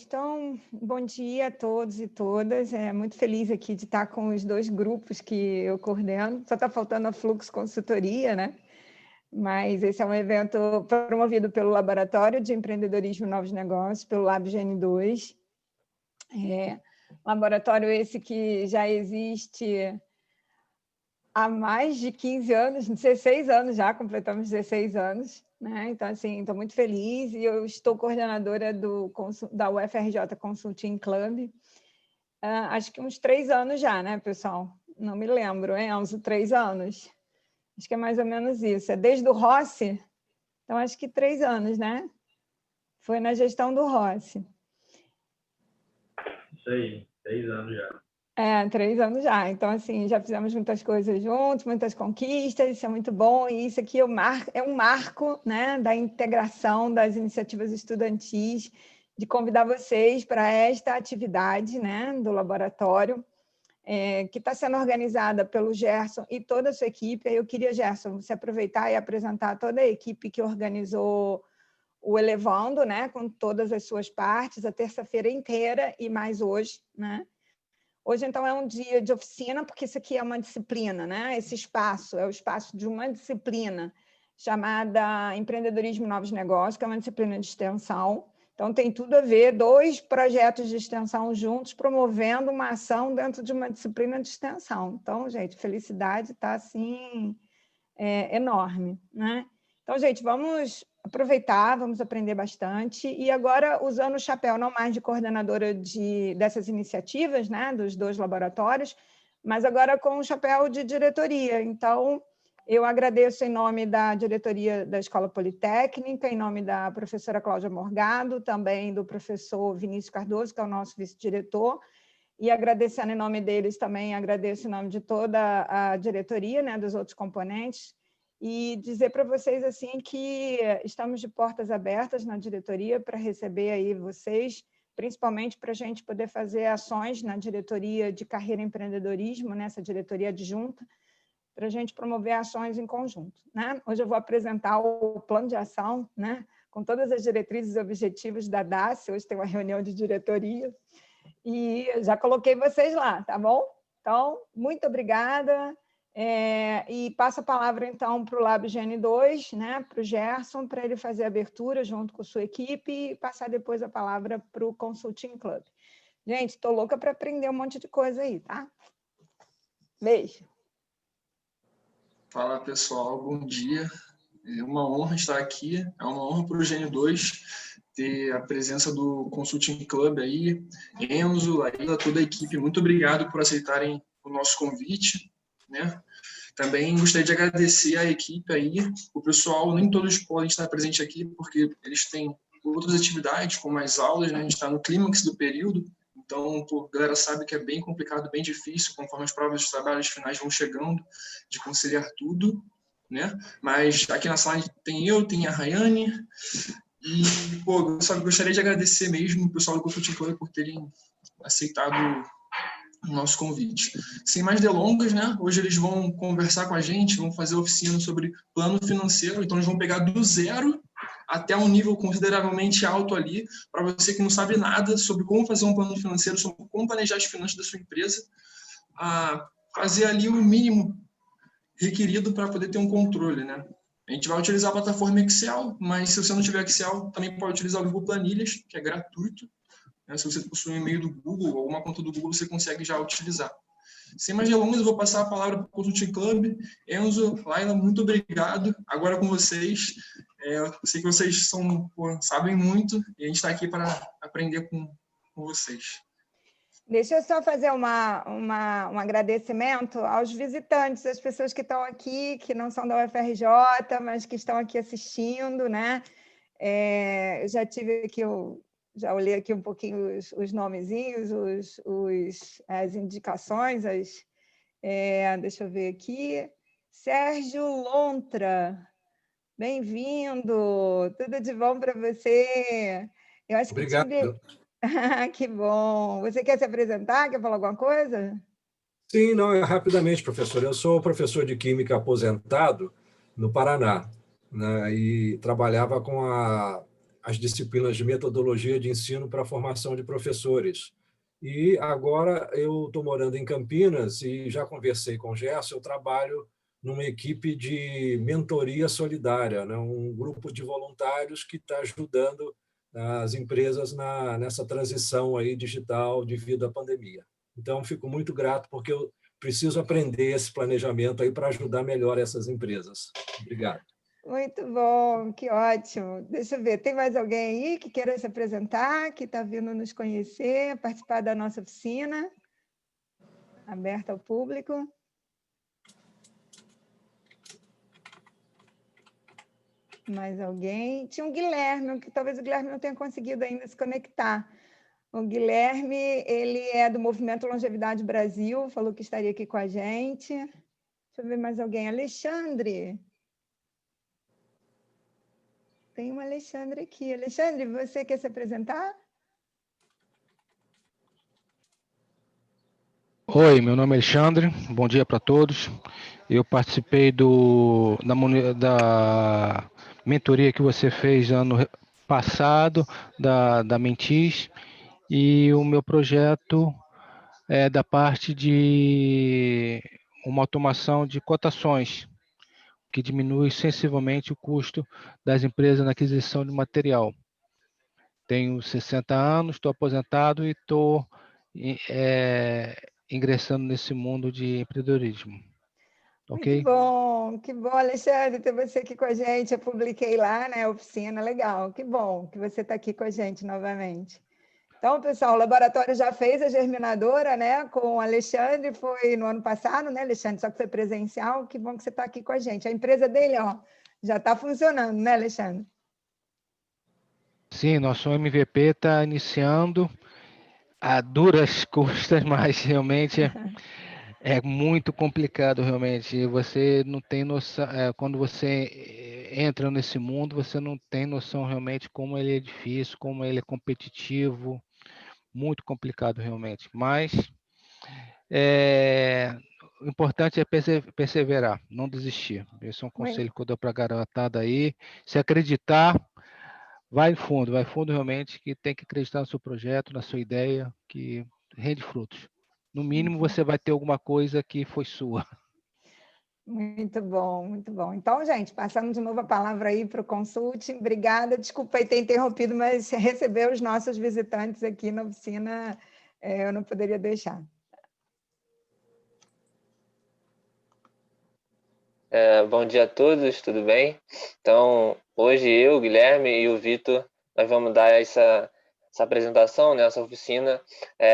Então, bom dia a todos e todas. Muito feliz aqui de estar com os dois grupos que eu coordeno. Só está faltando a Fluxo Consultoria, né? Mas esse é um evento promovido pelo Laboratório de Empreendedorismo e Novos Negócios, pelo LabGN2. Laboratório esse que já existe há mais de 15 anos, 16 anos já, completamos 16 anos. Né? Então, assim, estou muito feliz e eu estou coordenadora da UFRJ Consulting Club. Acho que uns 3 anos já, né, pessoal? Não me lembro, hein, Enzo? 3 anos. Acho que é mais ou menos isso. É desde o Rossi? Então, acho que 3 anos, né? Foi na gestão do Rossi. Isso aí, 3 anos já. 3 anos já. Então, assim, já fizemos muitas coisas juntos, muitas conquistas, isso é muito bom. E isso aqui é um marco, né, da integração das iniciativas estudantis, de convidar vocês para esta atividade, né, do laboratório, que está sendo organizada pelo Gerson e toda a sua equipe. Eu queria, Gerson, você aproveitar e apresentar toda a equipe que organizou o Elevando, né, com todas as suas partes, a terça-feira inteira e mais hoje, né? Hoje, então, é um dia de oficina, porque isso aqui é uma disciplina, né? Esse espaço é o espaço de uma disciplina chamada Empreendedorismo e Novos Negócios, que é uma disciplina de extensão. Então, tem tudo a ver, 2 projetos de extensão juntos, promovendo uma ação dentro de uma disciplina de extensão. Então, gente, felicidade está, assim, enorme, né? Então, gente, vamos aproveitar, vamos aprender bastante. E agora, usando o chapéu não mais de coordenadora dessas iniciativas, né, dos 2 laboratórios, mas agora com o chapéu de diretoria. Então, eu agradeço em nome da diretoria da Escola Politécnica, em nome da professora Cláudia Morgado, também do professor Vinícius Cardoso, que é o nosso vice-diretor, e agradecendo em nome deles também, agradeço em nome de toda a diretoria, né, dos outros componentes, e dizer para vocês assim que estamos de portas abertas na diretoria para receber aí vocês, principalmente para a gente poder fazer ações na diretoria de carreira e empreendedorismo, nessa diretoria adjunta, para a gente promover ações em conjunto. Né? Hoje eu vou apresentar o plano de ação, né, com todas as diretrizes e objetivos da DACE. Hoje tem uma reunião de diretoria e já coloquei vocês lá, tá bom? Então, muito obrigada. E passo a palavra, então, para o LabGN2, né, para o Gerson, para ele fazer a abertura junto com a sua equipe e passar depois a palavra para o Consulting Club. Gente, estou louca para aprender um monte de coisa aí, tá? Beijo. Fala, pessoal, bom dia. É uma honra estar aqui, é uma honra para o GN2 ter a presença do Consulting Club aí, Enzo, Laila, toda a equipe, muito obrigado por aceitarem o nosso convite, né? Também gostaria de agradecer a equipe aí, o pessoal, nem todos podem estar presentes aqui, porque eles têm outras atividades, como as aulas, né? A gente está no clímax do período, então a galera sabe que é bem complicado, bem difícil, conforme as provas de trabalhos finais vão chegando, de conciliar tudo, né? Mas aqui na sala tem eu, tem a Rayane, e pô, eu só gostaria de agradecer mesmo o pessoal do Consulting Club por terem aceitado o nosso convite. Sem mais delongas, né? Hoje eles vão conversar com a gente, vão fazer oficina sobre plano financeiro, então eles vão pegar do zero até um nível consideravelmente alto ali, para você que não sabe nada sobre como fazer um plano financeiro, sobre como planejar as finanças da sua empresa, a fazer ali o mínimo requerido para poder ter um controle, né? A gente vai utilizar a plataforma Excel, mas se você não tiver Excel, também pode utilizar o Google Planilhas, que é gratuito. Se você possui um e-mail do Google ou uma conta do Google, você consegue já utilizar. Sem mais delongas, eu vou passar a palavra para o Consulting Club. Enzo, Laila, muito obrigado. Agora com vocês. Eu sei que vocês sabem muito e a gente está aqui para aprender com vocês. Deixa eu só fazer um agradecimento aos visitantes, às pessoas que estão aqui, que não são da UFRJ, mas que estão aqui assistindo, né? Eu já tive aqui, já olhei aqui um pouquinho os nomezinhos, as indicações, deixa eu ver aqui. Sérgio Lontra, bem-vindo, tudo de bom para você. Eu acho Obrigado. Que bom. Você quer se apresentar? Quer falar alguma coisa? Sim, não, rapidamente, professor. Eu sou professor de Química aposentado no Paraná, né, e trabalhava com a as disciplinas de metodologia de ensino para a formação de professores. E agora eu estou morando em Campinas e já conversei com o Gerson, eu trabalho numa equipe de mentoria solidária, né? Um grupo de voluntários que está ajudando as empresas nessa transição aí digital devido à pandemia. Então, fico muito grato porque eu preciso aprender esse planejamento aí para ajudar melhor essas empresas. Obrigado. Muito bom, que ótimo. Deixa eu ver, tem mais alguém aí que queira se apresentar, que está vindo nos conhecer, participar da nossa oficina, aberta ao público? Mais alguém? Tinha um Guilherme, que talvez o Guilherme não tenha conseguido ainda se conectar. O Guilherme, ele é do Movimento Longevidade Brasil, falou que estaria aqui com a gente. Deixa eu ver mais alguém. Alexandre. Tem um Alexandre aqui. Alexandre, você quer se apresentar? Oi, meu nome é Alexandre, bom dia para todos. Eu participei da mentoria que você fez ano passado, da Mentis, e o meu projeto é da parte de uma automação de cotações, que diminui sensivelmente o custo das empresas na aquisição de material. Tenho 60 anos, estou aposentado e estou ingressando nesse mundo de empreendedorismo. Ok? Que bom, Alexandre, ter você aqui com a gente. Eu publiquei lá, né, oficina, legal. Que bom que você está aqui com a gente novamente. Então, pessoal, o laboratório já fez a germinadora, né, com o Alexandre, foi no ano passado, né, Alexandre, só que foi presencial. Que bom que você está aqui com a gente. A empresa dele, ó, já está funcionando, né, Alexandre? Sim, nosso MVP está iniciando a duras custas, mas realmente é muito complicado, realmente. Você não tem noção, quando você entra nesse mundo, você não tem noção realmente como ele é difícil, como ele é competitivo, muito complicado realmente. Mas o importante é perseverar, não desistir. Esse é um conselho que eu dou para a garotada aí. Se acreditar, vai fundo realmente, que tem que acreditar no seu projeto, na sua ideia, que rende frutos. No mínimo, você vai ter alguma coisa que foi sua. Muito bom, muito bom. Então, gente, passando de novo a palavra aí para o consulting. Obrigada, desculpa aí ter interrompido, mas receber os nossos visitantes aqui na oficina, eu não poderia deixar. Bom dia a todos, tudo bem? Então, hoje eu, o Guilherme e o Vitor, nós vamos dar essa apresentação, né, essa oficina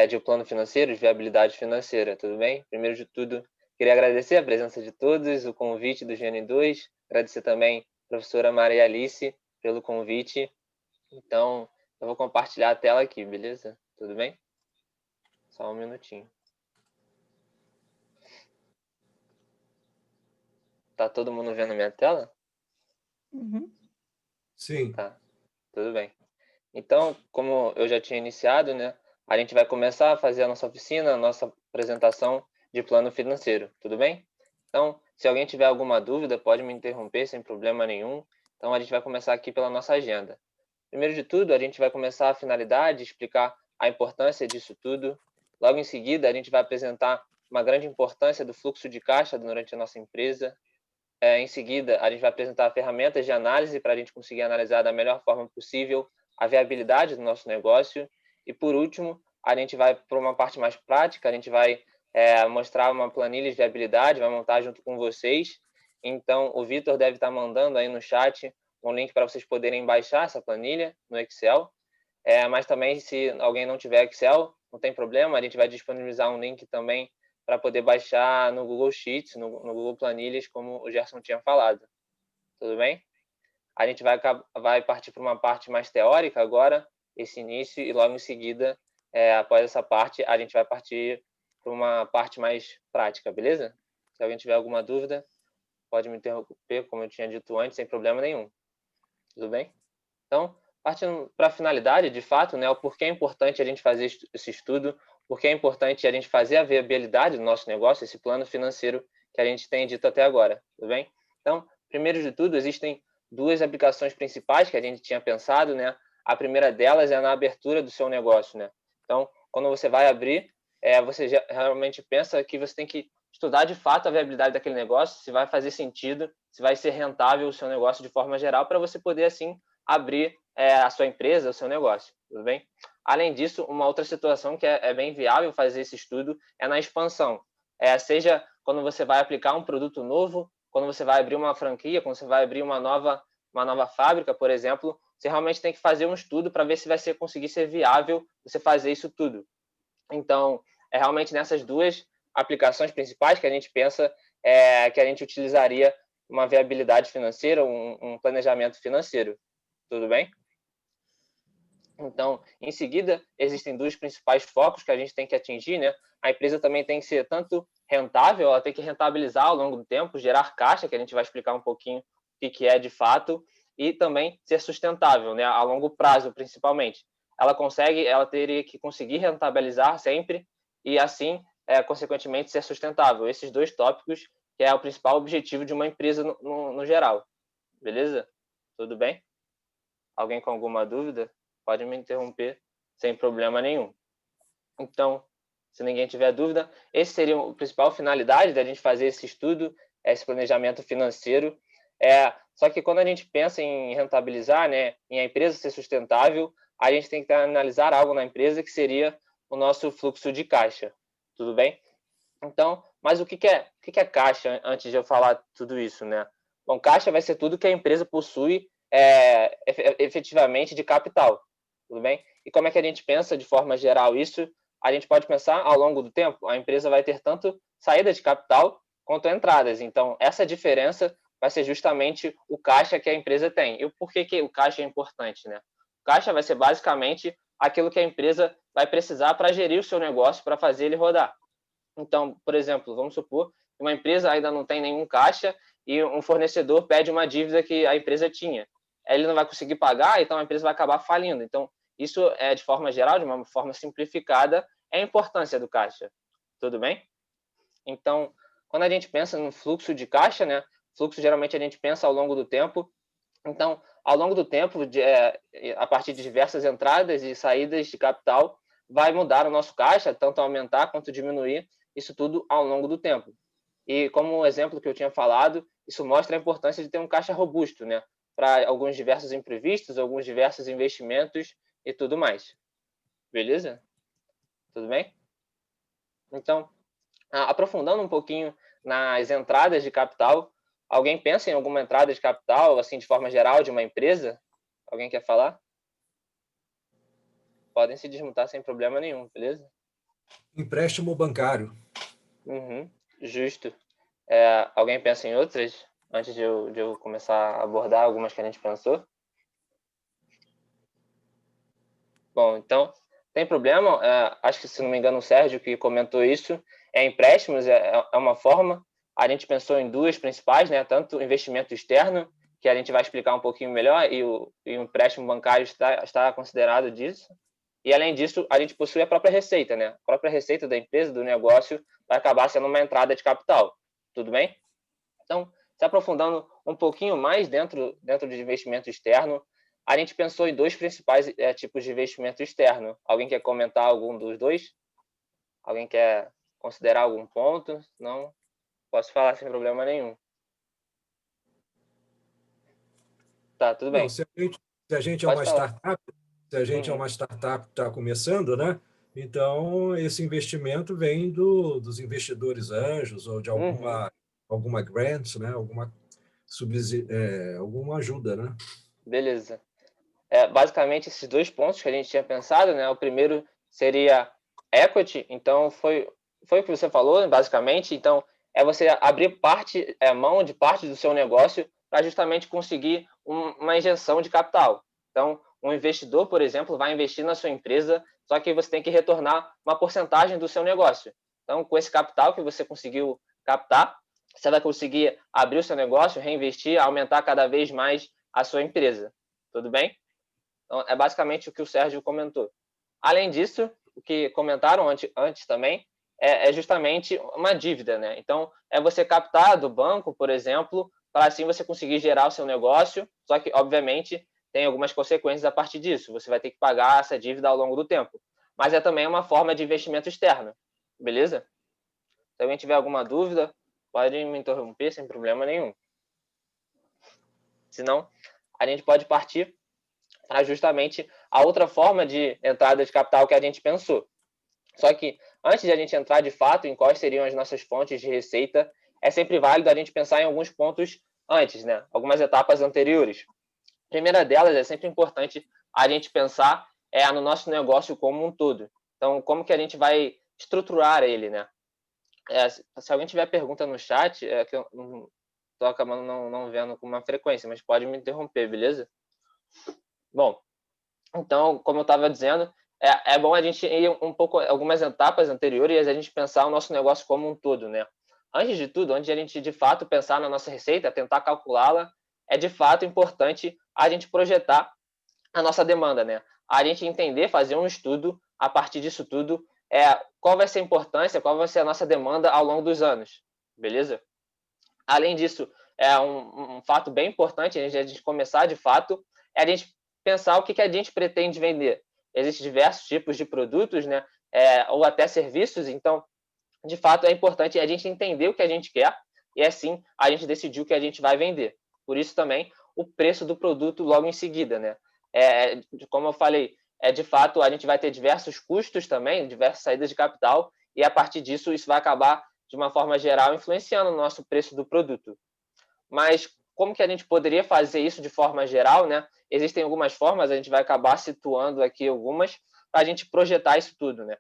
de plano financeiro, de viabilidade financeira, tudo bem? Primeiro de tudo, queria agradecer a presença de todos, o convite do GN2, agradecer também a professora Maria Alice pelo convite. Então, eu vou compartilhar a tela aqui, beleza? Tudo bem? Só um minutinho. Tá todo mundo vendo a minha tela? Uhum. Sim. Tá, tudo bem. Então, como eu já tinha iniciado, né, a gente vai começar a fazer a nossa oficina, a nossa apresentação de plano financeiro, tudo bem? Então, se alguém tiver alguma dúvida, pode me interromper sem problema nenhum. Então, a gente vai começar aqui pela nossa agenda. Primeiro de tudo, a gente vai começar a finalidade, explicar a importância disso tudo. Logo em seguida, a gente vai apresentar uma grande importância do fluxo de caixa durante a nossa empresa. Em seguida, a gente vai apresentar ferramentas de análise para a gente conseguir analisar da melhor forma possível a viabilidade do nosso negócio. E, por último, a gente vai para uma parte mais prática, a gente vai mostrar uma planilha de viabilidade, vai montar junto com vocês. Então, o Vitor deve estar mandando aí no chat um link para vocês poderem baixar essa planilha no Excel. Mas também, se alguém não tiver Excel, não tem problema, a gente vai disponibilizar um link também para poder baixar no Google Sheets, no Google Planilhas, como o Gerson tinha falado. Tudo bem? A gente vai partir para uma parte mais teórica agora, esse início, e logo em seguida, após essa parte, a gente vai partir para uma parte mais prática, beleza? Se alguém tiver alguma dúvida, pode me interromper, como eu tinha dito antes, sem problema nenhum. Tudo bem? Então, partindo para a finalidade, de fato, né, o porquê é importante a gente fazer esse estudo, porque é importante a gente fazer a viabilidade do nosso negócio, esse plano financeiro que a gente tem dito até agora, tudo bem? Então, primeiro de tudo, existem duas aplicações principais que a gente tinha pensado, né? A primeira delas é na abertura do seu negócio, né? Então, quando você vai abrir, você realmente pensa que você tem que estudar de fato a viabilidade daquele negócio, se vai fazer sentido, se vai ser rentável o seu negócio de forma geral, para você poder, assim, abrir a sua empresa, o seu negócio, tudo bem? Além disso, uma outra situação que é bem viável fazer esse estudo é na expansão. Seja quando você vai aplicar um produto novo, quando você vai abrir uma franquia, quando você vai abrir uma nova fábrica, por exemplo, você realmente tem que fazer um estudo para ver se vai conseguir ser viável você fazer isso tudo. Então, é realmente nessas duas aplicações principais que a gente pensa que a gente utilizaria uma viabilidade financeira, um planejamento financeiro. Tudo bem? Então, em seguida, existem dois principais focos que a gente tem que atingir, né? A empresa também tem que ser tanto rentável, ela tem que rentabilizar ao longo do tempo, gerar caixa, que a gente vai explicar um pouquinho o que é de fato, e também ser sustentável, né? A longo prazo, principalmente. Ela teria que conseguir rentabilizar sempre e, assim, consequentemente, ser sustentável. Esses dois tópicos que é o principal objetivo de uma empresa no geral. Beleza? Tudo bem? Alguém com alguma dúvida? Pode me interromper sem problema nenhum. Então, se ninguém tiver dúvida, esse seria a principal finalidade da gente fazer esse estudo, esse planejamento financeiro. Só que quando a gente pensa em rentabilizar, né, em a empresa ser sustentável, a gente tem que analisar algo na empresa que seria o nosso fluxo de caixa. Tudo bem? Então, mas o que é caixa, antes de eu falar tudo isso, né? Bom, caixa vai ser tudo que a empresa possui efetivamente de capital, tudo bem? E como é que a gente pensa de forma geral isso? A gente pode pensar ao longo do tempo, a empresa vai ter tanto saída de capital quanto entradas. Então, essa diferença vai ser justamente o caixa que a empresa tem. E por que o caixa é importante, né? O caixa vai ser basicamente aquilo que a empresa vai precisar para gerir o seu negócio, para fazer ele rodar. Então, por exemplo, vamos supor que uma empresa ainda não tem nenhum caixa e um fornecedor pede uma dívida que a empresa tinha. Ele não vai conseguir pagar, então a empresa vai acabar falindo. Então, isso de forma geral, de uma forma simplificada, é a importância do caixa. Tudo bem? Então, quando a gente pensa no fluxo de caixa, né? Fluxo geralmente a gente pensa ao longo do tempo. Então, ao longo do tempo, a partir de diversas entradas e saídas de capital, vai mudar o nosso caixa, tanto aumentar quanto diminuir, isso tudo ao longo do tempo. E como o exemplo que eu tinha falado, isso mostra a importância de ter um caixa robusto, né? Para alguns diversos imprevistos, alguns diversos investimentos e tudo mais. Beleza? Tudo bem? Então, aprofundando um pouquinho nas entradas de capital, alguém pensa em alguma entrada de capital, assim, de forma geral, de uma empresa? Alguém quer falar? Podem se desmutar sem problema nenhum, beleza? Empréstimo bancário. Justo. Alguém pensa em outras? Antes de eu começar a abordar algumas que a gente pensou? Bom, então, tem problema. Acho que, se não me engano, o Sérgio que comentou isso. Empréstimos é uma forma. A gente pensou em duas principais, né? Tanto o investimento externo, que a gente vai explicar um pouquinho melhor, e o empréstimo bancário está considerado disso. E, além disso, a gente possui a própria receita, né? A própria receita da empresa, do negócio, vai acabar sendo uma entrada de capital. Tudo bem? Então, se aprofundando um pouquinho mais dentro de investimento externo, a gente pensou em dois principais tipos de investimento externo. Alguém quer comentar algum dos dois? Alguém quer considerar algum ponto? Não? Posso falar sem problema nenhum. Tá, tudo bem. Não, se a gente é Pode uma falar. startup, se a gente é uma startup que está começando, né? Então, esse investimento vem dos investidores anjos ou de alguma grant, né? Alguma ajuda, né? Beleza. Basicamente, esses dois pontos que a gente tinha pensado, né? O primeiro seria equity. Então, foi o que você falou, basicamente. Então, é você abrir mão de parte do seu negócio para justamente conseguir uma injeção de capital. Então, um investidor, por exemplo, vai investir na sua empresa, só que você tem que retornar uma porcentagem do seu negócio. Então, com esse capital que você conseguiu captar, você vai conseguir abrir o seu negócio, reinvestir, aumentar cada vez mais a sua empresa. Tudo bem? Então, é basicamente o que o Sérgio comentou. Além disso, o que comentaram antes também é justamente uma dívida, né? Então, é você captar do banco, por exemplo, para assim você conseguir gerar o seu negócio, só que, obviamente, tem algumas consequências a partir disso. Você vai ter que pagar essa dívida ao longo do tempo. Mas é também uma forma de investimento externo, beleza? Se alguém tiver alguma dúvida, pode me interromper sem problema nenhum. Senão, a gente pode partir para justamente a outra forma de entrada de capital que a gente pensou. Só que, antes de a gente entrar de fato em quais seriam as nossas fontes de receita, é sempre válido a gente pensar em alguns pontos antes, né? Algumas etapas anteriores. A primeira delas é sempre importante a gente pensar no nosso negócio como um todo. Então, como que a gente vai estruturar ele, né? Se alguém tiver pergunta no chat, que eu estou acabando não vendo com uma frequência, mas pode me interromper, beleza? Bom, então, como eu estava dizendo, é bom a gente ir um pouco, algumas etapas anteriores, e a gente pensar o nosso negócio como um todo, né? Antes de tudo, antes de a gente, de fato, pensar na nossa receita, tentar calculá-la, é, de fato, importante a gente projetar a nossa demanda, né? A gente entender, fazer um estudo, a partir disso tudo, qual vai ser a importância, qual vai ser a nossa demanda ao longo dos anos, beleza? Além disso, um fato bem importante, a gente começar, de fato, é a gente pensar o que a gente pretende vender. Existem diversos tipos de produtos, né? Ou até serviços, então, de fato, é importante a gente entender o que a gente quer e, assim, a gente decidir o que a gente vai vender. Por isso, também, o preço do produto logo em seguida, né? Como eu falei, de fato, a gente vai ter diversos custos também, diversas saídas de capital, e, a partir disso, isso vai acabar, de uma forma geral, influenciando o nosso preço do produto. Mas como que a gente poderia fazer isso de forma geral, né? Existem algumas formas, a gente vai acabar situando aqui algumas, para a gente projetar isso tudo, né?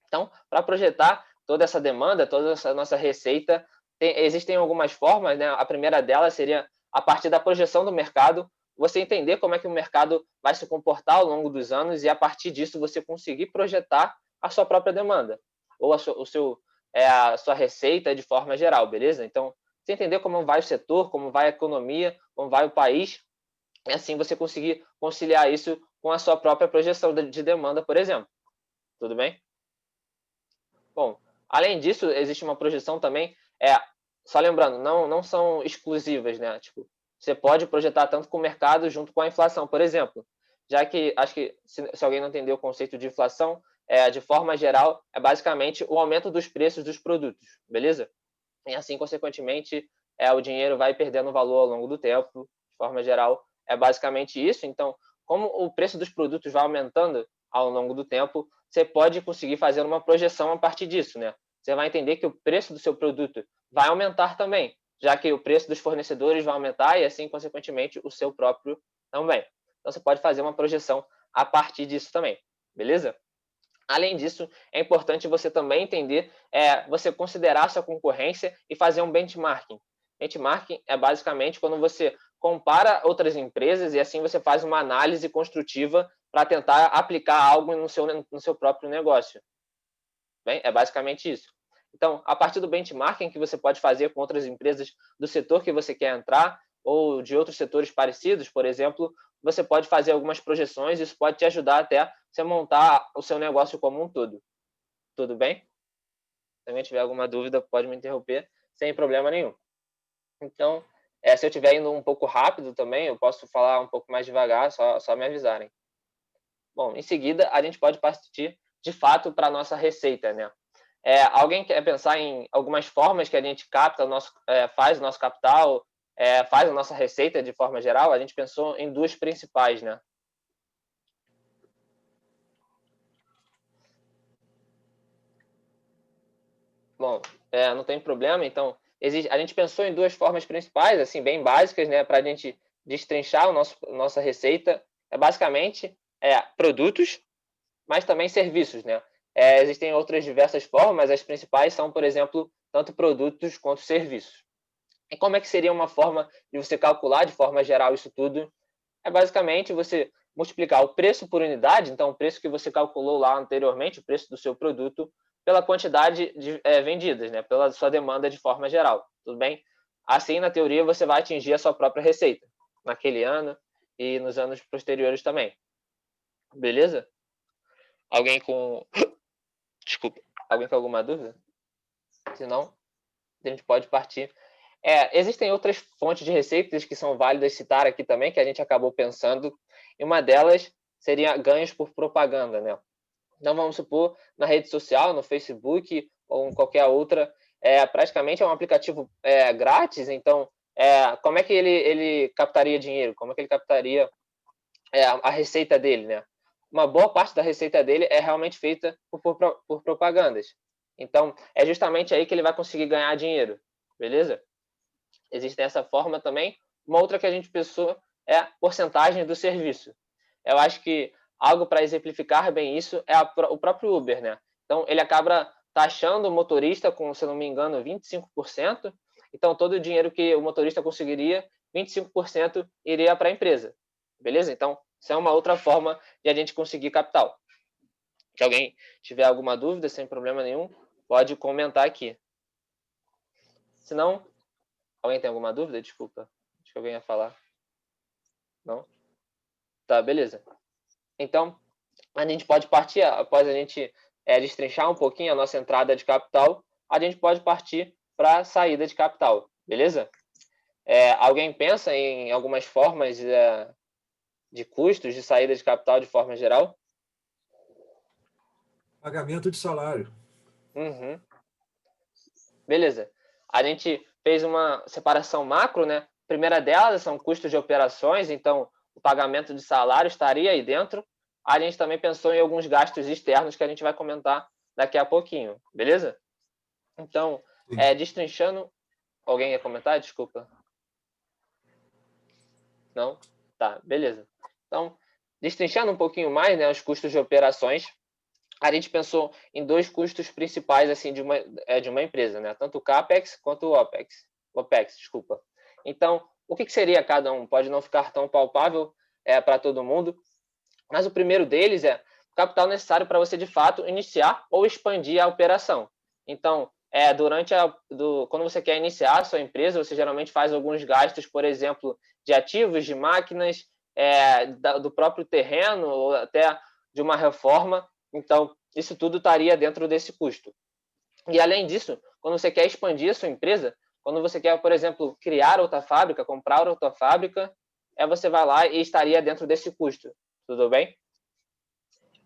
Então, para projetar toda essa demanda, toda essa nossa receita, existem algumas formas, né? A primeira delas seria, a partir da projeção do mercado, você entender como é que o mercado vai se comportar ao longo dos anos e, a partir disso, você conseguir projetar a sua própria demanda ou a sua receita de forma geral, beleza? Então, você entender como vai o setor, como vai a economia, como vai o país, e assim você conseguir conciliar isso com a sua própria projeção de demanda, por exemplo. Tudo bem? Bom, além disso, existe uma projeção também, só lembrando, não são exclusivas, né? Tipo, você pode projetar tanto com o mercado junto com a inflação, por exemplo. Já que, acho que, se alguém não entendeu o conceito de inflação, de forma geral, é basicamente o aumento dos preços dos produtos, beleza? E assim, consequentemente, o dinheiro vai perdendo valor ao longo do tempo, de forma geral, é basicamente isso. Então, como o preço dos produtos vai aumentando ao longo do tempo, você pode conseguir fazer uma projeção a partir disso, né? Você vai entender que o preço do seu produto vai aumentar também, já que o preço dos fornecedores vai aumentar e, assim, consequentemente, o seu próprio também. Então, você pode fazer uma projeção a partir disso também, beleza? Além disso, é importante você também entender, você considerar a sua concorrência e fazer um benchmarking. Benchmarking é basicamente quando você compara outras empresas e assim você faz uma análise construtiva para tentar aplicar algo no seu próprio negócio. Bem, é basicamente isso. Então, a partir do benchmarking que você pode fazer com outras empresas do setor que você quer entrar ou de outros setores parecidos, por exemplo, você pode fazer algumas projeções e isso pode te ajudar até a você montar o seu negócio como um todo. Tudo bem? Se alguém tiver alguma dúvida, pode me interromper sem problema nenhum. Então, se eu estiver indo um pouco rápido também, eu posso falar um pouco mais devagar, só me avisarem. Bom, em seguida, a gente pode partir, de fato, para a nossa receita, né? Alguém quer pensar em algumas formas que a gente capta faz o nosso capital, faz a nossa receita de forma geral? A gente pensou em duas principais, né? Bom, não tem problema. Então, a gente pensou em duas formas principais, assim, bem básicas, né, para a gente destrinchar nossa receita. Basicamente, produtos, mas também serviços, né? Existem outras diversas formas, mas as principais são, por exemplo, tanto produtos quanto serviços. E como é que seria uma forma de você calcular de forma geral isso tudo? Basicamente você multiplicar o preço por unidade, então o preço que você calculou lá anteriormente, o preço do seu produto, pela quantidade de vendidas, né? Pela sua demanda de forma geral, tudo bem? Assim, na teoria, você vai atingir a sua própria receita naquele ano e nos anos posteriores também. Beleza? Alguém com... Desculpa. Alguém com alguma dúvida? Se não, a gente pode partir. Existem outras fontes de receitas que são válidas citar aqui também, que a gente acabou pensando, e uma delas seria ganhos por propaganda, né? Então, vamos supor, na rede social, no Facebook ou em qualquer outra, praticamente é um aplicativo grátis, então, como é que ele captaria dinheiro? Como é que ele captaria a receita dele, né? Uma boa parte da receita dele é realmente feita por propagandas. Então, é justamente aí que ele vai conseguir ganhar dinheiro, beleza? Existe essa forma também. Uma outra que a gente pensou é a porcentagem do serviço. Eu acho que algo para exemplificar bem isso é o próprio Uber, né? Então, ele acaba taxando o motorista com, se não me engano, 25%. Então, todo o dinheiro que o motorista conseguiria, 25% iria para a empresa. Beleza? Então, isso é uma outra forma de a gente conseguir capital. Se alguém tiver alguma dúvida, sem problema nenhum, pode comentar aqui. Se não, alguém tem alguma dúvida? Desculpa. Acho que alguém ia falar. Não? Tá, beleza. Então, a gente pode partir, após a gente destrinchar um pouquinho a nossa entrada de capital, a gente pode partir para a saída de capital, beleza? Alguém pensa em algumas formas de custos de saída de capital de forma geral? Pagamento de salário. Uhum. Beleza. A gente fez uma separação macro, né? A primeira delas são custos de operações, então o pagamento de salário estaria aí dentro. A gente também pensou em alguns gastos externos que a gente vai comentar daqui a pouquinho, beleza? Então, destrinchando... Alguém ia comentar? Desculpa. Não? Tá, beleza. Então, destrinchando um pouquinho mais, né, os custos de operações, a gente pensou em dois custos principais assim, de uma empresa, né? Tanto o CAPEX quanto o OPEX, desculpa. Então, o que seria cada um? Pode não ficar tão palpável para todo mundo, mas o primeiro deles é o capital necessário para você, de fato, iniciar ou expandir a operação. Então, quando você quer iniciar a sua empresa, você geralmente faz alguns gastos, por exemplo, de ativos, de máquinas, do próprio terreno, ou até de uma reforma. Então, isso tudo estaria dentro desse custo. E, além disso, quando você quer expandir a sua empresa, quando você quer, por exemplo, criar outra fábrica, comprar outra fábrica, você vai lá e estaria dentro desse custo. Tudo bem?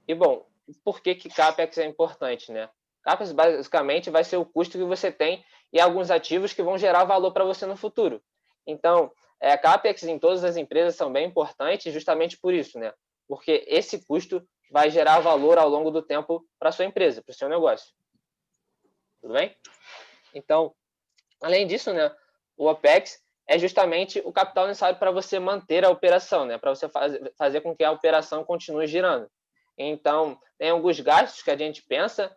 E, bom, por que CAPEX é importante, né? CAPEX, basicamente, vai ser o custo que você tem e alguns ativos que vão gerar valor para você no futuro. Então, CAPEX em todas as empresas são bem importantes justamente por isso, né? Porque esse custo vai gerar valor ao longo do tempo para a sua empresa, para o seu negócio. Tudo bem? Então, além disso, né, o OPEX é justamente o capital necessário para você manter a operação, né, para você fazer com que a operação continue girando. Então, tem alguns gastos que a gente pensa,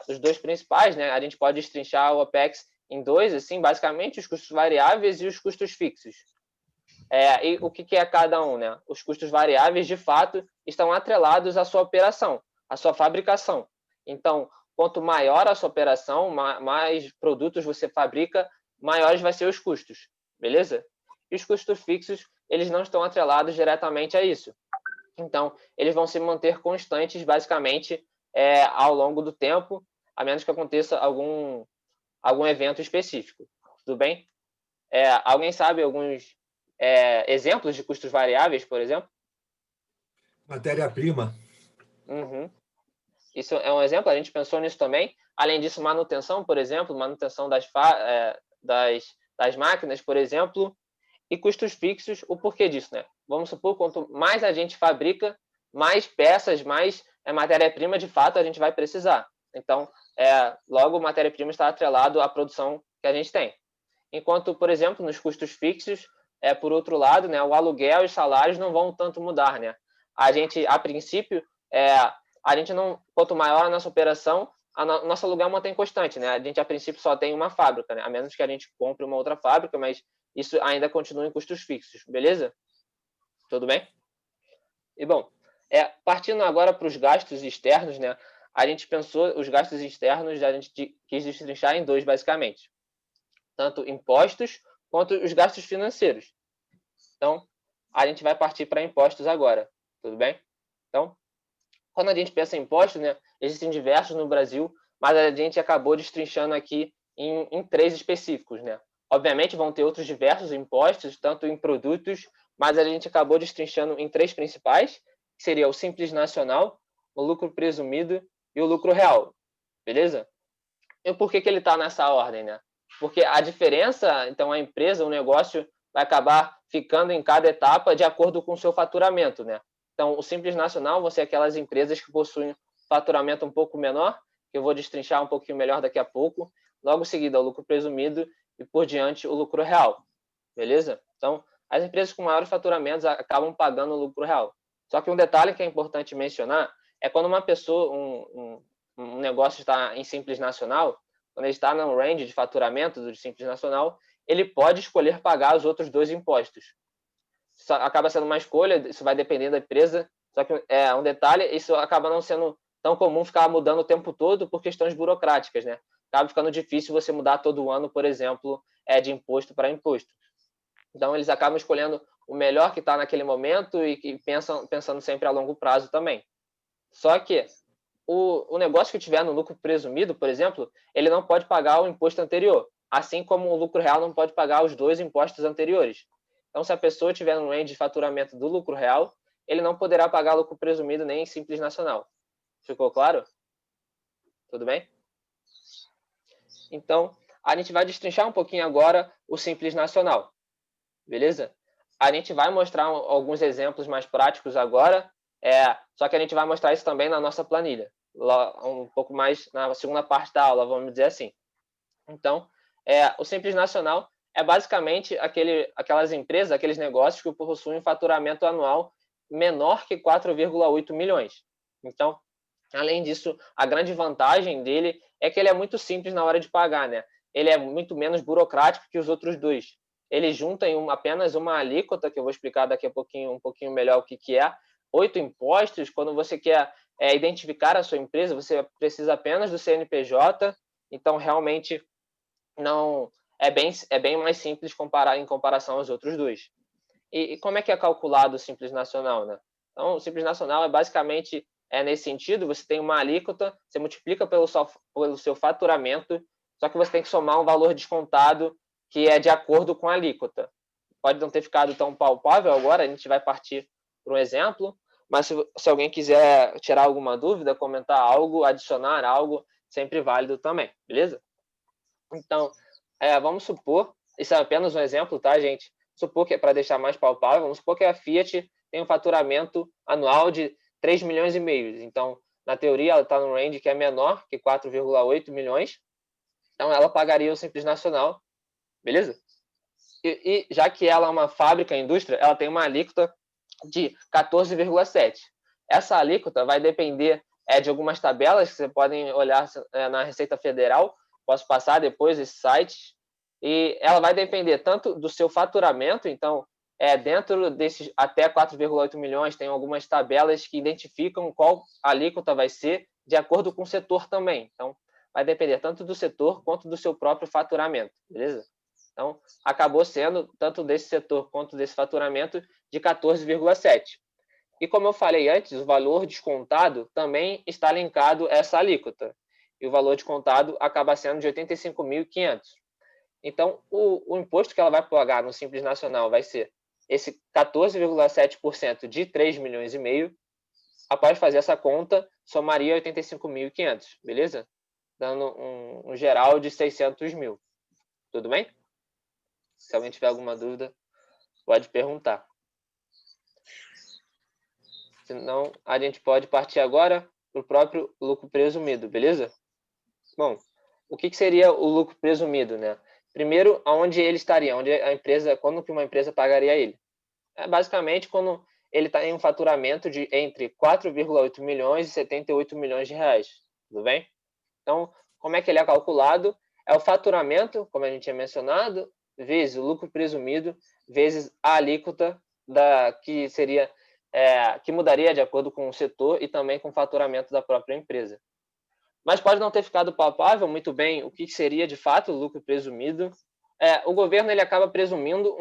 os dois principais, né, a gente pode destrinchar o OPEX em dois, assim, basicamente os custos variáveis e os custos fixos. E o que é cada um, né? Os custos variáveis, de fato, estão atrelados à sua operação, à sua fabricação. Então, quanto maior a sua operação, mais produtos você fabrica, maiores vai ser os custos, beleza? E os custos fixos, eles não estão atrelados diretamente a isso. Então, eles vão se manter constantes, basicamente, ao longo do tempo, a menos que aconteça algum evento específico. Tudo bem? Alguém sabe alguns exemplos de custos variáveis, por exemplo? Matéria-prima. Uhum. Isso é um exemplo, a gente pensou nisso também. Além disso, manutenção, por exemplo, manutenção das máquinas, por exemplo, e custos fixos, o porquê disso, né? Vamos supor, quanto mais a gente fabrica, mais peças, mais matéria-prima, de fato, a gente vai precisar. Então, logo, matéria-prima está atrelado à produção que a gente tem. Enquanto, por exemplo, nos custos fixos, por outro lado, né, o aluguel e os salários não vão tanto mudar, né? A gente, a princípio, a gente não, quanto maior a nossa operação, nosso aluguel mantém constante, né? A gente, a princípio, só tem uma fábrica, né? A menos que a gente compre uma outra fábrica, mas isso ainda continua em custos fixos, beleza? Tudo bem? E, bom, partindo agora para os gastos externos, né? A gente pensou, os gastos externos, a gente quis destrinchar em dois, basicamente. Tanto impostos quanto os gastos financeiros. Então, a gente vai partir para impostos agora, tudo bem? Então, quando a gente pensa em impostos, né, existem diversos no Brasil, mas a gente acabou destrinchando aqui em três específicos, né? Obviamente, vão ter outros diversos impostos, tanto em produtos mas a gente acabou destrinchando em 3 principais, que seria o Simples Nacional, o lucro presumido e o lucro real, beleza? E por que ele está nessa ordem, né? Porque a diferença, então a empresa, o negócio, vai acabar ficando em cada etapa de acordo com o seu faturamento, né? Então, o Simples Nacional, você é aquelas empresas que possuem faturamento um pouco menor, que eu vou destrinchar um pouquinho melhor daqui a pouco. Logo em seguida, o lucro presumido e, por diante, o lucro real, beleza? Então, as empresas com maiores faturamentos acabam pagando o lucro real. Só que um detalhe que é importante mencionar é quando uma pessoa, um negócio está em Simples Nacional, quando ele está no range de faturamento do Simples Nacional, ele pode escolher pagar os outros 2 impostos. Isso acaba sendo uma escolha, isso vai depender da empresa, só que um detalhe, isso acaba não sendo tão comum ficar mudando o tempo todo por questões burocráticas, né? Acaba ficando difícil você mudar todo ano, por exemplo, de imposto para imposto. Então, eles acabam escolhendo o melhor que está naquele momento e pensando sempre a longo prazo também. Só que o negócio que tiver no lucro presumido, por exemplo, ele não pode pagar o imposto anterior, assim como o lucro real não pode pagar os 2 impostos anteriores. Então, se a pessoa tiver no range de faturamento do lucro real, ele não poderá pagar lucro presumido nem em Simples Nacional. Ficou claro? Tudo bem? Então, a gente vai destrinchar um pouquinho agora o Simples Nacional. Beleza? A gente vai mostrar alguns exemplos mais práticos agora, só que a gente vai mostrar isso também na nossa planilha, um pouco mais na segunda parte da aula, vamos dizer assim. Então, o Simples Nacional é basicamente aquelas empresas, aqueles negócios que possuem faturamento anual menor que 4,8 milhões. Então, além disso, a grande vantagem dele é que ele é muito simples na hora de pagar, né? Ele é muito menos burocrático que os outros 2. Ele junta em apenas uma alíquota, que eu vou explicar daqui a pouquinho um pouquinho melhor o que é. 8 impostos, quando você quer identificar a sua empresa, você precisa apenas do CNPJ, então realmente não é bem mais simples em comparação aos outros 2. E como é que é calculado o Simples Nacional, né? Então, o Simples Nacional é basicamente nesse sentido, você tem uma alíquota, você multiplica pelo seu faturamento, só que você tem que somar um valor descontado que é de acordo com a alíquota. Pode não ter ficado tão palpável agora, a gente vai partir para um exemplo, mas se alguém quiser tirar alguma dúvida, comentar algo, adicionar algo, sempre válido também, beleza? Então, vamos supor, isso é apenas um exemplo, tá, gente? Supor que, para deixar mais palpável, vamos supor que a Fiat tem um faturamento anual de 3 milhões e meio. Então, na teoria, ela está no range que é menor que 4,8 milhões. Então, ela pagaria o Simples Nacional, beleza? E já que ela é uma fábrica, indústria, ela tem uma alíquota de 14,7. Essa alíquota vai depender de algumas tabelas que vocês podem olhar na Receita Federal. Posso passar depois esse site. E ela vai depender tanto do seu faturamento, então, dentro desses até 4,8 milhões, tem algumas tabelas que identificam qual alíquota vai ser de acordo com o setor também. Então, vai depender tanto do setor quanto do seu próprio faturamento, beleza? Então, acabou sendo, tanto desse setor quanto desse faturamento, de 14,7. E como eu falei antes, o valor descontado também está linkado a essa alíquota. E o valor descontado acaba sendo de 85.500. Então, o imposto que ela vai pagar no Simples Nacional vai ser esse 14,7% de 3 milhões e meio. Após fazer essa conta, somaria 85.500, beleza? Dando um geral de 600 mil. Tudo bem? Se alguém tiver alguma dúvida, pode perguntar. Senão, a gente pode partir agora para o próprio lucro presumido, beleza? Bom, o que seria o lucro presumido, né? Primeiro, aonde ele estaria? Quando que uma empresa pagaria ele? Basicamente quando ele está em um faturamento de entre 4,8 milhões e 78 milhões de reais. Tudo bem? Então, como é que ele é calculado? É o faturamento, como a gente tinha mencionado, vezes o lucro presumido, vezes a alíquota que mudaria de acordo com o setor e também com o faturamento da própria empresa. Mas pode não ter ficado palpável muito bem o que seria de fato o lucro presumido. O governo ele acaba presumindo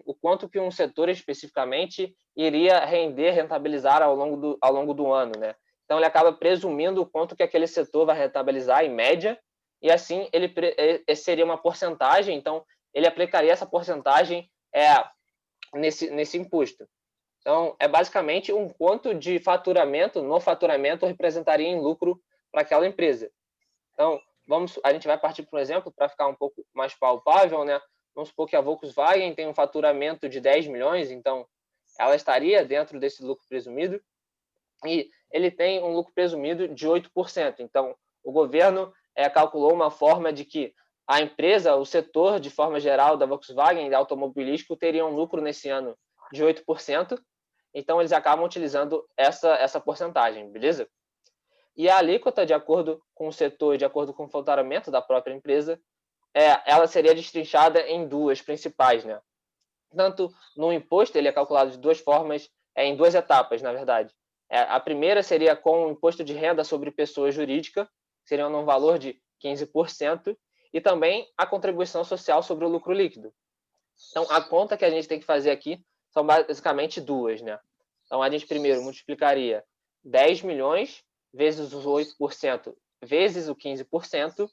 o quanto que um setor especificamente iria rentabilizar ao longo do ano, né? Então ele acaba presumindo o quanto que aquele setor vai rentabilizar em média, e assim esse seria uma porcentagem. Então ele aplicaria essa porcentagem nesse imposto. Então, é basicamente um quanto de faturamento, no faturamento, representaria em lucro para aquela empresa. Então, a gente vai partir para um exemplo para ficar um pouco mais palpável, né? Vamos supor que a Volkswagen tem um faturamento de 10 milhões, então ela estaria dentro desse lucro presumido, e ele tem um lucro presumido de 8%. Então, o governo calculou uma forma de que a empresa, o setor, de forma geral, da Volkswagen, da automobilístico, teria um lucro nesse ano de 8%. Então, eles acabam utilizando essa porcentagem, beleza? E a alíquota, de acordo com o setor, de acordo com o faturamento da própria empresa, ela seria destrinchada em duas principais, né? Tanto no imposto, ele é calculado de duas formas, em duas etapas, na verdade. A primeira seria com o imposto de renda sobre pessoa jurídica, seria num valor de 15%, e também a contribuição social sobre o lucro líquido. Então, a conta que a gente tem que fazer aqui são basicamente duas, né? Então, a gente primeiro multiplicaria 10 milhões vezes os 8% vezes o 15%,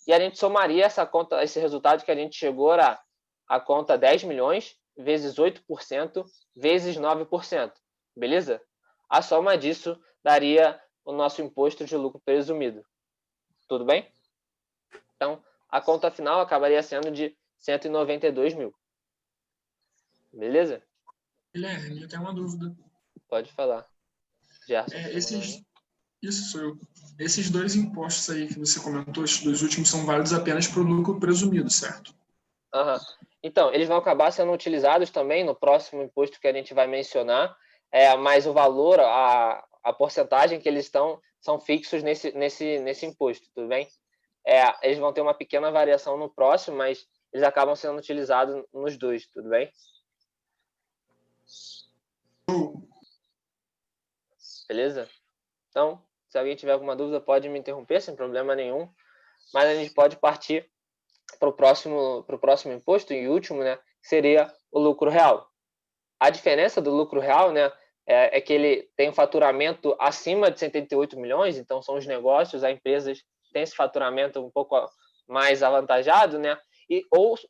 e a gente somaria essa conta, esse resultado que a gente chegou a conta 10 milhões vezes 8% vezes 9%, beleza? A soma disso daria o nosso imposto de lucro presumido. Tudo bem? Então, a conta final acabaria sendo de 192 mil. Beleza? Guilherme, eu tenho uma dúvida. Pode falar. Gerson. Isso sou eu. Esses dois impostos aí que você comentou, esses dois últimos, são válidos apenas para o lucro presumido, certo? Uhum. Então, eles vão acabar sendo utilizados também no próximo imposto que a gente vai mencionar, mas o valor, a porcentagem que eles estão, são fixos nesse imposto, tudo bem? Eles vão ter uma pequena variação no próximo, mas eles acabam sendo utilizados nos dois, tudo bem? Beleza? Então, se alguém tiver alguma dúvida, pode me interromper, sem problema nenhum. Mas a gente pode partir para o próximo imposto e último, né? Que seria o lucro real. A diferença do lucro real, né? É que ele tem um faturamento acima de 78 milhões, então são os negócios, as empresas têm esse faturamento um pouco mais avantajado, né?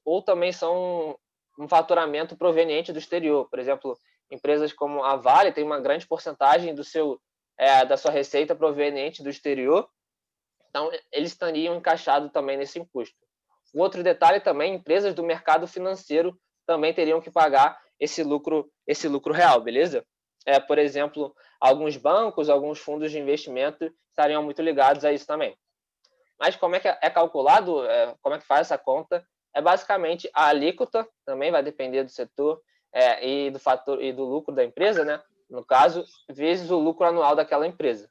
Ou também são um faturamento proveniente do exterior. Por exemplo, empresas como a Vale tem uma grande porcentagem da sua receita proveniente do exterior, então eles estariam encaixados também nesse imposto. Um outro detalhe também, empresas do mercado financeiro também teriam que pagar esse lucro real, beleza? Por exemplo, alguns bancos, alguns fundos de investimento estariam muito ligados a isso também. Mas como é que é calculado, como é que faz essa conta? É basicamente a alíquota, também vai depender do setor e do fator e do lucro da empresa, né? No caso, vezes o lucro anual daquela empresa.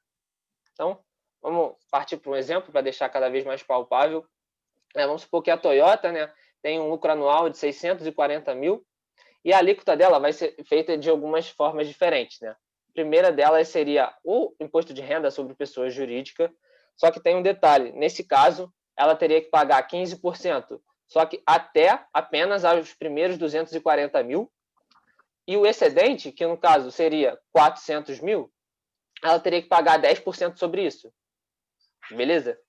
Então, vamos partir para um exemplo para deixar cada vez mais palpável. Vamos supor que a Toyota, né, tem um lucro anual de 640 mil e a alíquota dela vai ser feita de algumas formas diferentes, né? A primeira delas seria o imposto de renda sobre pessoa jurídica, só que tem um detalhe. Nesse caso, ela teria que pagar 15%, só que até apenas aos primeiros 240 mil. E o excedente, que no caso seria 400 mil, ela teria que pagar 10% sobre isso. Beleza?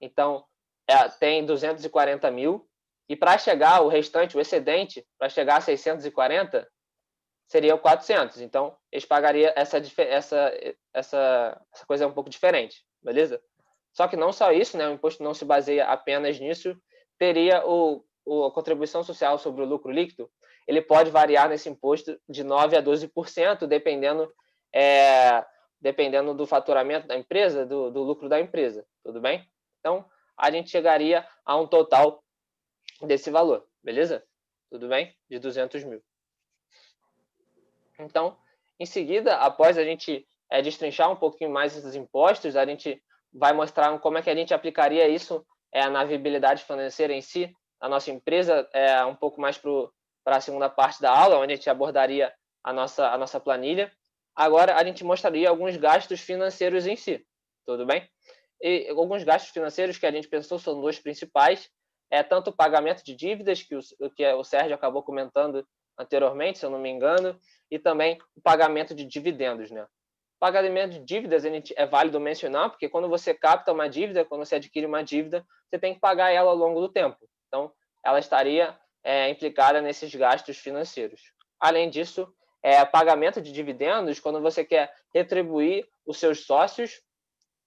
Então, tem 240 mil. E para chegar o restante, o excedente, para chegar a 640, seria o 400. Então, eles pagariam essa coisa é um pouco diferente. Beleza? Só que não só isso, né? O imposto não se baseia apenas nisso. Teria a contribuição social sobre o lucro líquido, ele pode variar nesse imposto de 9% a 12%, dependendo do faturamento da empresa, do lucro da empresa, tudo bem? Então, a gente chegaria a um total desse valor, beleza? Tudo bem? De 200 mil. Então, em seguida, após a gente destrinchar um pouquinho mais esses impostos, a gente vai mostrar como é que a gente aplicaria isso na viabilidade financeira em si, a nossa empresa, um pouco mais para a segunda parte da aula, onde a gente abordaria a nossa planilha. Agora, a gente mostraria alguns gastos financeiros em si, tudo bem? E alguns gastos financeiros que a gente pensou são dois principais, tanto o pagamento de dívidas, que o Sérgio acabou comentando anteriormente, se eu não me engano, e também o pagamento de dividendos, né? O pagamento de dívidas é válido mencionar, porque quando você capta uma dívida, quando você adquire uma dívida, você tem que pagar ela ao longo do tempo. Então, ela estaria implicada nesses gastos financeiros. Além disso, pagamento de dividendos, quando você quer retribuir os seus sócios,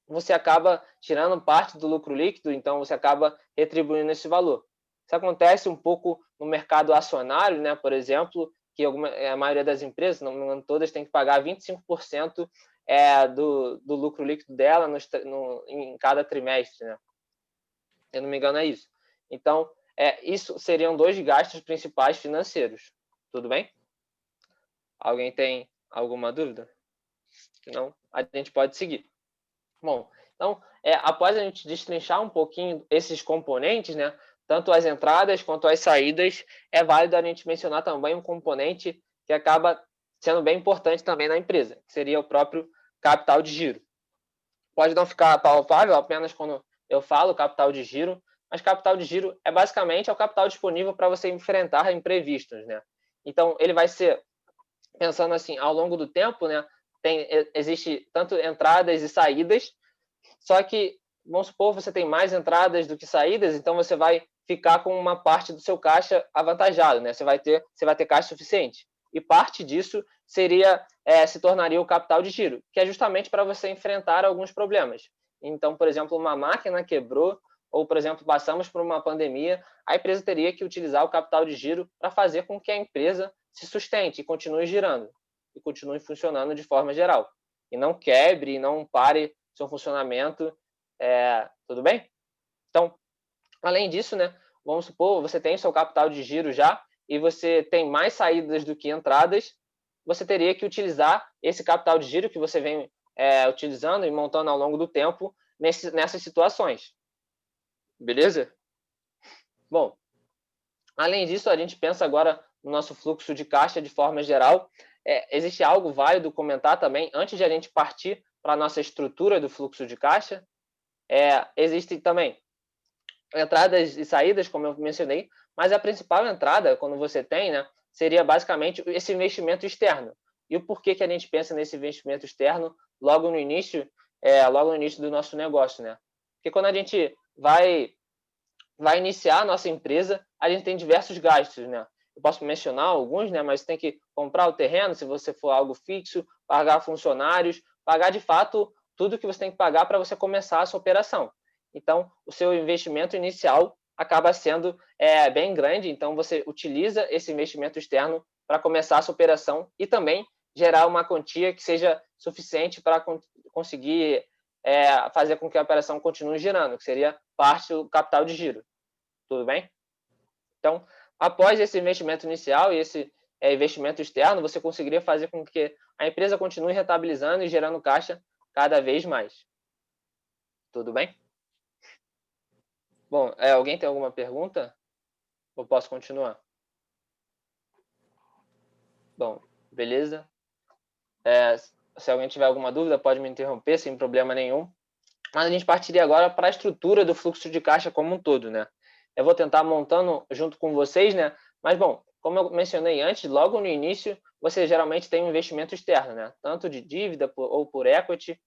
você acaba tirando parte do lucro líquido, então você acaba retribuindo esse valor. Isso acontece um pouco no mercado acionário, né? Por exemplo, que a maioria das empresas, não todas, tem que pagar 25% do lucro líquido dela em cada trimestre, né? Se eu não me engano, é isso. Então, isso seriam 2 gastos principais financeiros. Tudo bem? Alguém tem alguma dúvida? Se não, a gente pode seguir. Bom, então, após a gente destrinchar um pouquinho esses componentes, né, tanto as entradas quanto as saídas, é válido a gente mencionar também um componente que acaba sendo bem importante também na empresa, que seria o próprio capital de giro. Pode não ficar palpável apenas quando eu falo capital de giro, mas capital de giro é basicamente o capital disponível para você enfrentar imprevistos, né? Então, ele vai ser, pensando assim, ao longo do tempo, né, existe tanto entradas e saídas, só que, vamos supor, você tem mais entradas do que saídas, então você vai ficar com uma parte do seu caixa avantajado, né? Você vai ter caixa suficiente. E parte disso se tornaria o capital de giro, que é justamente para você enfrentar alguns problemas. Então, por exemplo, uma máquina quebrou, ou, por exemplo, passamos por uma pandemia, a empresa teria que utilizar o capital de giro para fazer com que a empresa se sustente e continue girando, e continue funcionando de forma geral. E não quebre, e não pare seu funcionamento, tudo bem? Então, além disso, né, vamos supor, você tem o seu capital de giro já e você tem mais saídas do que entradas, você teria que utilizar esse capital de giro que você vem utilizando e montando ao longo do tempo nessas situações. Beleza? Bom, além disso, a gente pensa agora no nosso fluxo de caixa de forma geral. Existe algo válido comentar também, antes de a gente partir para a nossa estrutura do fluxo de caixa. Existem também entradas e saídas, como eu mencionei, mas a principal entrada, quando você tem, né, seria basicamente esse investimento externo. E o porquê que a gente pensa nesse investimento externo logo no início do nosso negócio, né? Porque quando a gente vai iniciar a nossa empresa, a gente tem diversos gastos, né? Eu posso mencionar alguns, né? Mas tem que comprar o terreno, se você for algo fixo, pagar funcionários, pagar de fato tudo que você tem que pagar para você começar a sua operação. Então, o seu investimento inicial acaba sendo bem grande, então você utiliza esse investimento externo para começar a sua operação e também gerar uma quantia que seja suficiente para conseguir fazer com que a operação continue girando, que seria parte do capital de giro. Tudo bem? Então, após esse investimento inicial e esse investimento externo, você conseguiria fazer com que a empresa continue rentabilizando e gerando caixa cada vez mais. Tudo bem? Bom, alguém tem alguma pergunta? Ou posso continuar? Bom, beleza. Se alguém tiver alguma dúvida, pode me interromper sem problema nenhum. Mas a gente partiria agora para a estrutura do fluxo de caixa como um todo, né? Eu vou tentar montando junto com vocês, né? Mas, bom, como eu mencionei antes, logo no início, você geralmente tem um investimento externo, né? Tanto de dívida ou por equity,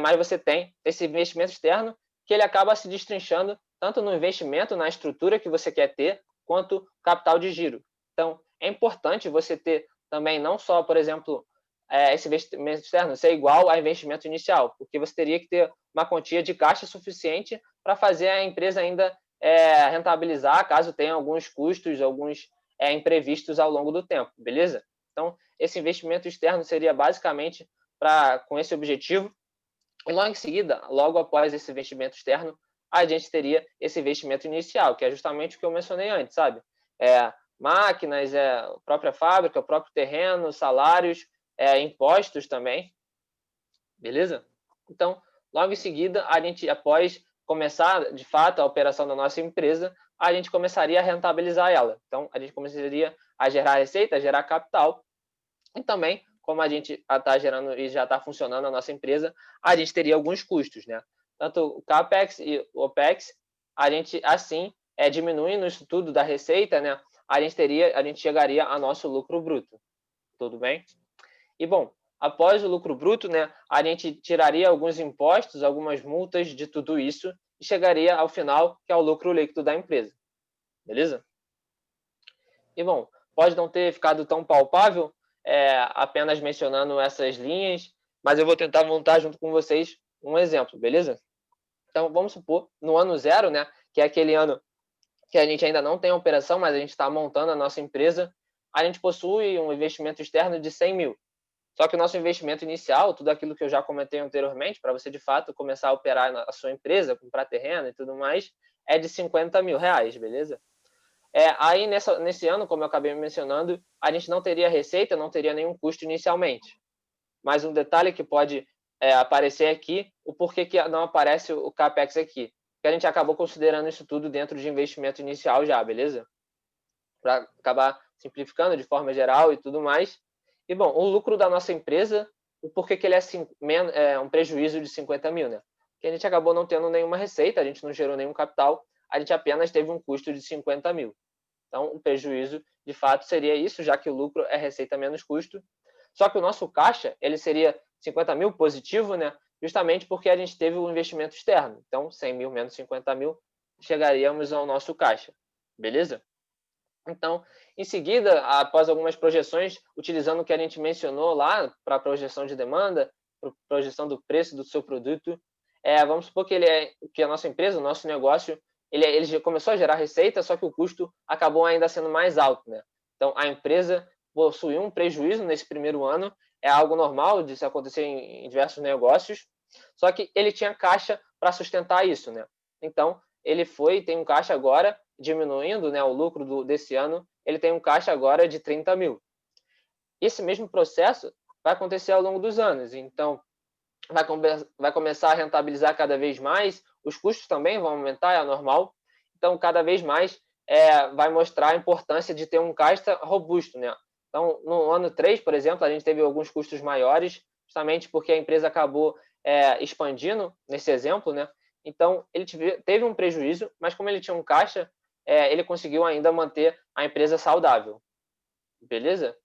mas você tem esse investimento externo que ele acaba se destrinchando tanto no investimento, na estrutura que você quer ter, quanto capital de giro. Então, é importante você ter também não só, por exemplo, esse investimento externo ser igual ao investimento inicial, porque você teria que ter uma quantia de caixa suficiente para fazer a empresa ainda rentabilizar, caso tenha alguns custos, alguns imprevistos ao longo do tempo, beleza? Então, esse investimento externo seria basicamente com esse objetivo. E logo em seguida, logo após esse investimento externo, a gente teria esse investimento inicial, que é justamente o que eu mencionei antes, sabe? Máquinas, a própria fábrica, o próprio terreno, salários, impostos também, beleza? Então, logo em seguida, a gente, após começar, de fato, a operação da nossa empresa, a gente começaria a rentabilizar ela. Então, a gente começaria a gerar receita, a gerar capital, e também, como a gente está gerando e já está funcionando a nossa empresa, a gente teria alguns custos, né? Tanto o CAPEX e o OPEX, a gente, assim, diminuindo isso tudo da receita, né? A gente chegaria a nosso lucro bruto. Tudo bem? E, bom, após o lucro bruto, né, a gente tiraria alguns impostos, algumas multas de tudo isso e chegaria ao final, que é o lucro líquido da empresa. Beleza? E, bom, pode não ter ficado tão palpável, apenas mencionando essas linhas, mas eu vou tentar montar junto com vocês um exemplo, beleza? Então, vamos supor, no ano 0, né, que é aquele ano que a gente ainda não tem operação, mas a gente está montando a nossa empresa, a gente possui um investimento externo de 100 mil. Só que o nosso investimento inicial, tudo aquilo que eu já comentei anteriormente, para você, de fato, começar a operar a sua empresa, comprar terreno e tudo mais, é de 50 mil reais, beleza? Aí, nesse ano, como eu acabei mencionando, a gente não teria receita, não teria nenhum custo inicialmente. Mas um detalhe que pode aparecer aqui, o porquê que não aparece o CAPEX aqui. Porque a gente acabou considerando isso tudo dentro de investimento inicial já, beleza? Para acabar simplificando de forma geral e tudo mais. E, bom, o lucro da nossa empresa, o porquê que ele é um prejuízo de 50 mil, né? Porque a gente acabou não tendo nenhuma receita, a gente não gerou nenhum capital, a gente apenas teve um custo de 50 mil. Então, o prejuízo, de fato, seria isso, já que o lucro é receita menos custo. Só que o nosso caixa, ele seria 50 mil positivo, né? Justamente porque a gente teve o investimento externo. Então, 100 mil menos 50 mil, chegaríamos ao nosso caixa. Beleza? Então, em seguida, após algumas projeções, utilizando o que a gente mencionou lá para a projeção de demanda, para projeção do preço do seu produto, vamos supor que a nossa empresa, o nosso negócio, ele já começou a gerar receita, só que o custo acabou ainda sendo mais alto, né? Então, a empresa possuiu um prejuízo nesse primeiro ano, é algo normal de se acontecer em diversos negócios, só que ele tinha caixa para sustentar isso, né? Então, ele tem um caixa agora, diminuindo, né, o lucro desse ano, ele tem um caixa agora de 30 mil. Esse mesmo processo vai acontecer ao longo dos anos, então vai começar a rentabilizar cada vez mais, os custos também vão aumentar, é normal, então cada vez mais vai mostrar a importância de ter um caixa robusto, né? Então, no ano 3, por exemplo, a gente teve alguns custos maiores, justamente porque a empresa acabou expandindo, nesse exemplo, né? Então, ele teve um prejuízo, mas como ele tinha um caixa, ele conseguiu ainda manter a empresa saudável. Beleza?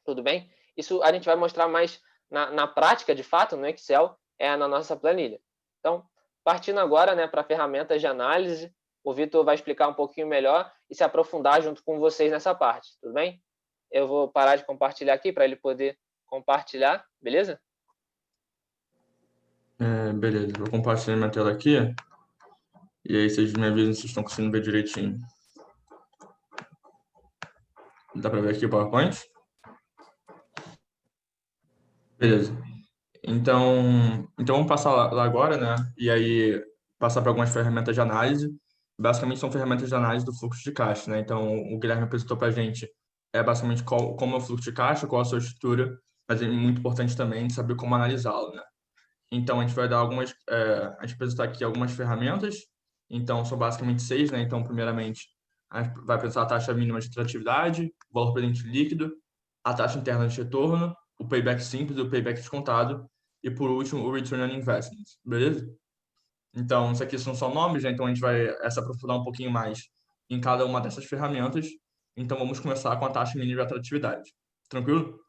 Tudo bem? Isso a gente vai mostrar mais na prática, de fato, no Excel, na nossa planilha. Então, partindo agora, né, para ferramentas de análise, o Vitor vai explicar um pouquinho melhor e se aprofundar junto com vocês nessa parte, tudo bem? Eu vou parar de compartilhar aqui para ele poder compartilhar, beleza? Beleza, vou compartilhar minha tela aqui. E aí vocês me avisam se estão conseguindo ver direitinho. Dá para ver aqui o PowerPoint? Beleza. Então vamos passar lá agora, né? E aí passar para algumas ferramentas de análise. Basicamente são ferramentas de análise do fluxo de caixa, né? Então o Guilherme apresentou para a gente basicamente como é o fluxo de caixa, qual a sua estrutura, mas é muito importante também saber como analisá-lo, né? Então a gente vai dar a gente vai apresentar aqui algumas ferramentas. Então são basicamente 6, né? Então primeiramente a gente vai apresentar a taxa mínima de atratividade, o valor presente líquido, a taxa interna de retorno, o payback simples, o payback descontado e, por último, o return on investment, beleza? Então, isso aqui são só nomes, né? Então a gente vai se aprofundar um pouquinho mais em cada uma dessas ferramentas. Então, vamos começar com a taxa mínima de atratividade. Tranquilo?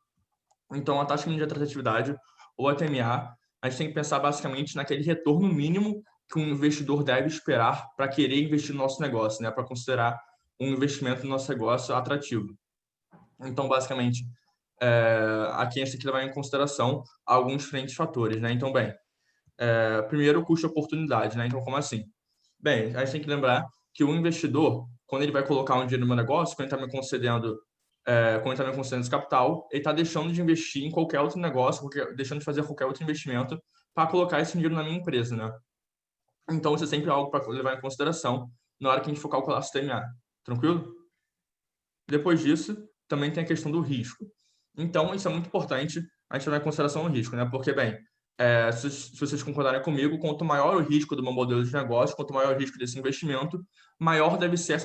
Então, a taxa mínima de atratividade, ou a TMA, a gente tem que pensar basicamente naquele retorno mínimo que um investidor deve esperar para querer investir no nosso negócio, né? Para considerar um investimento no nosso negócio atrativo. Então, basicamente, aqui esse aqui levar em consideração alguns diferentes fatores, né? Então, bem, primeiro o custo-oportunidade, né? Então, como assim? Bem, a gente tem que lembrar que o investidor, quando ele vai colocar um dinheiro no meu negócio, quando ele está me concedendo esse capital, ele está deixando de investir em qualquer outro negócio, deixando de fazer qualquer outro investimento para colocar esse dinheiro na minha empresa, né? Então, isso é sempre algo para levar em consideração na hora que a gente for calcular o TMA. Tranquilo? Depois disso, também tem a questão do risco. Então, isso é muito importante a gente levar em consideração o risco, né? Porque, bem, se vocês concordarem comigo, quanto maior o risco do meu modelo de negócio, quanto maior o risco desse investimento, maior deve ser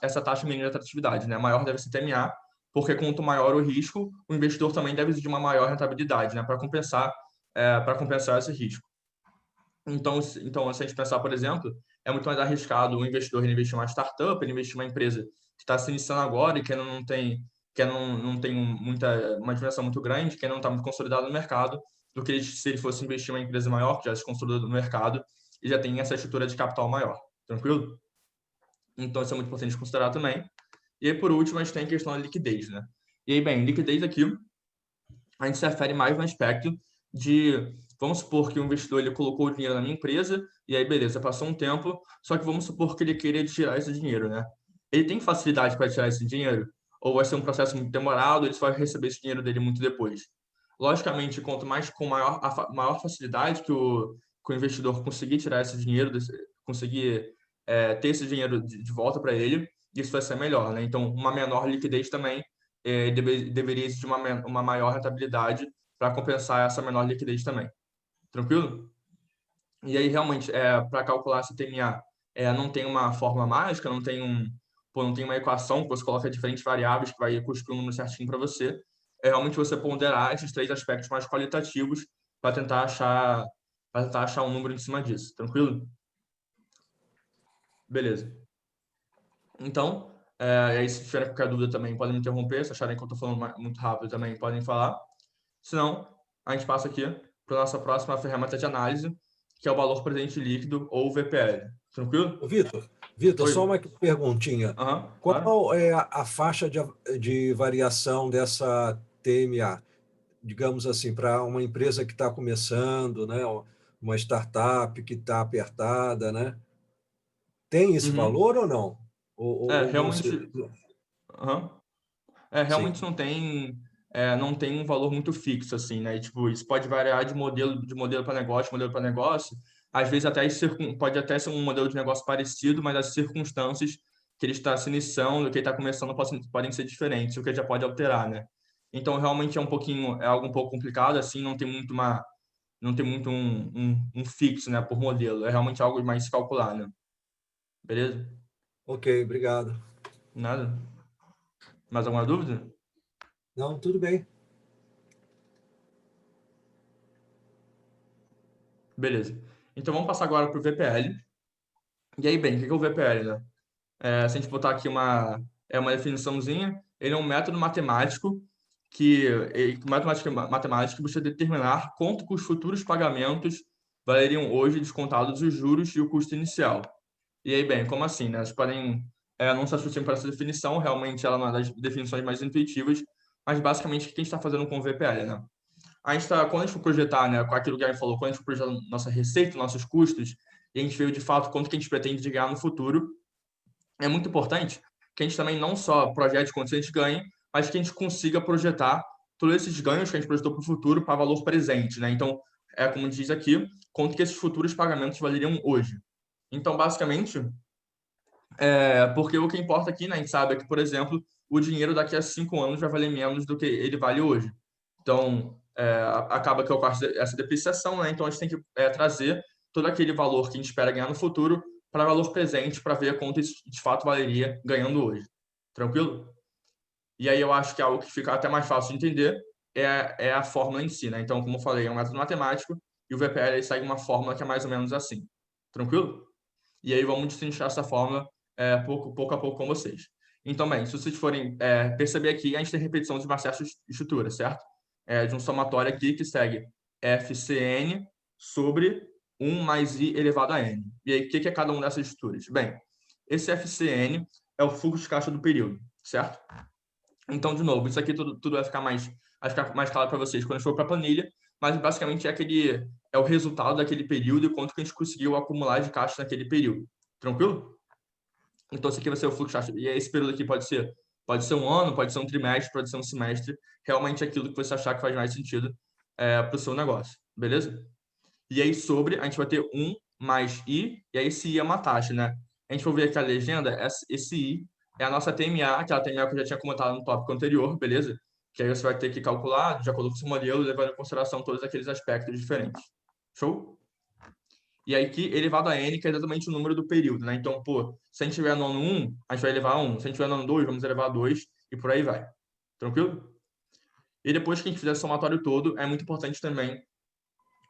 essa taxa mínima de atratividade, né? Maior deve ser TMA, porque quanto maior o risco, o investidor também deve exigir uma maior rentabilidade, né? Para compensar esse risco. Então, se a gente pensar, por exemplo, é muito mais arriscado o investidor investir em uma startup, ele investir em uma empresa que está se iniciando agora e que não tem uma dimensão muito grande, que não está muito consolidado no mercado, do que se ele fosse investir em uma empresa maior, que já se consolidou no mercado e já tem essa estrutura de capital maior. Tranquilo? Então, isso é muito importante considerar também. E aí, por último, a gente tem a questão da liquidez, né? E aí, bem, liquidez aqui, a gente se refere mais no aspecto de, vamos supor que o investidor ele colocou o dinheiro na minha empresa, e aí, beleza, passou um tempo, só que vamos supor que ele queria tirar esse dinheiro, né? Ele tem facilidade para tirar esse dinheiro? Ou vai ser um processo muito demorado, ele só vai receber esse dinheiro dele muito depois? Logicamente, quanto mais com maior facilidade que o investidor conseguir tirar esse dinheiro, conseguir ter esse dinheiro de volta para ele, isso vai ser melhor, né? Então, uma menor liquidez também deveria existir uma maior rentabilidade para compensar essa menor liquidez também. Tranquilo? E aí, realmente, para calcular essa TMA, não tem uma fórmula mágica, não tem uma equação que você coloca diferentes variáveis que vai cuspir um número certinho para você. É realmente você ponderar esses 3 aspectos mais qualitativos para tentar achar um número em cima disso. Tranquilo? Beleza. Então, aí se tiverem qualquer dúvida também, podem me interromper. Se acharem que eu estou falando muito rápido também, podem falar. Senão, a gente passa aqui para a nossa próxima ferramenta de análise, que é o valor presente líquido, ou VPL. Tranquilo? Vitor, só uma perguntinha. Claro. Qual é a faixa de variação dessa TMA? Digamos assim, para uma empresa que está começando, né? Uma startup que está apertada, né? Tem esse valor ou não? Realmente, realmente Sim. não tem um valor muito fixo, assim, né? E, tipo, isso pode variar de modelo para negócio. Às vezes pode até ser um modelo de negócio parecido, mas as circunstâncias que ele está se iniciando, que ele está começando, podem ser diferentes, o que já pode alterar, né? Então, realmente é algo um pouco complicado, assim, não tem muito um fixo, né, por modelo. É realmente algo mais se calcular, né? Beleza? Ok, obrigado. Nada. Mais alguma dúvida? Não, tudo bem. Beleza. Então, vamos passar agora para o VPL. E aí, bem, o que é o VPL, né? Se a gente botar aqui uma definiçãozinha, ele é um método matemático matemático busca determinar quanto que os futuros pagamentos valeriam hoje descontados os juros e o custo inicial. E aí, bem, como assim, né? Vocês podem não se assustem para essa definição, realmente ela não é das definições mais intuitivas, mas basicamente o que a gente está fazendo com o VPL, né? Quando a gente for projetar, né, com aquilo que a gente falou, quando a gente for projetar nossa receita, nossos custos, e a gente veio de fato quanto que a gente pretende ganhar no futuro, é muito importante que a gente também não só projete quanto a gente ganha, mas que a gente consiga projetar todos esses ganhos que a gente projetou para o futuro para valor presente, né? Então, como diz aqui, quanto que esses futuros pagamentos valeriam hoje. Então, basicamente, porque o que importa aqui, né, a gente sabe é que, por exemplo, o dinheiro daqui a 5 anos vai valer menos do que ele vale hoje. Então, acaba que ocorre essa depreciação, né? Então, a gente tem que trazer todo aquele valor que a gente espera ganhar no futuro para valor presente, para ver quanto isso de fato valeria ganhando hoje. Tranquilo? E aí eu acho que algo que fica até mais fácil de entender é a fórmula em si, né? Então, como eu falei, é um método matemático e o VPL segue uma fórmula que é mais ou menos assim. Tranquilo? E aí vamos destrinchar essa fórmula pouco a pouco com vocês. Então, bem, se vocês forem perceber aqui, a gente tem repetição de uma certa estrutura, certo? De um somatório aqui que segue FCN sobre 1 mais I elevado a N. E aí, o que é cada uma dessas estruturas? Bem, esse FCN é o fluxo de caixa do período, certo? Então, de novo, isso aqui tudo vai ficar mais claro para vocês quando a gente for para a planilha, mas basicamente é o resultado daquele período e quanto que a gente conseguiu acumular de caixa naquele período. Tranquilo? Então, esse aqui vai ser o fluxo de caixa. E esse período aqui pode ser um ano, pode ser um trimestre, pode ser um semestre. Realmente aquilo que você achar que faz mais sentido para o seu negócio. Beleza? E aí, a gente vai ter 1 mais I, e aí esse I é uma taxa, né? A gente for ver aqui a legenda, esse I é a nossa TMA, aquela TMA que eu já tinha comentado no tópico anterior, beleza? Que aí você vai ter que calcular, de acordo com o seu modelo, levando em consideração todos aqueles aspectos diferentes. Show? E aí que elevado a N, que é exatamente o número do período, né? Então, se a gente tiver no ano 1, a gente vai elevar a 1. Se a gente tiver no ano 2, vamos elevar a 2, e por aí vai. Tranquilo? E depois que a gente fizer o somatório todo, é muito importante também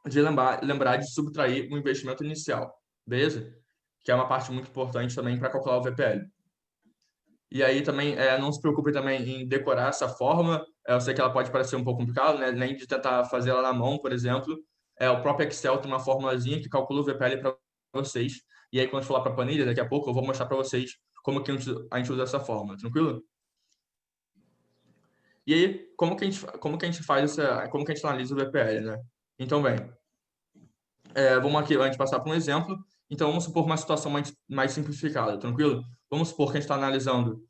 de lembrar de subtrair o investimento inicial, beleza? Que é uma parte muito importante também para calcular o VPL. E aí também, não se preocupe também em decorar essa fórmula. Eu sei que ela pode parecer um pouco complicada, né? Nem de tentar fazer ela na mão, por exemplo. O próprio Excel tem uma formulazinha que calcula o VPL para vocês. E aí, quando a gente for lá para a planilha, daqui a pouco eu vou mostrar para vocês como que a gente usa essa fórmula, tranquilo? E aí, como que a gente faz como que a gente analisa o VPL, né? Então, bem, vamos aqui, antes de passar para um exemplo, então vamos supor uma situação mais simplificada, tranquilo? Vamos supor que a gente está analisando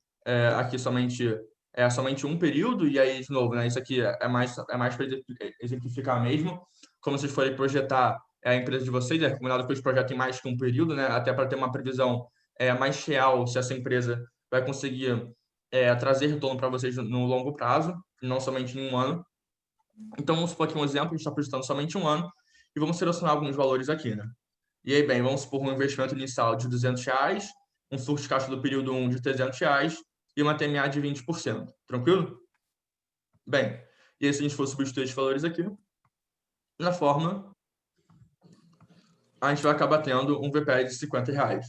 aqui somente um período, e aí, de novo, né, isso aqui é mais para exemplificar mesmo, como vocês forem projetar a empresa de vocês, é recomendado que eles projetem mais que um período, né, até para ter uma previsão mais real se essa empresa vai conseguir trazer retorno para vocês no longo prazo, não somente em um ano. Então, vamos supor que um exemplo, a gente está projetando somente um ano, e vamos selecionar alguns valores aqui, né? E aí, bem, vamos supor um investimento inicial de R$200, um fluxo de caixa do período 1 de R$300 e uma TMA de 20%. Tranquilo? Bem, e aí, se a gente for substituir esses valores aqui, na fórmula, a gente vai acabar tendo um VPL de R$50.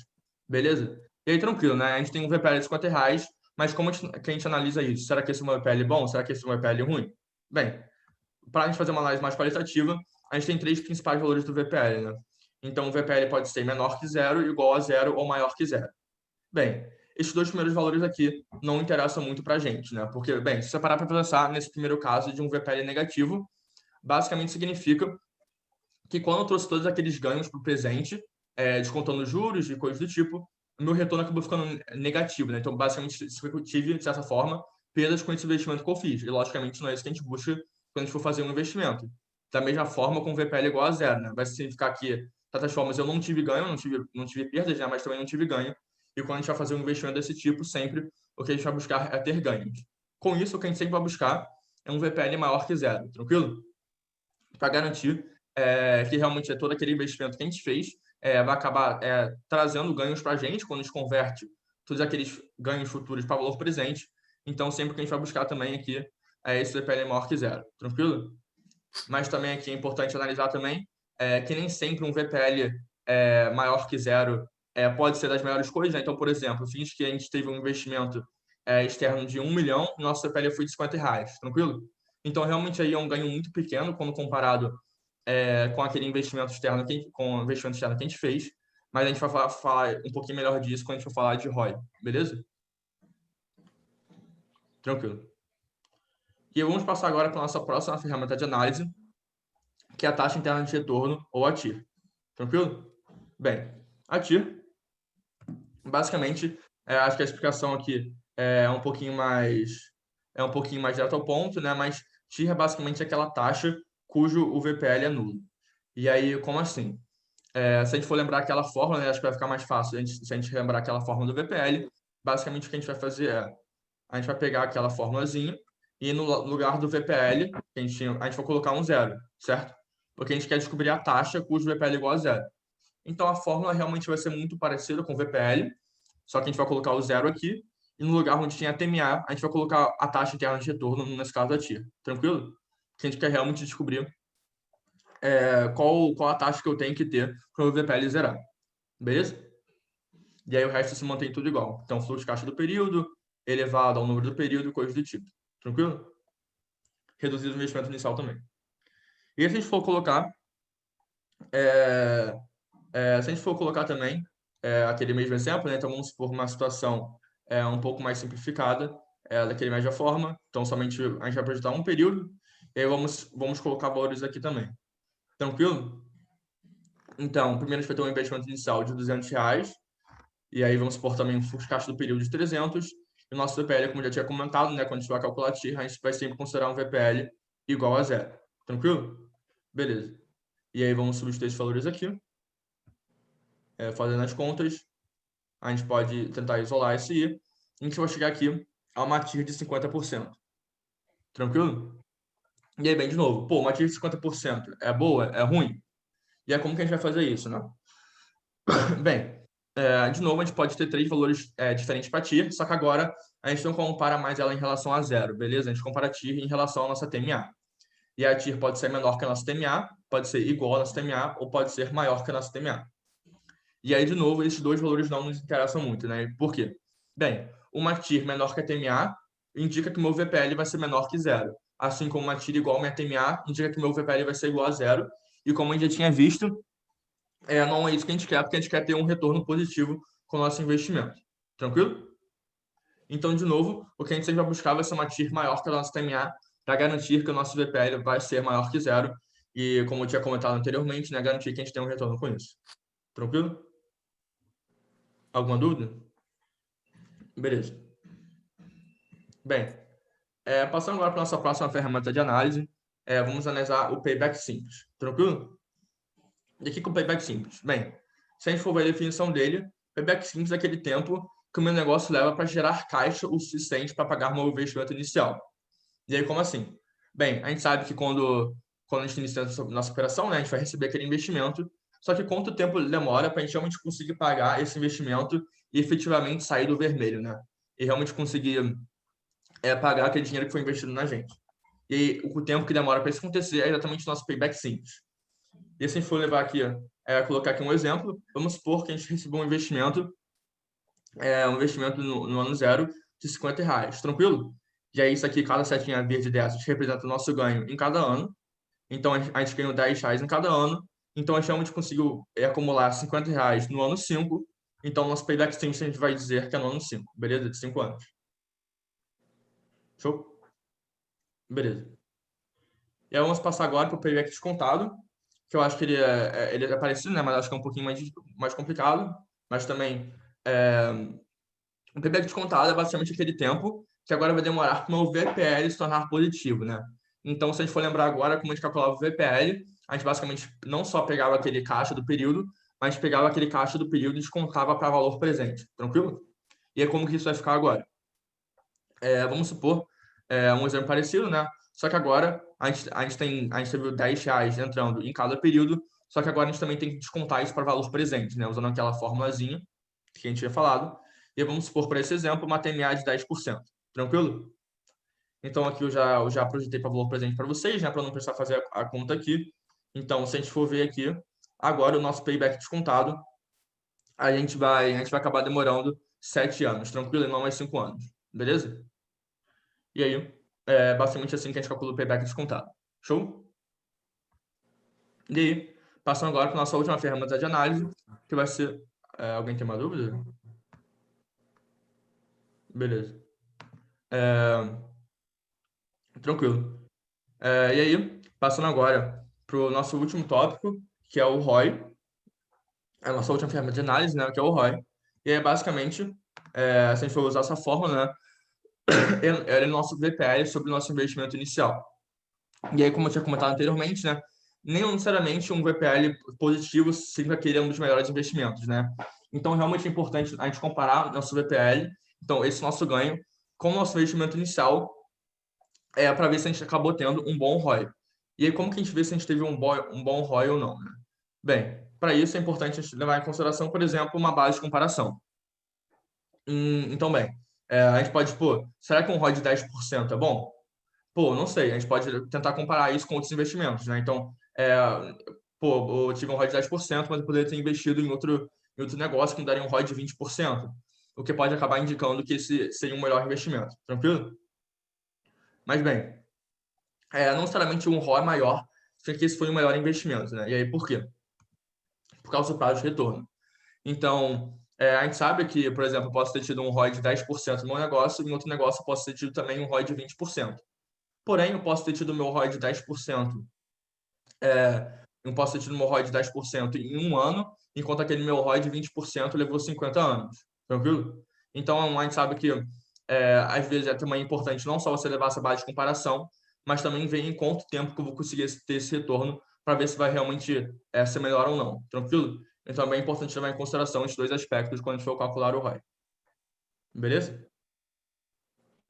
Beleza? E aí, tranquilo, né? A gente tem um VPL de R$50, mas como que a gente analisa isso? Será que esse é um VPL bom? Será que esse é um VPL ruim? Bem, para a gente fazer uma análise mais qualitativa, a gente tem 3 principais valores do VPL, né? Então, o VPL pode ser menor que 0, igual a 0 ou maior que 0. Bem, esses 2 primeiros valores aqui não interessam muito para a gente, né? Porque, bem, se você parar para pensar nesse primeiro caso de um VPL negativo, basicamente significa que quando eu trouxe todos aqueles ganhos para o presente, descontando juros e coisas do tipo, o meu retorno acabou ficando negativo, né? Então, basicamente, eu tive, de certa forma, perdas com esse investimento que eu fiz. E, logicamente, não é isso que a gente busca quando a gente for fazer um investimento. Da mesma forma, com o VPL igual a 0, né? Vai significar que, de certas formas, eu não tive ganho, não tive perdas, né? Mas também não tive ganho. E quando a gente vai fazer um investimento desse tipo, sempre o que a gente vai buscar é ter ganhos. Com isso, o que a gente sempre vai buscar é um VPL maior que 0, tranquilo? Para garantir que realmente todo aquele investimento que a gente fez vai acabar trazendo ganhos para a gente quando a gente converte todos aqueles ganhos futuros para valor presente. Então, sempre que a gente vai buscar também aqui esse VPL maior que 0, tranquilo? Mas também aqui é importante analisar também que nem sempre um VPL maior que 0 pode ser das melhores coisas, né? Então, por exemplo, fins que a gente teve um investimento externo de 1 milhão, nosso VPL foi de R$50, tranquilo? Então, realmente aí é um ganho muito pequeno quando comparado com aquele investimento externo com o investimento externo que a gente fez, mas a gente vai falar um pouquinho melhor disso quando a gente for falar de ROI, beleza? Tranquilo. E vamos passar agora para a nossa próxima ferramenta de análise, que é a taxa interna de retorno, ou a TIR. Tranquilo? Bem, a TIR, basicamente, acho que a explicação aqui é um pouquinho mais direto ao ponto, né? Mas TIR é basicamente aquela taxa cujo o VPL é nulo. E aí, como assim? Se a gente for lembrar aquela fórmula, né, acho que vai ficar mais fácil se a gente lembrar aquela fórmula do VPL. Basicamente, o que a gente vai fazer a gente vai pegar aquela formulazinha e no lugar do VPL, a gente vai colocar um 0, certo? Porque a gente quer descobrir a taxa cujo VPL é igual a 0. Então, a fórmula realmente vai ser muito parecida com o VPL, só que a gente vai colocar o 0 aqui, e no lugar onde tem a TMA, a gente vai colocar a taxa interna de retorno, nesse caso a TIR. Tranquilo? Porque a gente quer realmente descobrir qual a taxa que eu tenho que ter para o VPL zerar. Beleza? E aí o resto se mantém tudo igual. Então, fluxo de caixa do período, elevado ao número do período e coisas do tipo. Tranquilo? Reduzido o investimento inicial também. E se a gente for colocar também aquele mesmo exemplo, né? Então vamos supor uma situação um pouco mais simplificada daquele mesma forma. Então somente a gente vai projetar um período e aí vamos colocar valores aqui também. Tranquilo? Então, primeiro a gente vai ter um investimento inicial de R$200 e aí vamos supor também um fluxo de caixa do período de 300 e o nosso VPL, como eu já tinha comentado, né? Quando a gente vai calcular a TIR, a gente vai sempre considerar um VPL igual a 0. Tranquilo? Beleza. E aí vamos substituir esses valores aqui. Fazendo as contas, a gente pode tentar isolar esse I. E a gente vai chegar aqui a uma TIR de 50%. Tranquilo? E aí, bem, de novo. Pô, uma TIR de 50% é boa? É ruim? E aí, como que a gente vai fazer isso, né? Bem, de novo, a gente pode ter 3 valores diferentes para TIR, só que agora a gente não compara mais ela em relação a 0, beleza? A gente compara a TIR em relação à nossa TMA. E a TIR pode ser menor que a nossa TMA, pode ser igual à nossa TMA ou pode ser maior que a nossa TMA. E aí, de novo, esses 2 valores não nos interessam muito, né? Por quê? Bem, uma TIR menor que a TMA indica que o meu VPL vai ser menor que 0. Assim como uma TIR igual a minha TMA indica que o meu VPL vai ser igual a 0. E como a gente já tinha visto, não é isso que a gente quer, porque a gente quer ter um retorno positivo com o nosso investimento. Tranquilo? Então, de novo, o que a gente sempre vai buscar vai ser uma TIR maior que a nossa TMA para garantir que o nosso VPL vai ser maior que 0 e, como eu tinha comentado anteriormente, né, garantir que a gente tem um retorno com isso. Tranquilo? Alguma dúvida? Beleza. Bem, passando agora para a nossa próxima ferramenta de análise, vamos analisar o payback simples. Tranquilo? E aqui com o payback simples. Bem, se a gente for ver a definição dele, payback simples é aquele tempo que o meu negócio leva para gerar caixa o suficiente para pagar o meu investimento inicial. E aí, como assim? Bem, a gente sabe que quando a gente inicia a nossa operação, né, a gente vai receber aquele investimento, só que quanto tempo demora para a gente realmente conseguir pagar esse investimento e efetivamente sair do vermelho, né? E realmente conseguir pagar aquele dinheiro que foi investido na gente. E aí, o tempo que demora para isso acontecer é exatamente o nosso payback simples. E se a gente for levar aqui, colocar aqui um exemplo, vamos supor que a gente recebeu um investimento no ano 0 de R$50, tranquilo? E aí, isso aqui, cada setinha verde dessas representa o nosso ganho em cada ano. Então, a gente ganhou R$10 em cada ano. Então, a gente conseguiu acumular R$50 no ano 5. Então, nosso payback simples a gente vai dizer que é no ano 5, beleza? De 5 anos. Show? Beleza. E aí, vamos passar agora para o payback descontado, que eu acho que ele é parecido, né? Mas acho que é um pouquinho mais complicado. Mas também, o payback descontado é basicamente aquele tempo que agora vai demorar para o meu VPL se tornar positivo, né? Então, se a gente for lembrar agora como a gente calculava o VPL, a gente basicamente não só pegava aquele caixa do período, mas pegava aquele caixa do período e descontava para valor presente, tranquilo? E é como que isso vai ficar agora? Vamos supor um exemplo parecido, né? Só que agora a gente teve R$10 entrando em cada período, só que agora a gente também tem que descontar isso para valor presente, né? Usando aquela formulazinha que a gente tinha falado. E vamos supor, para esse exemplo, uma TMA de 10%. Tranquilo? Então, aqui eu já projetei para valor presente para vocês, né? Para não precisar fazer a conta aqui. Então, se a gente for ver aqui, agora o nosso payback descontado, a gente vai acabar demorando 7 anos, tranquilo? E não mais 5 anos. Beleza? E aí, basicamente assim que a gente calcula o payback descontado. Show? E aí, passando agora para a nossa última ferramenta de análise, que vai ser... alguém tem uma dúvida? Beleza. Tranquilo. E aí, passando agora para o nosso último tópico, que é o ROI, a nossa última ferramenta de análise, né, que é o ROI. E aí, basicamente, se a gente for usar essa fórmula, né, é o nosso VPL sobre o nosso investimento inicial. E aí, como eu tinha comentado anteriormente, né, nem necessariamente um VPL positivo significa que ele é um dos melhores investimentos, né? Então, realmente é importante a gente comparar nosso VPL, então esse nosso ganho, com o nosso investimento inicial, para ver se a gente acabou tendo um bom ROI. E aí, como que a gente vê se a gente teve um bom ROI ou não, né? Bem, para isso é importante a gente levar em consideração, por exemplo, uma base de comparação. Então, bem, a gente pode, será que um ROI de 10% é bom? Não sei, a gente pode tentar comparar isso com outros investimentos, né? Então, eu tive um ROI de 10%, mas eu poderia ter investido em outro negócio que me daria um ROI de 20%, o que pode acabar indicando que esse seria um melhor investimento, tranquilo? Mas, bem, não necessariamente um ROI maior significa que esse foi o melhor investimento, né? E aí, por quê? Por causa do prazo de retorno. Então, a gente sabe que, por exemplo, eu posso ter tido um ROI de 10% no meu negócio e em outro negócio eu posso ter tido também um ROI de 20%. Porém, eu posso ter tido meu ROI de 10%, eu posso ter tido meu ROI de 10% em um ano, enquanto aquele meu ROI de 20% levou 50 anos. Tranquilo? Então, a gente sabe que, às vezes, é também importante não só você levar essa base de comparação, mas também ver em quanto tempo que eu vou conseguir ter esse retorno para ver se vai realmente ser melhor ou não. Tranquilo? Então, é bem importante levar em consideração esses dois aspectos quando a gente for calcular o ROI. Beleza?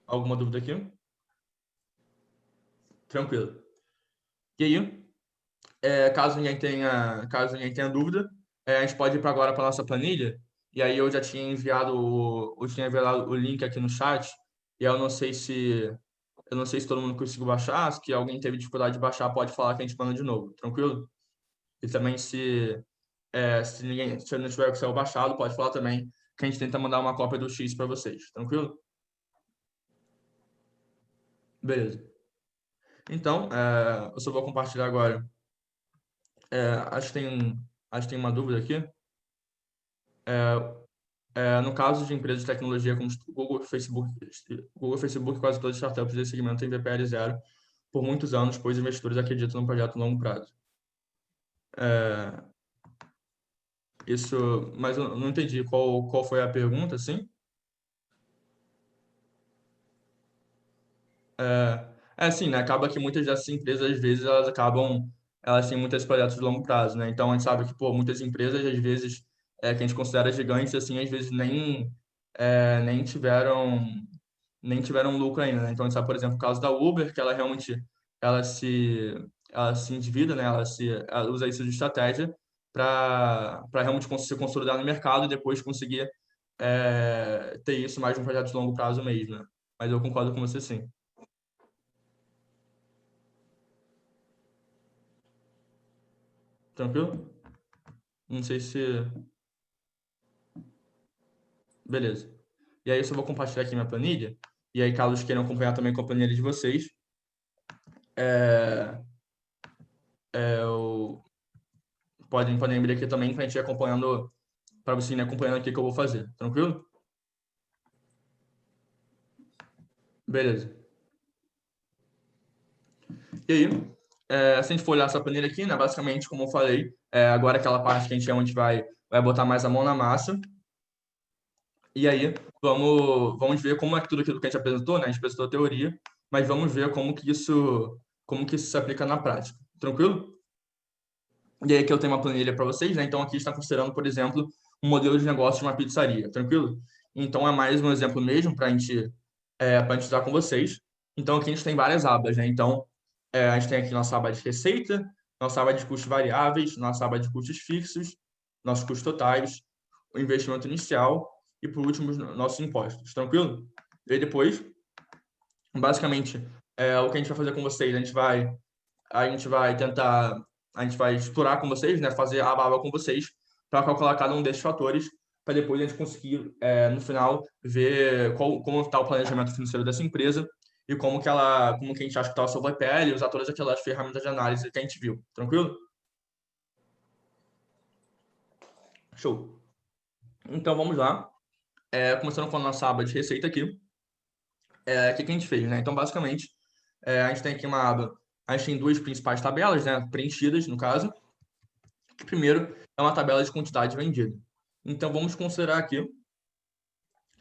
Alguma dúvida aqui? Tranquilo. E aí, caso ninguém tenha dúvida, a gente pode ir agora para a nossa planilha. E aí eu já tinha enviado o link aqui no chat. E eu não sei se todo mundo conseguiu baixar. Se alguém teve dificuldade de baixar, pode falar que a gente manda de novo. Tranquilo? E também se não tiver o Excel baixado, pode falar também que a gente tenta mandar uma cópia do X para vocês. Tranquilo? Beleza. Então, eu só vou compartilhar agora. Acho que tem uma dúvida aqui. No caso de empresas de tecnologia como Google, Facebook, quase todas as startups desse segmento têm VPL zero por muitos anos, pois investidores acreditam no projeto a longo prazo. Isso, mas eu não entendi qual foi a pergunta, assim? Assim, né? Acaba que muitas dessas empresas, às vezes, elas têm muitos projetos de longo prazo, né? Então, a gente sabe que, pô, muitas empresas, às vezes, que a gente considera gigantes, assim, às vezes nem tiveram lucro ainda, né? Então, a gente sabe, por exemplo, o caso da Uber, que ela realmente, ela se, ela se endivida, né? Ela usa isso de estratégia para realmente se consolidar no mercado e depois conseguir ter isso mais um projeto de longo prazo mesmo, né? Mas eu concordo com você, sim. Tranquilo? Não sei se... Beleza. E aí eu só vou compartilhar aqui minha planilha. E aí, caso queiram acompanhar também com a planilha de vocês, podem abrir aqui também para a gente ir acompanhando, para você ir acompanhando aqui o que eu vou fazer. Tranquilo? Beleza. E aí, se a gente for olhar essa planilha aqui, né, basicamente, como eu falei, agora aquela parte que a gente realmente vai botar mais a mão na massa. E aí, vamos ver como é que tudo aquilo que a gente apresentou, né? A gente apresentou a teoria, mas vamos ver como que isso se aplica na prática. Tranquilo? E aí aqui eu tenho uma planilha para vocês, né? Então aqui está considerando, por exemplo, um modelo de negócio de uma pizzaria. Tranquilo? Então é mais um exemplo mesmo para a gente usar com vocês. Então aqui a gente tem várias abas, né? Então a gente tem aqui nossa aba de receita, nossa aba de custos variáveis, nossa aba de custos fixos, nossos custos totais, o investimento inicial e, por último, os nossos impostos. Tranquilo? E aí depois, basicamente, o que a gente vai fazer com vocês, a gente vai explorar com vocês, né, fazer a aba com vocês para calcular cada um desses fatores, para depois a gente conseguir, no final, ver como está o planejamento financeiro dessa empresa e como que a gente acha que está o seu VPL e usar todas aquelas ferramentas de análise que a gente viu. Tranquilo? Show. Então, vamos lá. Começando com a nossa aba de receita aqui. O que a gente fez, né? Então, basicamente, a gente tem aqui uma aba, a gente tem duas principais tabelas, né, preenchidas, no caso. Primeiro, é uma tabela de quantidade vendida. Então, vamos considerar aqui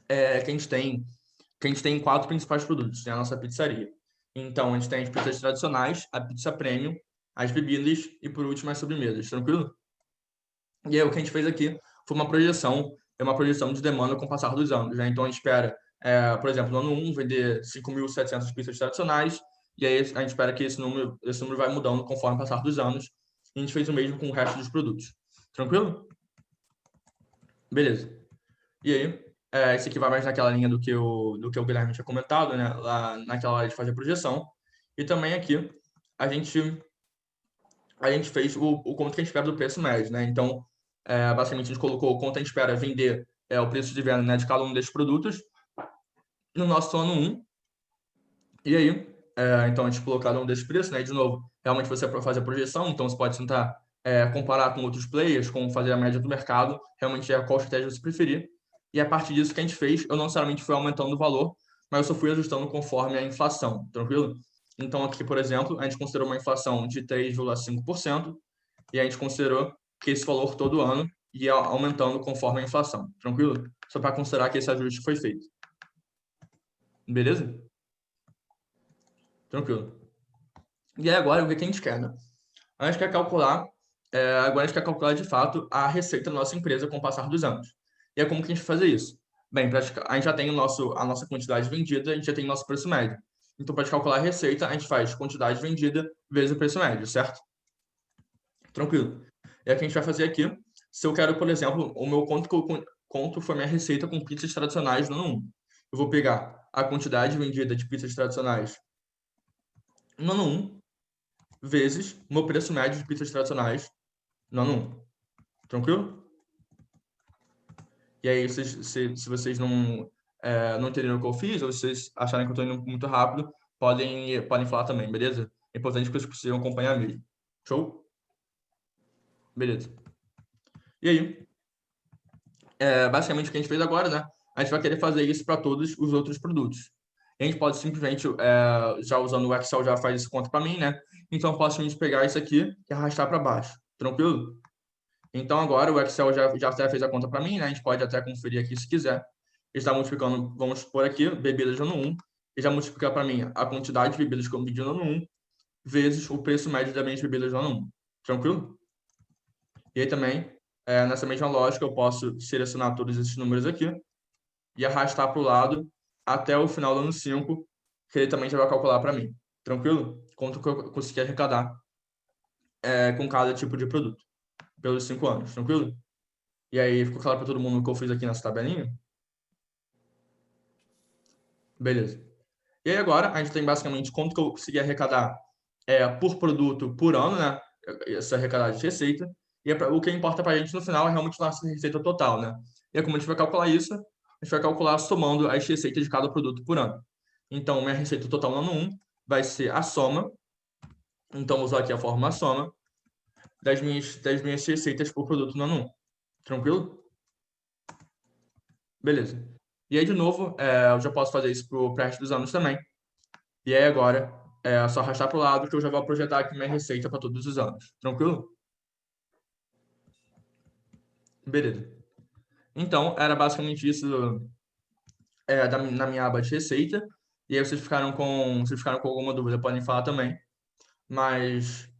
que a gente tem 4 principais produtos, né, a nossa pizzaria. Então, a gente tem as pizzas tradicionais, a pizza premium, as bebidas e, por último, as sobremesas. Tranquilo? E aí, o que a gente fez aqui foi uma projeção de demanda com o passar dos anos, né? Então, a gente espera, por exemplo, no ano 1, vender 5.700 pizzas tradicionais, e aí a gente espera que esse número vai mudando conforme o passar dos anos. E a gente fez o mesmo com o resto dos produtos. Tranquilo? Beleza. E aí, esse aqui vai mais naquela linha do que o Guilherme tinha comentado, né? Lá naquela hora de fazer a projeção. E também aqui, a gente fez o quanto que a gente espera do preço médio, né? Então, basicamente, a gente colocou o quanto a gente espera vender, o preço de venda, né, de cada um desses produtos no nosso ano 1. E aí, então, a gente colocou cada um desses preços, né? E, de novo, realmente você pode fazer a projeção, então você pode tentar comparar com outros players, como fazer a média do mercado, realmente qual estratégia você preferir. E a partir disso que a gente fez, eu não necessariamente fui aumentando o valor, mas eu só fui ajustando conforme a inflação, tranquilo? Então, aqui, por exemplo, a gente considerou uma inflação de 3,5% e a gente considerou que esse valor todo ano ia aumentando conforme a inflação, tranquilo? Só para considerar que esse ajuste foi feito. Beleza? Tranquilo. E aí agora, o que a gente quer, né? A gente quer calcular, agora a gente quer calcular de fato a receita da nossa empresa com o passar dos anos. E é como que a gente vai fazer isso? Bem, a gente já tem a nossa quantidade vendida, a gente já tem o nosso preço médio. Então, para calcular a receita, a gente faz quantidade vendida vezes o preço médio, certo? Tranquilo. E aqui a gente vai fazer aqui, se eu quero, por exemplo, o meu quanto foi minha receita com pizzas tradicionais no ano 1. Eu vou pegar a quantidade vendida de pizzas tradicionais no ano 1 vezes o meu preço médio de pizzas tradicionais no ano 1. Tranquilo? E aí, se vocês não entenderam o que eu fiz, ou se vocês acharem que eu estou indo muito rápido, podem falar também, beleza? É importante que vocês precisam acompanhar mesmo. Show? Beleza. E aí, basicamente o que a gente fez agora, né? A gente vai querer fazer isso para todos os outros produtos. A gente pode simplesmente, já usando o Excel, já faz esse conta para mim, né? Então, eu posso simplesmente pegar isso aqui e arrastar para baixo. Tranquilo? Então, agora o Excel já até fez a conta para mim, né? A gente pode até conferir aqui se quiser. Ele está multiplicando, vamos supor aqui, bebidas no 1, e já multiplica para mim a quantidade de bebidas que eu pedi no 1, vezes o preço médio das minhas bebidas no 1. Tranquilo? E aí também, nessa mesma lógica, eu posso selecionar todos esses números aqui e arrastar para o lado até o final do ano 5, que ele também já vai calcular para mim. Tranquilo? Quanto que eu consegui arrecadar com cada tipo de produto pelos 5 anos. Tranquilo? E aí, ficou claro para todo mundo o que eu fiz aqui nessa tabelinha? Beleza. E aí agora, a gente tem basicamente quanto que eu consegui arrecadar por produto por ano, né? Essa arrecadada de receita. E o que importa para a gente no final é realmente nossa receita total, né? E aí, como a gente vai calcular isso? A gente vai calcular somando as receitas de cada produto por ano. Então, minha receita total no ano 1 vai ser a soma. Então, vou usar aqui a fórmula soma das minhas receitas por produto no ano 1. Tranquilo? Beleza. E aí, de novo, eu já posso fazer isso para o resto dos anos também. E aí, agora, é só arrastar para o lado que eu já vou projetar aqui minha receita para todos os anos. Tranquilo? Beleza. Então, era basicamente isso na minha aba de receita. E aí, vocês ficaram com alguma dúvida, podem falar também. Mas,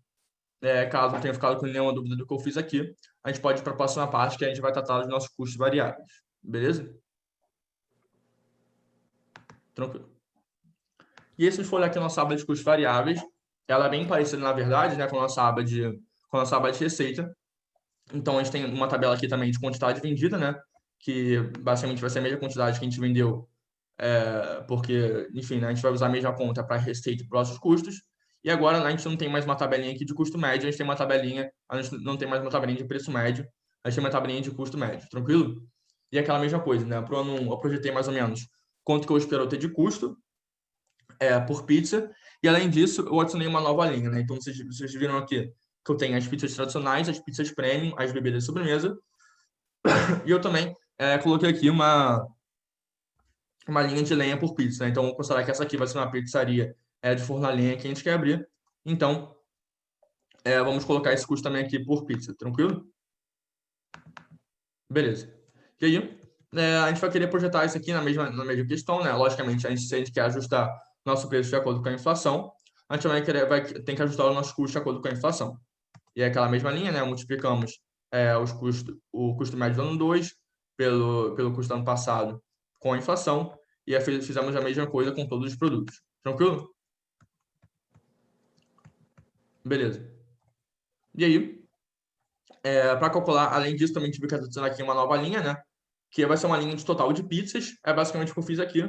caso não tenha ficado com nenhuma dúvida do que eu fiz aqui, a gente pode ir para a próxima parte, que a gente vai tratar dos nossos custos variáveis. Beleza? Tranquilo. E aí, se for olhar aqui a nossa aba de custos variáveis, ela é bem parecida, na verdade, né, com a nossa aba de receita. Então, a gente tem uma tabela aqui também de quantidade vendida, né? Que basicamente vai ser a mesma quantidade que a gente vendeu, porque, enfim, né, a gente vai usar a mesma conta para receita e para os nossos custos. E agora a gente não tem mais uma tabelinha aqui de custo médio, a gente não tem mais uma tabelinha de preço médio, a gente tem uma tabelinha de custo médio, tranquilo? E aquela mesma coisa, né? Para o ano 1, eu projetei mais ou menos quanto que eu espero ter de custo por pizza, e além disso, eu adicionei uma nova linha, né? Então, vocês viram aqui que eu tenho as pizzas tradicionais, as pizzas premium, as bebidas de sobremesa, e eu também coloquei aqui uma linha de lenha por pizza, né? Então, vamos considerar que essa aqui vai ser uma pizzaria de forno a lenha que a gente quer abrir. Então, vamos colocar esse custo também aqui por pizza, tranquilo? Beleza. E aí, a gente vai querer projetar isso aqui na mesma questão, né? Logicamente, se a gente quer ajustar nosso preço de acordo com a inflação, a gente tem que ajustar o nosso custo de acordo com a inflação. E é aquela mesma linha, né? Multiplicamos o custo médio do ano 2 pelo custo do ano passado com a inflação e fizemos a mesma coisa com todos os produtos. Tranquilo? Beleza. E aí, para calcular, além disso, também tive que adicionar aqui uma nova linha, né? Que vai ser uma linha de total de pizzas. Basicamente o que eu fiz aqui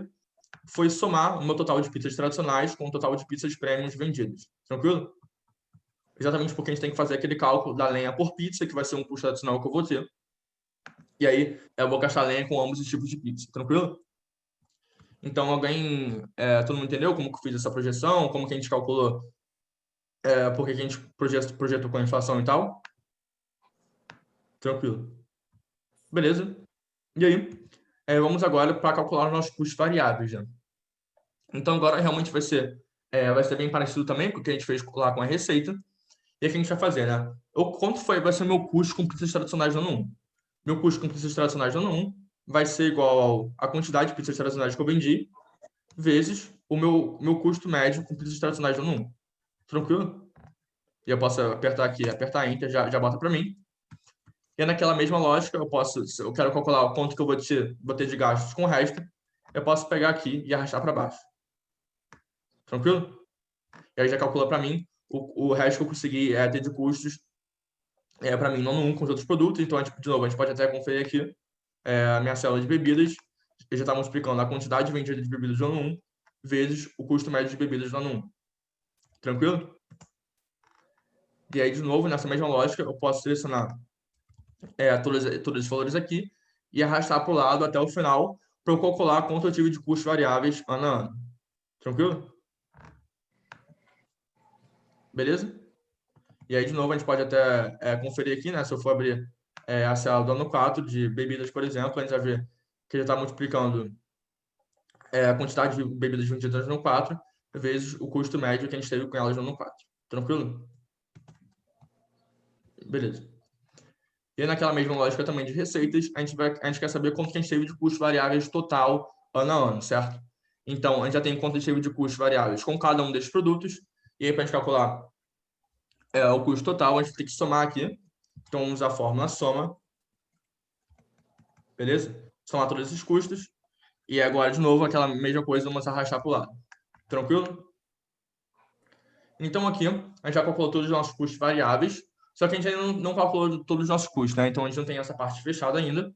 foi somar o meu total de pizzas tradicionais com o total de pizzas premiums vendidas. Tranquilo? Exatamente porque a gente tem que fazer aquele cálculo da lenha por pizza, que vai ser um custo adicional que eu vou ter. E aí, eu vou gastar lenha com ambos os tipos de pizza. Tranquilo? Então, todo mundo entendeu como que eu fiz essa projeção? Como que a gente calculou? Por que a gente projetou com a inflação e tal? Tranquilo. Beleza. E aí, vamos agora para calcular os nossos custos variáveis, né? Então, agora realmente vai ser bem parecido também com o que a gente fez lá com a receita. E o que a gente vai fazer, né? Quanto vai ser o meu custo com pizzas tradicionais no ano 1? Meu custo com pizzas tradicionais no ano 1 vai ser igual à quantidade de pizzas tradicionais que eu vendi, vezes o meu custo médio com pizzas tradicionais no ano 1. Tranquilo? E eu posso apertar Enter, já bota para mim. E naquela mesma lógica, se eu quero calcular o quanto que eu vou ter de gastos com o resto, eu posso pegar aqui e arrastar para baixo. Tranquilo? E aí já calcula para mim o resto que eu consegui ter de custos para mim, não no 1 com os outros produtos. Então, de novo, a gente pode até conferir aqui a minha célula de bebidas. Eu já está multiplicando a quantidade vendida de bebidas no ano 1 vezes o custo médio de bebidas no ano 1. Tranquilo? E aí, de novo, nessa mesma lógica, eu posso selecionar todos os valores aqui e arrastar para o lado até o final para eu calcular quanto eu tive de custos variáveis ano a ano. Tranquilo? Beleza? E aí, de novo, a gente pode até conferir aqui, né? Se eu for abrir a célula do ano 4 de bebidas, por exemplo, a gente vai ver que ele está multiplicando a quantidade de bebidas vendidas no ano 4 vezes o custo médio que a gente teve com elas no ano 4. Tranquilo? Beleza. E naquela mesma lógica também de receitas, a gente quer saber quanto que a gente teve de custos variáveis total ano a ano, certo? Então, a gente já tem quanto a gente teve de custos variáveis com cada um desses produtos. E aí, para a gente calcular o custo total, a gente tem que somar aqui. Então, vamos usar a fórmula soma. Beleza? Somar todos esses custos. E agora, de novo, aquela mesma coisa, vamos arrastar para o lado. Tranquilo? Então, aqui, a gente já calculou todos os nossos custos variáveis. Só que a gente ainda não calculou todos os nossos custos, né? Então, a gente não tem essa parte fechada ainda.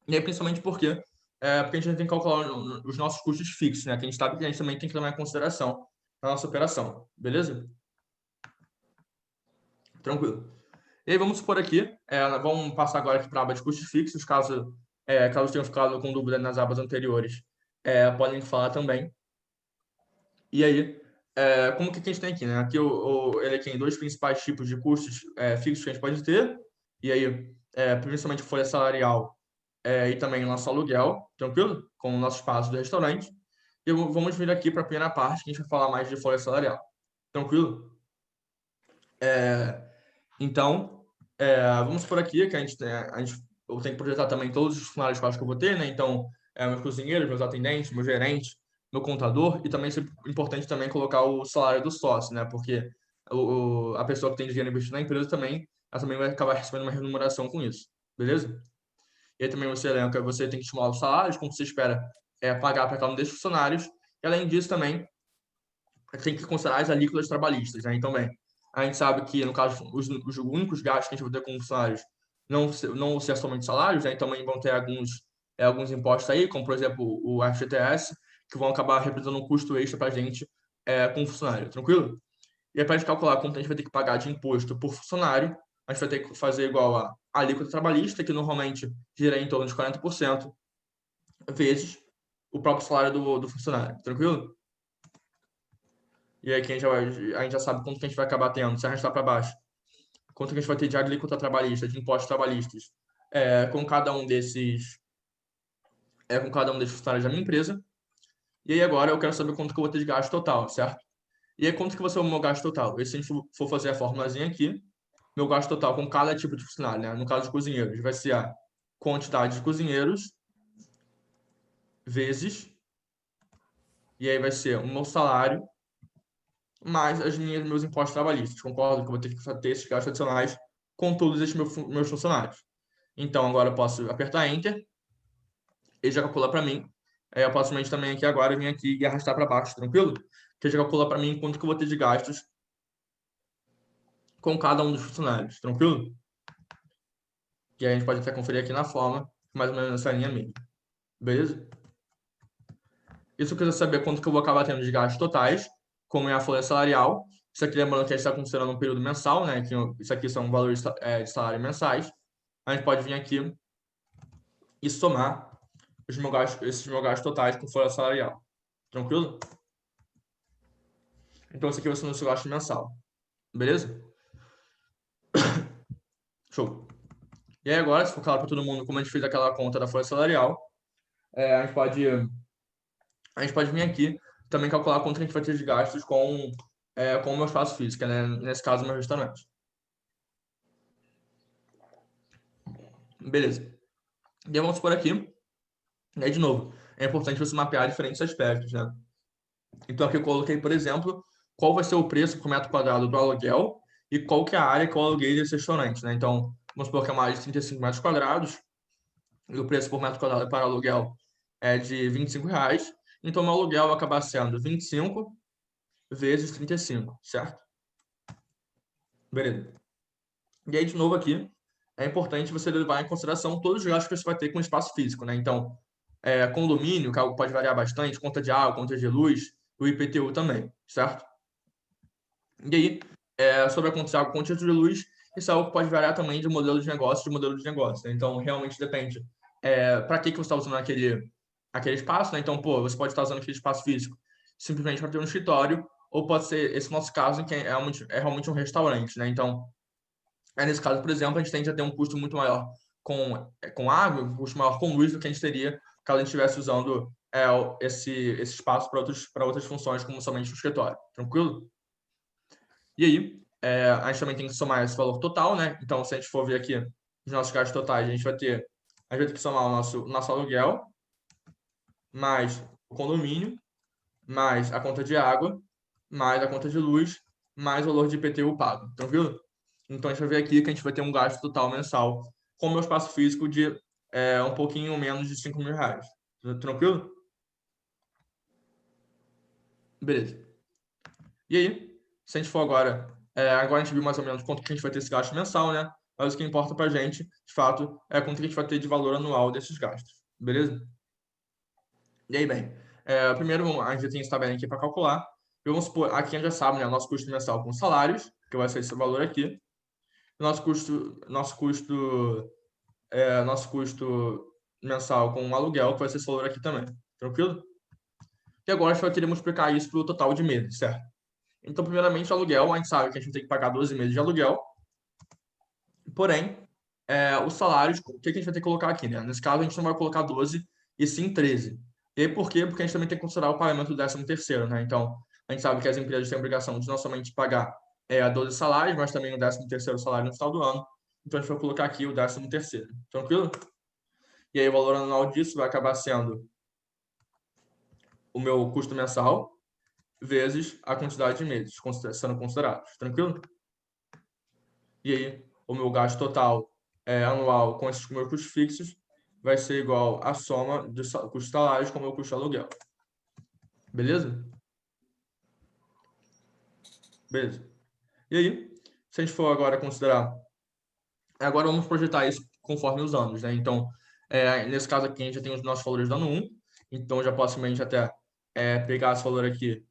E aí, principalmente porque a gente tem que calcular os nossos custos fixos, né? Que a gente sabe que a gente também tem que levar em consideração na nossa operação. Beleza? Tranquilo. E aí, vamos supor aqui, vamos passar agora aqui para a aba de custos fixos, caso tenham ficado com dúvida nas abas anteriores, podem falar também. E aí, como que a gente tem aqui, né? Aqui ele tem dois principais tipos de custos fixos que a gente pode ter. E aí, principalmente folha salarial e também o nosso aluguel, tranquilo? Com o nosso espaço do restaurante. E vamos vir aqui para a primeira parte, que a gente vai falar mais de folha salarial. Tranquilo? Então, vamos por aqui que eu tenho que projetar também todos os funcionários que eu vou ter, né? Então, meus cozinheiros, meus atendentes, meu gerente, meu contador, e também é importante também colocar o salário do sócio, né? Porque a pessoa que tem dinheiro investido na empresa também, ela também vai acabar recebendo uma remuneração com isso, beleza? E aí também você tem que estimular os salários, como você espera pagar para cada um desses funcionários, e além disso também, tem que considerar as alíquotas trabalhistas, né? Então, bem, a gente sabe que, no caso, os únicos gastos que a gente vai ter com funcionários não vão ser somente salários, né? Então, também vão ter alguns impostos aí, como, por exemplo, o FGTS, que vão acabar representando um custo extra para a gente com o funcionário, tranquilo? E aí, para a gente calcular quanto a gente vai ter que pagar de imposto por funcionário, a gente vai ter que fazer igual a alíquota trabalhista, que normalmente gira em torno de 40%, vezes o próprio salário do funcionário, tranquilo? E aí a gente já sabe quanto que a gente vai acabar tendo, se arrastar para baixo. Quanto que a gente vai ter de alíquota trabalhista, de impostos trabalhistas, com cada um desses funcionários da minha empresa. E aí agora eu quero saber quanto que eu vou ter de gasto total, certo? E aí quanto que vai ser o meu gasto total? E se a gente for fazer a formulazinha aqui, meu gasto total com cada tipo de funcionário, né? No caso de cozinheiros, vai ser a quantidade de cozinheiros vezes, e aí vai ser o meu salário mais meus impostos trabalhistas. Concordo que eu vou ter que ter esses gastos adicionais com todos esses meus funcionários. Então, agora eu posso apertar Enter, ele já calcula para mim. Eu posso também aqui agora vir aqui e arrastar para baixo, tranquilo? Que ele já calcula para mim quanto que eu vou ter de gastos com cada um dos funcionários, tranquilo? E aí a gente pode até conferir aqui na forma, mais ou menos nessa linha mesmo. Beleza? E se eu quiser saber quanto que eu vou acabar tendo de gastos totais, como é a folha salarial, isso aqui lembrando que a gente está considerando um período mensal, né? Que isso aqui são valores de salário mensais. A gente pode vir aqui e somar esses meus gastos totais com folha salarial. Tranquilo? Então, esse aqui vai ser o nosso gasto mensal. Beleza? Show. E aí agora, se for claro para todo mundo como a gente fez aquela conta da folha salarial, a gente pode vir aqui também calcular quanto a gente vai ter de gastos com o meu espaço físico, né? Nesse caso, o meu restaurante. Beleza. E aí vamos por aqui. E aí, de novo, é importante você mapear diferentes aspectos, né? Então, aqui eu coloquei, por exemplo, qual vai ser o preço por metro quadrado do aluguel e qual que é a área que eu aluguei desse restaurante, né? Então, vamos supor que é uma área de 35 metros quadrados e o preço por metro quadrado para aluguel é de R$25. Então, meu aluguel vai acabar sendo 25 vezes 35, certo? Beleza. E aí, de novo aqui, é importante você levar em consideração todos os gastos que você vai ter com espaço físico, né? Então, condomínio, que é algo que pode variar bastante, conta de água, conta de luz, o IPTU também, certo? E aí, sobre a conta de água, conta de luz, isso é algo que pode variar também de modelo de negócio, né? Então, realmente depende para que você está usando aquele espaço, né? Então, você pode estar usando aquele espaço físico simplesmente para ter um escritório, ou pode ser esse nosso caso, em que é realmente um restaurante, né? Então, Aí, nesse caso, por exemplo, a gente tende a ter um custo muito maior com água, um custo maior com luz do que a gente teria caso a gente estivesse usando esse espaço para outras funções, como somente o escritório. Tranquilo? E aí, a gente também tem que somar esse valor total, né? Então, se a gente for ver aqui os nossos gastos totais, a gente vai ter que somar o nosso aluguel, mais o condomínio, mais a conta de água, mais a conta de luz, mais o valor de IPTU pago. Tranquilo? Então, a gente vai ver aqui que a gente vai ter um gasto total mensal com o meu espaço físico de um pouquinho menos de R$5.000. Tranquilo? Beleza. E aí, se a gente for agora a gente viu mais ou menos quanto que a gente vai ter esse gasto mensal, né? Mas o que importa para a gente, de fato, é quanto que a gente vai ter de valor anual desses gastos. Beleza? E aí, bem, primeiro a gente já tem essa tabela aqui para calcular. E vamos supor, aqui a gente já sabe, né? Nosso custo mensal com salários, que vai ser esse valor aqui. Nosso custo mensal com aluguel, que vai ser esse valor aqui também. Tranquilo? E agora a gente vai querer multiplicar isso pelo total de meses, certo? Então, primeiramente, o aluguel, a gente sabe que a gente tem que pagar 12 meses de aluguel. Porém, os salários, o que a gente vai ter que colocar aqui, né? Nesse caso, a gente não vai colocar 12, e sim 13. E aí, por quê? Porque a gente também tem que considerar o pagamento do 13º, né? Então, a gente sabe que as empresas têm a obrigação de não somente pagar 12 salários, mas também o 13º salário no final do ano. Então, a gente vai colocar aqui o 13º. Tranquilo? E aí, o valor anual disso vai acabar sendo o meu custo mensal vezes a quantidade de meses sendo considerados. Tranquilo? E aí, o meu gasto total anual com esses meus custos fixos vai ser igual à soma dos custos salários com o meu custo de aluguel. Beleza? Beleza. E aí, se a gente for agora considerar... Agora vamos projetar isso conforme os anos, né? Então, nesse caso aqui, a gente já tem os nossos valores do ano 1. Então, eu já posso simplesmente até pegar esse valor aqui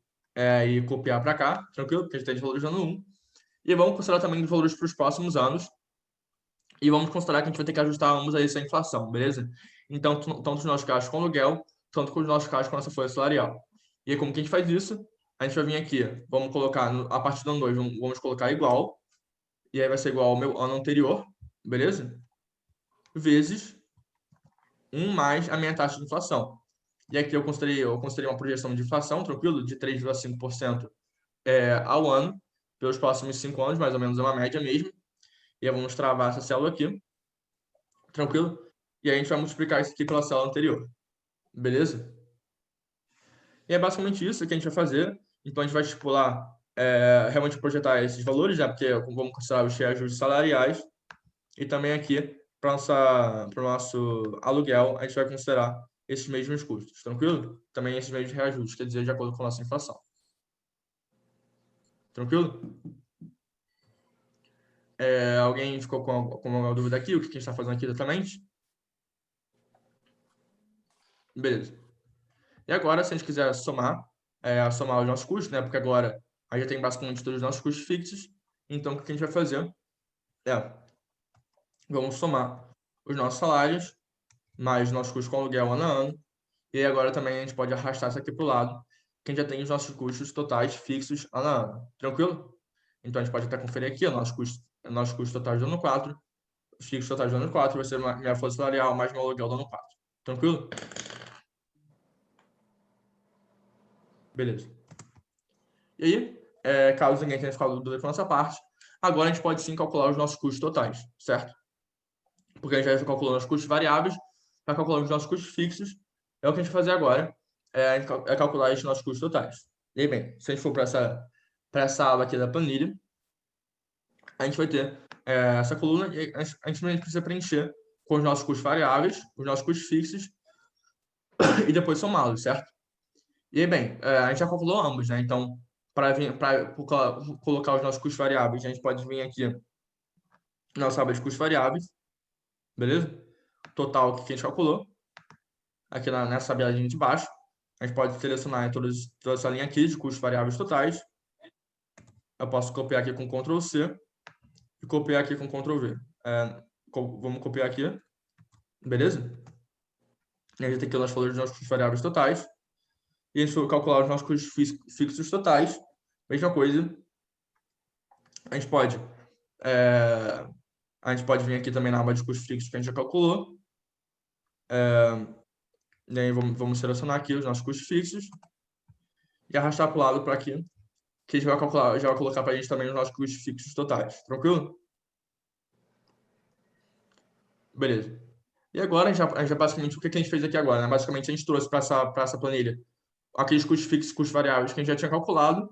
e copiar para cá, tranquilo? Porque a gente tem os valores do ano 1. E vamos considerar também os valores para os próximos anos. E vamos considerar que a gente vai ter que ajustar ambos a essa inflação, beleza? Então, tanto os nossos gastos com aluguel, tanto com os nossos gastos com a nossa folha salarial. E aí, como que a gente faz isso? A gente vai vir aqui, vamos colocar, a partir do ano 2, vamos colocar igual. E aí vai ser igual ao meu ano anterior, beleza? Vezes 1 mais a minha taxa de inflação. E aqui eu considerei uma projeção de inflação, tranquilo, de 3,5% ao ano, pelos próximos 5 anos, mais ou menos é uma média mesmo. E aí vamos travar essa célula aqui, tranquilo? E aí a gente vai multiplicar isso aqui pela célula anterior, beleza? E é basicamente isso que a gente vai fazer. Então a gente vai estipular, realmente projetar esses valores, né? Porque vamos considerar os reajustes salariais. E também aqui, para o nosso aluguel, a gente vai considerar esses mesmos custos, tranquilo? Também esses mesmos reajustes, quer dizer, de acordo com a nossa inflação. Tranquilo? Alguém ficou com alguma dúvida aqui? O que a gente está fazendo aqui exatamente? Beleza. E agora, se a gente quiser somar os nossos custos, né? Porque agora a gente tem basicamente todos os nossos custos fixos. Então, o que a gente vai fazer vamos somar os nossos salários mais os nossos custos com aluguel ano a ano. E agora também a gente pode arrastar isso aqui para o lado, que a gente já tem os nossos custos totais fixos ano a ano. Tranquilo? Então, a gente pode até conferir aqui o nosso custo total do ano 4. Os fixos totais do ano 4 vai ser minha folha salarial mais meu aluguel do ano 4. Tranquilo? Beleza. E aí, caso ninguém tenha ficado dúvida com a nossa parte, agora a gente pode sim calcular os nossos custos totais, certo? Porque a gente já calculou os custos variáveis, já calculamos os nossos custos fixos. É o que a gente vai fazer agora, calcular os nossos custos totais. E aí, bem, se a gente for para essa aba aqui da planilha, a gente vai ter essa coluna e a gente precisa preencher com os nossos custos variáveis, os nossos custos fixos e depois somá-los, certo? E aí, bem, a gente já calculou ambos, né? Então, para colocar os nossos custos variáveis, a gente pode vir aqui na nossa aba de custos variáveis, beleza? Total que a gente calculou, aqui nessa tabelinha de baixo. A gente pode selecionar toda essa linha aqui de custos variáveis totais. Eu posso copiar aqui com Ctrl C e copiar aqui com Ctrl V. Vamos copiar aqui, beleza? E a gente tem aqui os valores dos nossos custos variáveis totais. E a gente for calcular os nossos custos fixos totais. Mesma coisa. A gente pode A gente pode vir aqui também na aba de custos fixos que a gente já calculou. E aí vamos selecionar aqui os nossos custos fixos e arrastar para o lado para aqui, que a gente vai calcular, já vai colocar para a gente também os nossos custos fixos totais. Tranquilo? Beleza. E agora, a gente basicamente, o que a gente fez aqui agora? Né? Basicamente, a gente trouxe para essa planilha aqueles custos fixos e custos variáveis que a gente já tinha calculado.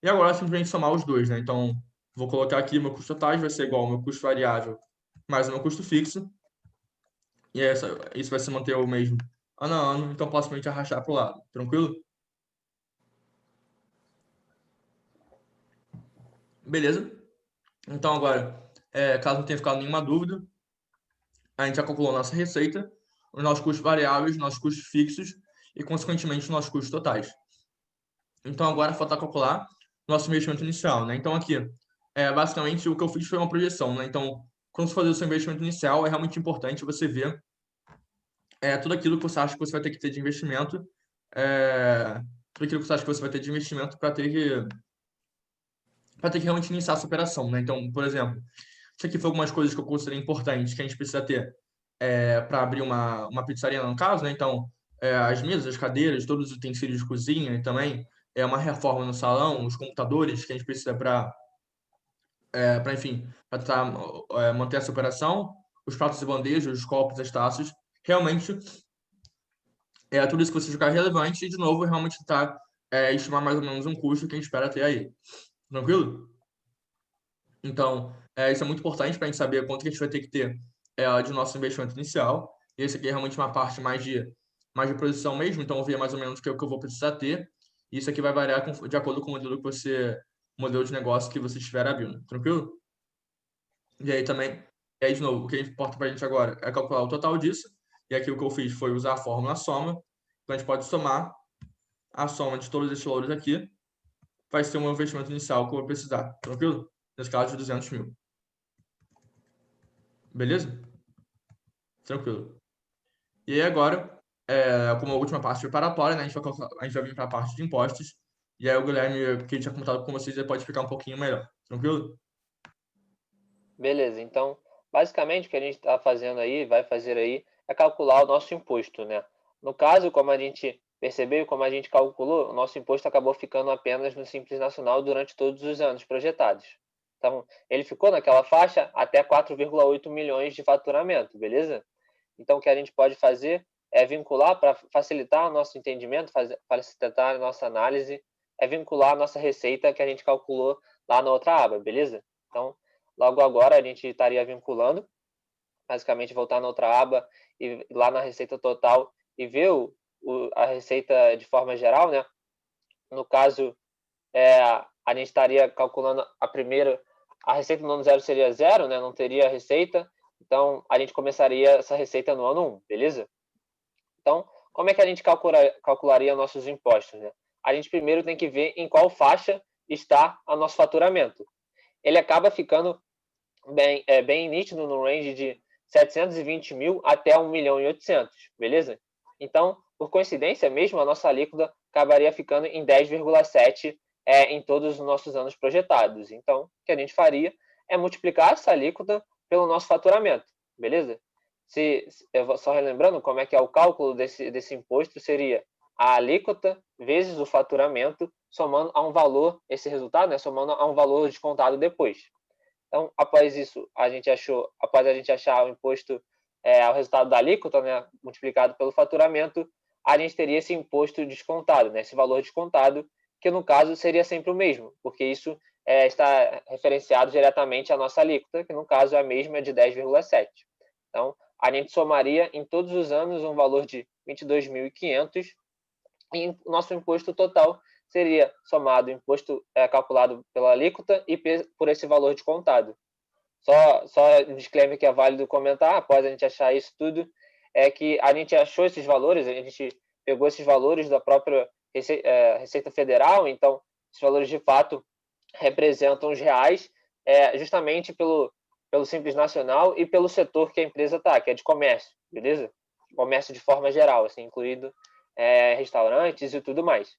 E agora é simplesmente somar os dois, né? Então, vou colocar aqui meu custo total vai ser igual ao meu custo variável mais o meu custo fixo. E isso vai se manter o mesmo ano a ano, então posso simplesmente arrastar para o lado. Tranquilo? Beleza? Então, agora, caso não tenha ficado nenhuma dúvida, a gente já calculou nossa receita, os nossos custos variáveis, nossos custos fixos e, consequentemente, os nossos custos totais. Então, agora falta calcular nosso investimento inicial, né? Então, aqui, basicamente, o que eu fiz foi uma projeção, né? Então, quando você fazer o seu investimento inicial, é realmente importante você ver tudo aquilo que você acha que você vai ter que ter de investimento, tudo aquilo que você acha que você vai ter de investimento para ter que realmente iniciar essa operação, né? Então, por exemplo, isso aqui foi algumas coisas que eu considerei importantes que a gente precisa ter para abrir uma pizzaria, no caso, né? Então, as mesas, as cadeiras, todos os utensílios de cozinha e também uma reforma no salão, os computadores que a gente precisa enfim, para manter essa operação, os pratos e bandejas, os copos, as taças, realmente tudo isso que você julgar relevante e, de novo, realmente estimar mais ou menos um custo que a gente espera ter aí. Tranquilo? Então, isso é muito importante para a gente saber quanto que a gente vai ter que ter de nosso investimento inicial. E esse aqui é realmente uma parte mais de produção mesmo, então ver mais ou menos o que eu vou precisar ter. E isso aqui vai variar de acordo com o modelo de negócio que você estiver abrindo. Tranquilo? E aí também, de novo, o que importa para a gente agora é calcular o total disso. E aqui o que eu fiz foi usar a fórmula soma. Então, a gente pode somar a soma de todos esses valores aqui. Vai ser um investimento inicial que eu vou precisar. Tranquilo? Nesse caso, de 200 mil. Beleza? Tranquilo. E aí agora, como a última parte preparatória, né, a gente vai vir para a parte de impostos. E aí o Guilherme, que tinha comentado com vocês, ele pode explicar um pouquinho melhor. Tranquilo? Beleza, então, basicamente o que a gente está fazendo aí, vai fazer aí, é calcular o nosso imposto, né? No caso, como a gente percebeu, como a gente calculou, o nosso imposto acabou ficando apenas no Simples Nacional durante todos os anos projetados. Então, ele ficou naquela faixa até 4,8 milhões de faturamento, beleza? Então, o que a gente pode fazer é vincular, para facilitar o nosso entendimento, facilitar a nossa análise, é vincular a nossa receita que a gente calculou lá na outra aba, beleza? Então, logo agora a gente estaria vinculando, basicamente voltar na outra aba e lá na receita total e ver a receita de forma geral, né? No caso, a gente estaria calculando a receita no ano 0 seria 0, né? Não teria receita, então a gente começaria essa receita no ano 1, beleza? Então, como é que a gente calcularia nossos impostos, né? A gente primeiro tem que ver em qual faixa está o nosso faturamento. Ele acaba ficando bem nítido no range de 720 mil até 1 milhão e 800, beleza? Então, por coincidência mesmo, a nossa alíquota acabaria ficando em 10,7 em todos os nossos anos projetados. Então, o que a gente faria é multiplicar essa alíquota pelo nosso faturamento, beleza? Só relembrando como é que é o cálculo desse imposto, seria a alíquota vezes o faturamento, somando a um valor, esse resultado, né, somando a um valor descontado depois. Então, após a gente achar o imposto, o resultado da alíquota, né, multiplicado pelo faturamento, a gente teria esse imposto descontado, né, esse valor descontado, que no caso seria sempre o mesmo, porque isso está referenciado diretamente à nossa alíquota, que no caso é a mesma de 10,7. Então, a gente somaria em todos os anos um valor de 22.500 e o nosso imposto total seria somado o imposto calculado pela alíquota e por esse valor descontado. Só um disclaimer que é válido comentar, após a gente achar isso tudo, é que a gente achou esses valores, a gente pegou esses valores da própria Receita Federal, então esses valores de fato representam os reais, justamente pelo Simples Nacional e pelo setor que a empresa está, que é de comércio, beleza? Comércio de forma geral, assim, incluído restaurantes e tudo mais.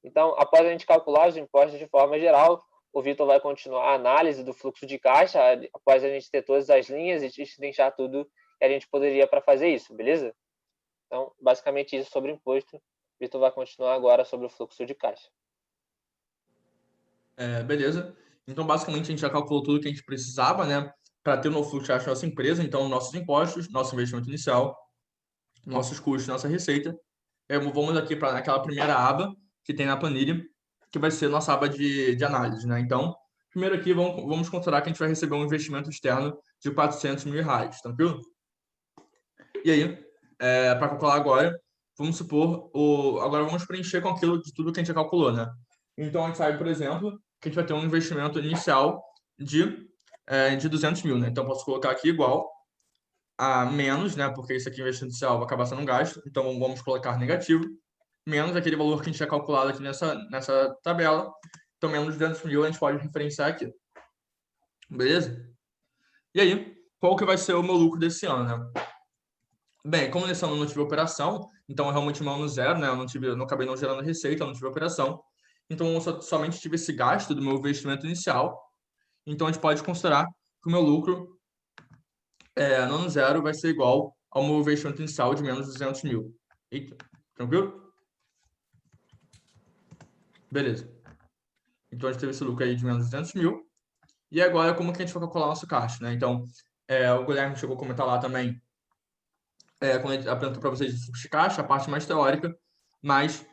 Então, após a gente calcular os impostos de forma geral, o Vitor vai continuar a análise do fluxo de caixa após a gente ter todas as linhas e destrinchar tudo que a gente poderia para fazer isso, beleza? Então, basicamente isso sobre o imposto. O Vitor vai continuar agora sobre o fluxo de caixa. Beleza. Então, basicamente, a gente já calculou tudo que a gente precisava, né, para ter o novo fluxo de caixa da nossa empresa. Então, nossos impostos, nosso investimento inicial, nossos custos, nossa receita. Vamos aqui para aquela primeira aba que tem na planilha, que vai ser nossa aba de análise, né? Então, primeiro aqui, vamos considerar que a gente vai receber um investimento externo de R$400 mil, tranquilo? E aí, para calcular agora, vamos supor, agora vamos preencher com aquilo de tudo que a gente já calculou, né? Então, a gente sabe, por exemplo, que a gente vai ter um investimento inicial de 200 mil, né? Então, posso colocar aqui igual a menos, né? Porque isso aqui, investimento inicial, vai acabar sendo um gasto. Então, vamos colocar negativo, menos aquele valor que a gente tinha calculado aqui nessa tabela. Então, menos 200 mil a gente pode referenciar aqui. Beleza? E aí, qual que vai ser o meu lucro desse ano, né? Bem, como nesse ano eu não tive operação, então eu realmente meu ano zero, né? Eu não acabei não gerando receita, eu não tive operação. Então, eu somente tive esse gasto do meu investimento inicial. Então, a gente pode considerar que o meu lucro no ano zero vai ser igual ao meu investimento inicial de menos 200 mil. Eita, tranquilo? Beleza. Então, a gente teve esse lucro aí de menos 200 mil. E agora, como que a gente vai calcular nosso caixa, né? Então, o Guilherme chegou a comentar lá também, quando ele apresentou para vocês o fluxo de caixa, a parte mais teórica, mas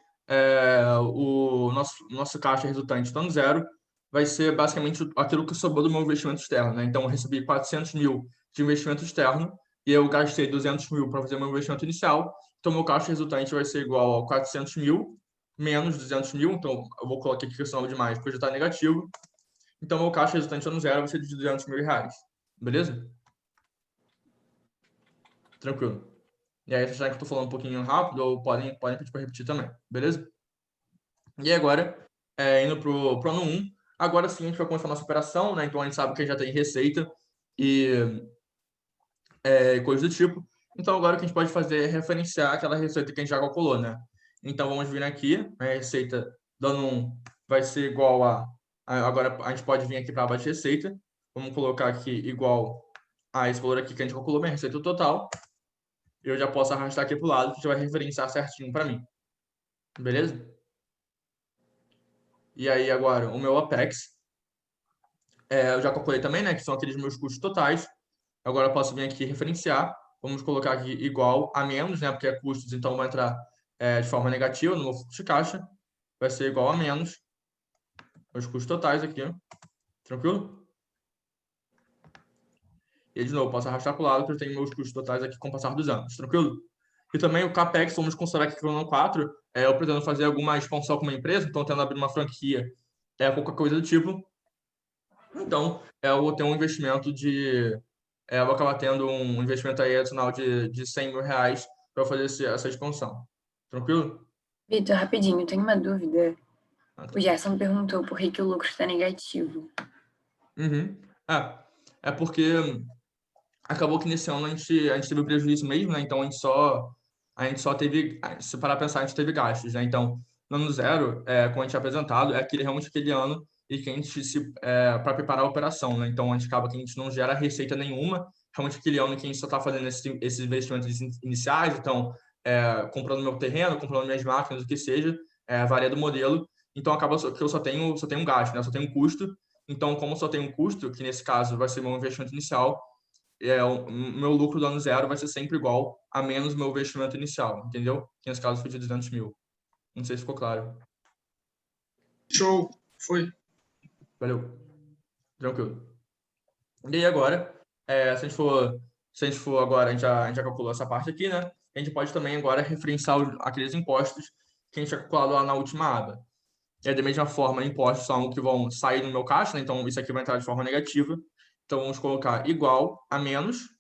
o nosso caixa resultante do ano zero vai ser basicamente aquilo que sobrou do meu investimento externo, né? Então, eu recebi 400 mil de investimento externo e eu gastei 200 mil para fazer o meu investimento inicial. Então, meu caixa resultante vai ser igual a 400 mil menos 200 mil. Então, eu vou colocar aqui que é demais, porque já está negativo. Então, meu caixa resultante ano zero vai ser de 200 mil reais. Beleza? Tranquilo. E aí, se acharem que eu estou falando um pouquinho rápido, ou podem pedir para repetir também. Beleza? E agora, indo para o ano 1, agora sim a gente vai começar a nossa operação, né? Então, a gente sabe que já tem receita e coisas do tipo. Então, agora o que a gente pode fazer é referenciar aquela receita que a gente já calculou, né? Então, vamos vir aqui, a receita do ano 1 vai ser igual agora a gente pode vir aqui para a aba de receita. Vamos colocar aqui igual a esse valor aqui que a gente calculou, minha receita total. Eu já posso arrastar aqui para o lado, que já vai referenciar certinho para mim. Beleza? E aí, agora, o meu OPEX. Eu já calculei também, né? Que são aqueles meus custos totais. Agora, eu posso vir aqui e referenciar. Vamos colocar aqui igual a menos, né? Porque é custos, então vai entrar de forma negativa no meu fluxo de caixa. Vai ser igual a menos os custos totais aqui. Tranquilo? E, de novo, posso arrastar para o lado, porque eu tenho meus custos totais aqui com o passar dos anos. Tranquilo? E também o CAPEX, vamos considerar aqui que no ano 4, eu pretendo fazer alguma expansão com uma empresa, então tendo abrir uma franquia, qualquer coisa do tipo. Então, eu vou ter um investimento eu vou acabar tendo um investimento aí adicional de 100 mil reais para fazer essa expansão. Tranquilo? Vitor, rapidinho, tenho uma dúvida. Tá. O Gerson perguntou por que o lucro está negativo. Uhum. É porque acabou que nesse ano a gente teve prejuízo mesmo, né? Então, a gente só teve, se parar pra pensar, a gente teve gastos, né? Então, no ano zero, como a gente é apresentado, é realmente aquele ano e que a gente para preparar a operação, né? Então, a gente acaba que a gente não gera receita nenhuma, realmente aquele ano que a gente só está fazendo esses investimentos iniciais, então, comprando meu terreno, comprando minhas máquinas, o que seja, varia do modelo. Então, acaba que eu só tenho um gasto, né? Eu só tenho um custo. Então, como eu só tenho um custo, que nesse caso vai ser meu investimento inicial, o meu lucro do ano zero vai ser sempre igual a menos meu investimento inicial, entendeu? Que nesse caso foi de 200 mil. Não sei se ficou claro. Show. Foi. Valeu. Tranquilo. E aí agora, se a gente for agora, a gente já calculou essa parte aqui, né? A gente pode também agora referenciar aqueles impostos que a gente já calculado lá na última aba. Da mesma forma, impostos são que vão sair do meu caixa, né? Então isso aqui vai entrar de forma negativa. Então vamos colocar igual a menos,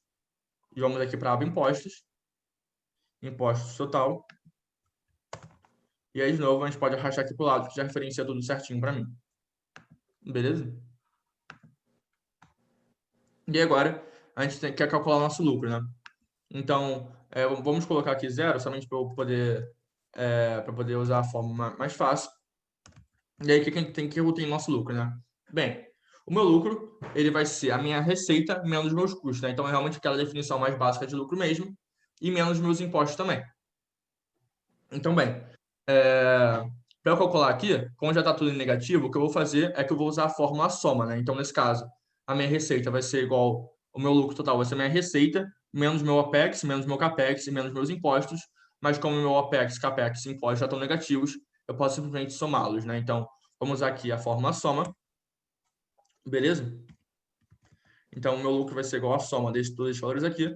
e vamos aqui para a aba impostos. Impostos total. E aí, de novo, a gente pode arrastar aqui para o lado, que já referencia tudo certinho para mim. Beleza? E agora, a gente quer calcular o nosso lucro, né? Então, vamos colocar aqui zero, somente para eu poder usar a forma mais fácil. E aí, o que eu tenho nosso lucro, né? Bem, o meu lucro, ele vai ser a minha receita menos meus custos, né? Então, é realmente aquela definição mais básica de lucro mesmo, e menos meus impostos também. Então, bem, para eu calcular aqui, como já está tudo em negativo, o que eu vou fazer é que eu vou usar a fórmula soma, né? Então, nesse caso, a minha receita vai ser igual, o meu lucro total vai ser a minha receita, menos meu OPEX, menos meu CAPEX e menos meus impostos, mas como meu OPEX, CAPEX e impostos já estão negativos, eu posso simplesmente somá-los, né? Então, vamos usar aqui a fórmula soma, beleza? Então, o meu lucro vai ser igual a soma desses dois valores aqui.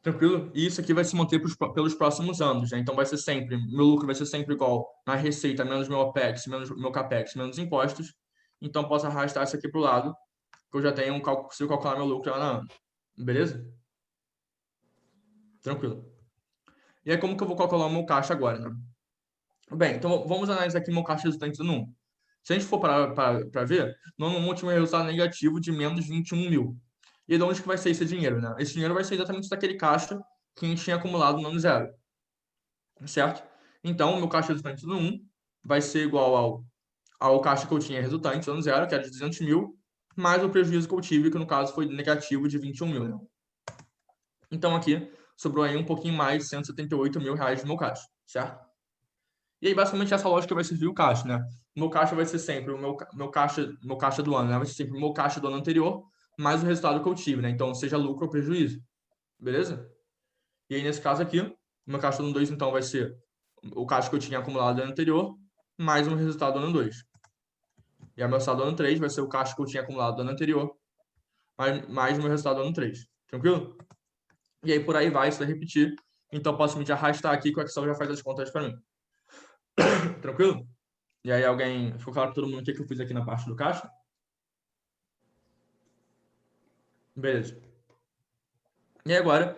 Tranquilo? E isso aqui vai se manter pelos próximos anos, né? Então, vai ser sempre, meu lucro vai ser sempre igual na receita menos meu OPEX, menos meu CAPEX, menos impostos. Então, posso arrastar isso aqui para o lado, que eu já tenho um cálculo, consigo calcular meu lucro lá na ano. Beleza? Tranquilo. E aí, como que eu vou calcular o meu caixa agora, né? Bem, então vamos analisar aqui meu caixa resultante do ano 1. Se a gente for para ver, no ano 1 eu tinha um resultado negativo de menos 21 mil. E de onde que vai ser esse dinheiro, né? Esse dinheiro vai ser exatamente daquele caixa que a gente tinha acumulado no ano 0. Certo? Então, o meu caixa resultante do ano 1 vai ser igual ao caixa que eu tinha resultante no ano 0, que era de 200 mil, mais o prejuízo que eu tive, que no caso foi negativo de 21 mil. Né? Então, aqui sobrou aí um pouquinho mais de 178 mil reais no meu caixa, certo? E aí, basicamente, essa lógica vai servir o caixa, né? O meu caixa vai ser sempre o meu caixa do ano, né? Vai ser sempre o meu caixa do ano anterior, mais o resultado que eu tive, né? Então, seja lucro ou prejuízo. Beleza? E aí, nesse caso aqui, o meu caixa do ano 2, então, vai ser o caixa que eu tinha acumulado no ano anterior, mais o resultado do ano 2. E aí, o meu resultado do ano 3 vai ser o caixa que eu tinha acumulado no ano anterior, mais o meu resultado do ano 3. Tranquilo? E aí, por aí vai, isso vai repetir. Então, posso me arrastar aqui que o Excel já faz as contas para mim. Tranquilo? E aí alguém... Ficou claro para todo mundo o que eu fiz aqui na parte do caixa? Beleza. E agora,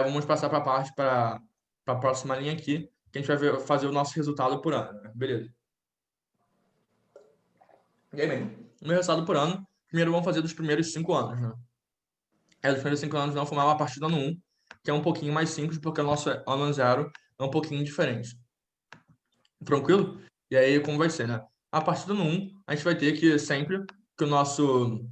vamos passar para a parte, para a próxima linha aqui, que a gente vai fazer o nosso resultado por ano. Né? Beleza. E aí, bem, o meu resultado por ano, primeiro vamos fazer dos primeiros 5 anos. Né? Dos primeiros 5 anos não formava a partir do ano 1, que é um pouquinho mais simples, porque o nosso ano 0 é um pouquinho diferente. Tranquilo? E aí, como vai ser, né? A partir do ano 1, a gente vai ter que sempre que o nosso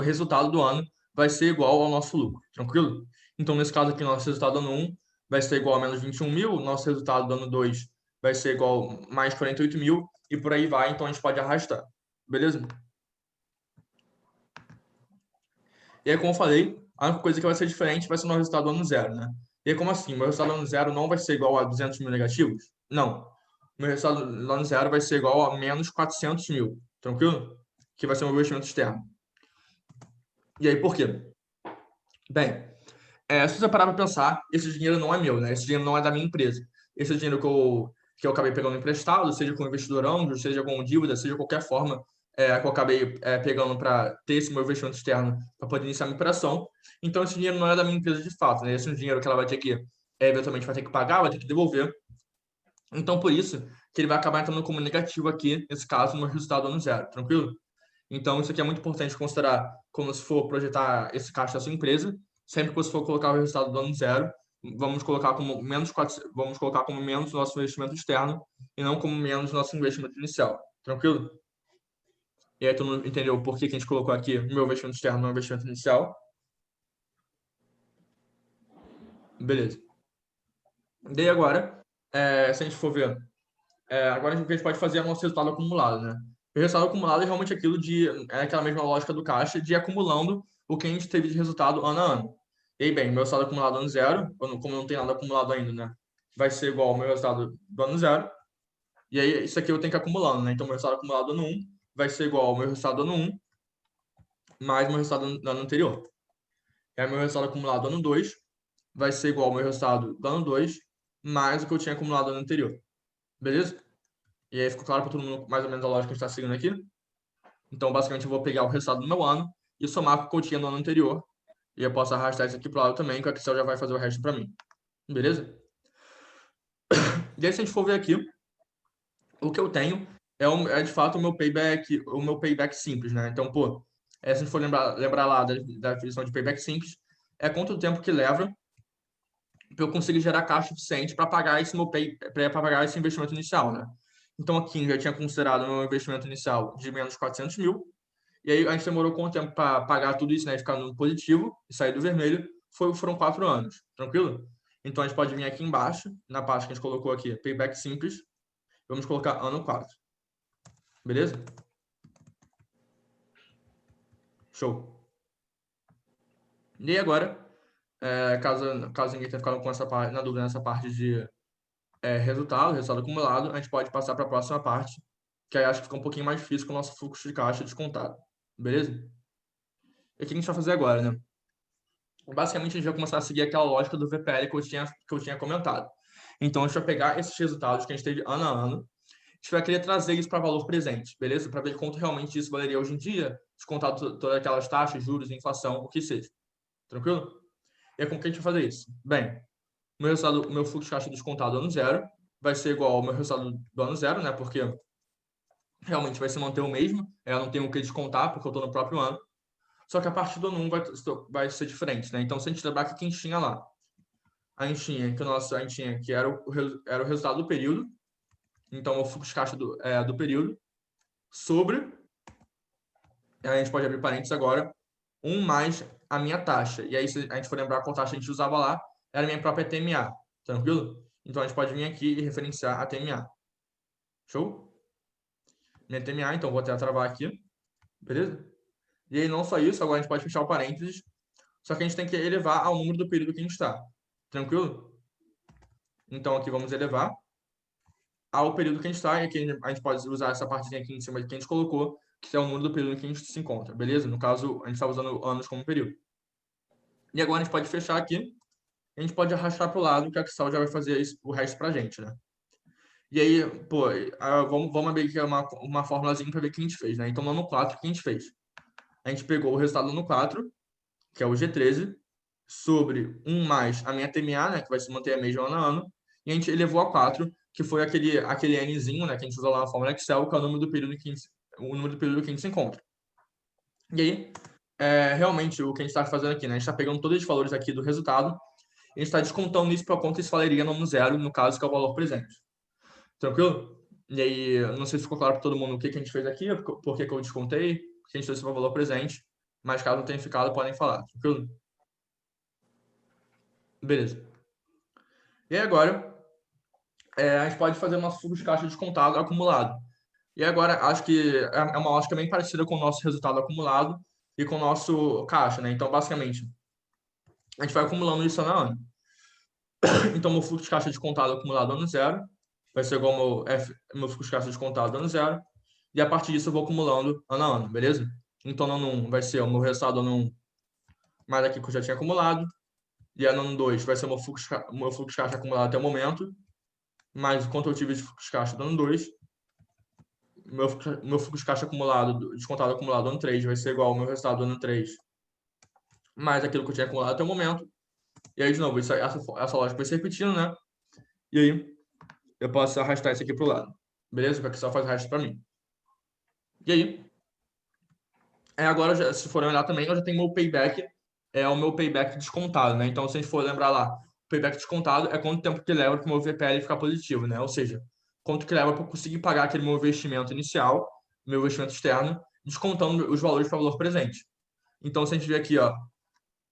resultado do ano vai ser igual ao nosso lucro, tranquilo? Então, nesse caso aqui, nosso resultado do ano 1 vai ser igual a menos 21 mil, nosso resultado do ano 2 vai ser igual a mais 48 mil, e por aí vai, então a gente pode arrastar, beleza? E aí, como eu falei, a única coisa que vai ser diferente vai ser o nosso resultado do ano 0, né? E aí, como assim? Meu resultado do ano 0 não vai ser igual a 200 mil negativos? Não. Meu resultado do ano 0 vai ser igual a menos 400 mil, tranquilo? Que vai ser o meu investimento externo. E aí, por quê? Bem, se você parar para pensar, esse dinheiro não é meu, né? Esse dinheiro não é da minha empresa. Esse dinheiro que eu acabei pegando emprestado, seja com investidor anjo, seja com dívida, seja qualquer forma que eu acabei pegando para ter esse meu investimento externo para poder iniciar a minha operação. Então, esse dinheiro não é da minha empresa de fato, né? Esse é um dinheiro que ela vai ter que, eventualmente, vai ter que pagar, vai ter que devolver. Então, por isso que ele vai acabar entrando como negativo aqui, nesse caso, no resultado do ano 0, tranquilo? Então, isso aqui é muito importante considerar quando se for projetar esse caixa da sua empresa. Sempre que você for colocar o resultado do ano 0, vamos colocar como menos nosso investimento externo e não como menos nosso investimento inicial. Tranquilo? E aí, tu não entendeu por que a gente colocou aqui o meu investimento externo no investimento inicial? Beleza. Daí agora, se a gente for ver, agora o que a gente pode fazer é o nosso resultado acumulado, né? O resultado acumulado é realmente aquela mesma lógica do caixa de ir acumulando o que a gente teve de resultado ano a ano. E aí, bem, meu resultado acumulado ano 0, como não tem nada acumulado ainda, né? Vai ser igual ao meu resultado do ano 0. E aí, isso aqui eu tenho que ir acumulando, né? Então, meu resultado acumulado do ano 1 vai ser igual ao meu resultado do ano 1 mais meu resultado do ano anterior. E aí, meu resultado acumulado do ano 2 vai ser igual ao meu resultado do ano 2 mais o que eu tinha acumulado no ano anterior. Beleza? E aí ficou claro para todo mundo mais ou menos a lógica que a gente está seguindo aqui? Então, basicamente, eu vou pegar o resultado do meu ano e somar com o que eu tinha no ano anterior. E eu posso arrastar isso aqui para o lado também, que o Excel já vai fazer o resto para mim. Beleza? E aí, se a gente for ver aqui, o que eu tenho é de fato o meu payback simples, né? Então, se a gente for lembrar lá da definição de payback simples, é quanto tempo que leva para eu conseguir gerar caixa suficiente para pagar esse investimento inicial, né? Então, aqui já tinha considerado o meu investimento inicial de menos 400 mil. E aí, a gente demorou quanto tempo para pagar tudo isso, né? Ficar no positivo e sair do vermelho. Foram 4 anos. Tranquilo? Então, a gente pode vir aqui embaixo, na parte que a gente colocou aqui, payback simples. Vamos colocar ano 4. Beleza? Show. E agora, caso ninguém tenha ficado com na dúvida nessa parte de resultado acumulado, a gente pode passar para a próxima parte, que aí acho que fica um pouquinho mais difícil com o nosso fluxo de caixa descontado. Beleza? E o que a gente vai fazer agora, né? Basicamente, a gente vai começar a seguir aquela lógica do VPL que eu tinha comentado. Então, a gente vai pegar esses resultados que a gente teve ano a ano, a gente vai querer trazer isso para valor presente, beleza? Para ver quanto realmente isso valeria hoje em dia, descontado todas aquelas taxas, juros, inflação, o que seja. Tranquilo? E como que a gente vai fazer isso? Bem, o meu fluxo de caixa descontado ano zero vai ser igual ao meu resultado do ano zero, né? Porque realmente vai se manter o mesmo, eu não tenho o que descontar, porque eu estou no próprio ano. Só que a partir do ano 1 vai ser diferente, né? Então, se a gente lembrar que a gente tinha lá, a gente tinha que era o resultado do período, então o fluxo de caixa do período, sobre, a gente pode abrir parênteses agora, 1 mais a minha taxa. E aí, se a gente for lembrar qual taxa a gente usava lá, era a minha própria TMA, tranquilo? Então, a gente pode vir aqui e referenciar a TMA. Show? Minha TMA, então, vou até travar aqui, beleza? E aí, não só isso, agora a gente pode fechar o parênteses, só que a gente tem que elevar ao número do período que a gente está. Tranquilo? Então, aqui vamos elevar ao período que a gente está, e aqui a gente pode usar essa partezinha aqui em cima que a gente colocou, que é o número do período que a gente se encontra, beleza? No caso, a gente está usando anos como período. E agora a gente pode fechar aqui, a gente pode arrastar para o lado, que a Excel já vai fazer o resto para a gente, né? E aí, pô, vamos abrir aqui uma formulazinha para ver o que a gente fez, né? Então, no ano 4, o que a gente fez? A gente pegou o resultado do ano 4, que é o G13, sobre 1 mais a minha TMA, né, que vai se manter a mesma ano a ano, e a gente elevou a 4, que foi aquele Nzinho, né, que a gente usa lá na fórmula Excel, que é o número do período que a gente se encontra. E aí, realmente, o que a gente está fazendo aqui, né, a gente está pegando todos os valores aqui do resultado, e a gente está descontando isso para quanto isso valeria no ano zero, no caso, que é o valor presente. Tranquilo? E aí, não sei se ficou claro para todo mundo o que a gente fez aqui, por que eu descontei, que a gente trouxe o valor presente, mas caso não tenha ficado, podem falar. Tranquilo? Beleza. E agora, a gente pode fazer o nosso fluxo de caixa descontado acumulado. E agora, acho que é uma lógica bem parecida com o nosso resultado acumulado e com o nosso caixa, né? Então, basicamente, a gente vai acumulando isso ano a ano. Então, meu fluxo de caixa descontado acumulado ano zero vai ser igual ao meu fluxo de caixa descontado ano zero. E a partir disso, eu vou acumulando ano a ano, beleza? Então, no ano 1 vai ser o meu resultado ano 1 mais aqui que eu já tinha acumulado. E ano 2 vai ser o meu fluxo de caixa acumulado até o momento, mais o quanto eu tive de fluxo de caixa do ano 2. Meu fluxo de caixa acumulado, descontado acumulado ano 3 vai ser igual ao meu resultado do ano 3, mais aquilo que eu tinha acumulado até o momento. E aí, de novo, essa lógica vai se repetindo, né? E aí, eu posso arrastar isso aqui para o lado. Beleza? Porque só faz resto para mim. E aí, agora, se for olhar também, eu já tenho meu payback, o meu payback descontado, né? Então, se a gente for lembrar lá, o payback descontado é quanto tempo que leva para o meu VPL ficar positivo, né? Ou seja, quanto que leva para eu conseguir pagar aquele meu investimento inicial, meu investimento externo, descontando os valores para o valor presente. Então, se a gente ver aqui, ó,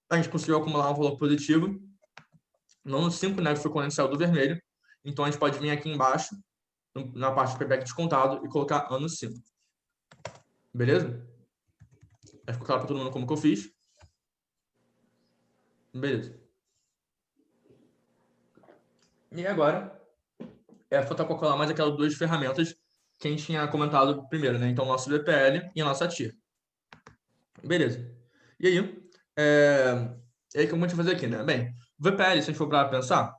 a gente conseguiu acumular um valor positivo no ano 5, né? Que foi quando a gente saiu do vermelho. Então, a gente pode vir aqui embaixo, na parte do payback descontado, e colocar ano 5. Beleza? Ficou claro para todo mundo como que eu fiz? Beleza. E agora, falta calcular mais aquelas duas ferramentas que a gente tinha comentado primeiro, né? Então, nosso VPL e a nossa TIR. Beleza. E aí, o que eu vou fazer aqui, né? Bem, o VPL, se a gente for para pensar,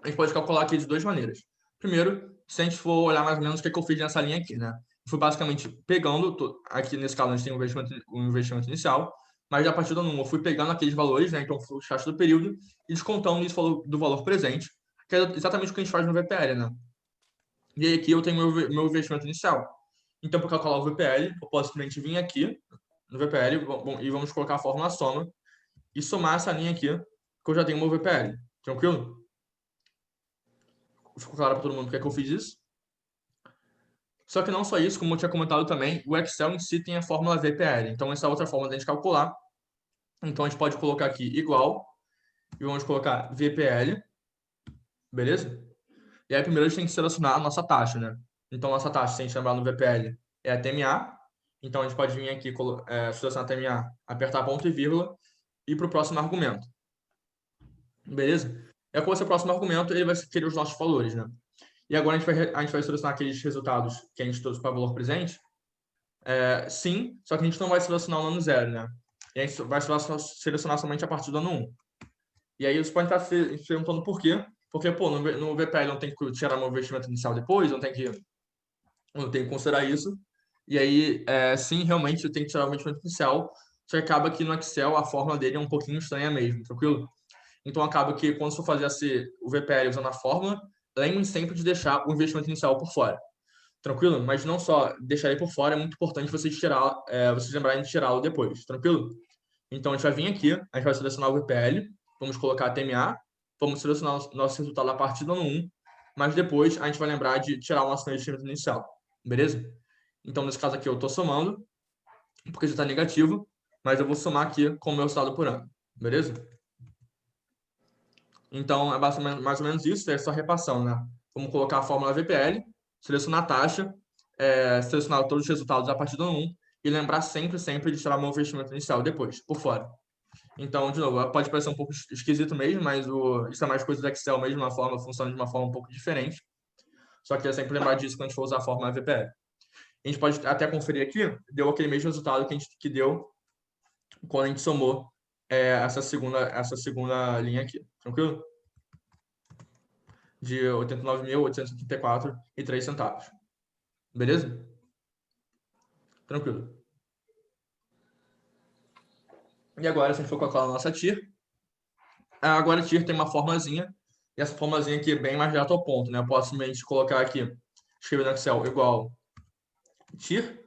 a gente pode calcular aqui de duas maneiras. Primeiro, se a gente for olhar mais ou menos o que eu fiz nessa linha aqui, né? Fui basicamente pegando, aqui nesse caso a gente tem um investimento inicial, mas a partir do ano 1 eu fui pegando aqueles valores, né? Então, o fluxo de caixa do período e descontando isso do valor presente, que é exatamente o que a gente faz no VPL, né? E aí aqui eu tenho meu investimento inicial. Então, para calcular o VPL, eu posso simplesmente vir aqui no VPL e vamos colocar a fórmula soma e somar essa linha aqui, que eu já tenho o meu VPL. Tranquilo? Ficou claro para todo mundo porque é que eu fiz isso? Só que não só isso, como eu tinha comentado também, o Excel em si tem a fórmula VPL. Então, essa é outra forma de a gente calcular. Então, a gente pode colocar aqui igual, e vamos colocar VPL, beleza? E aí, primeiro, a gente tem que selecionar a nossa taxa, né? Então, nossa taxa, se a gente lembrar no VPL, é a TMA. Então, a gente pode vir aqui, selecionar a TMA, apertar ponto e vírgula, e ir para o próximo argumento. Beleza? E com esse próximo argumento, ele vai querer os nossos valores, né? E agora a gente vai selecionar aqueles resultados que a gente trouxe para valor presente. Sim, só que a gente não vai selecionar o ano 0, né? E a gente vai selecionar somente a partir do ano 1. E aí você pode estar se perguntando por quê. Porque, pô, no VPL não tem que tirar meu investimento inicial depois, não tem que considerar isso. E aí, sim, realmente eu tenho que tirar o investimento inicial, só que acaba que no Excel a fórmula dele é um pouquinho estranha mesmo, tranquilo? Então acaba que quando você for fazer o VPL usando a fórmula, lembre sempre de deixar o investimento inicial por fora. Tranquilo? Mas não só deixar ele por fora, é muito importante vocês lembrarem de tirá-lo depois. Tranquilo? Então a gente vai vir aqui, a gente vai selecionar o VPL, vamos colocar a TMA, vamos selecionar o nosso resultado a partir do ano 1, mas depois a gente vai lembrar de tirar o nosso investimento inicial. Beleza? Então, nesse caso aqui, eu estou somando, porque já está negativo, mas eu vou somar aqui com o meu resultado por ano. Beleza? Então, é mais ou menos isso, é só repassão, né? Vamos colocar a fórmula VPL, selecionar a taxa, selecionar todos os resultados a partir do ano 1 e lembrar sempre de tirar meu investimento inicial depois, por fora. Então, de novo, pode parecer um pouco esquisito mesmo, mas isso é mais coisa do Excel mesmo, funciona de uma forma um pouco diferente. Só que é sempre lembrar disso quando a gente for usar a fórmula VPL. A gente pode até conferir aqui, deu aquele mesmo resultado que deu quando a gente somou essa segunda linha aqui. Tranquilo? De 89.834,03 centavos. Beleza? Tranquilo. E agora, se a gente for calcular a nossa TIR, agora a TIR tem uma formulazinha, e essa formulazinha aqui é bem mais direto ao ponto, né? Eu posso simplesmente colocar aqui, escrever no Excel igual TIR,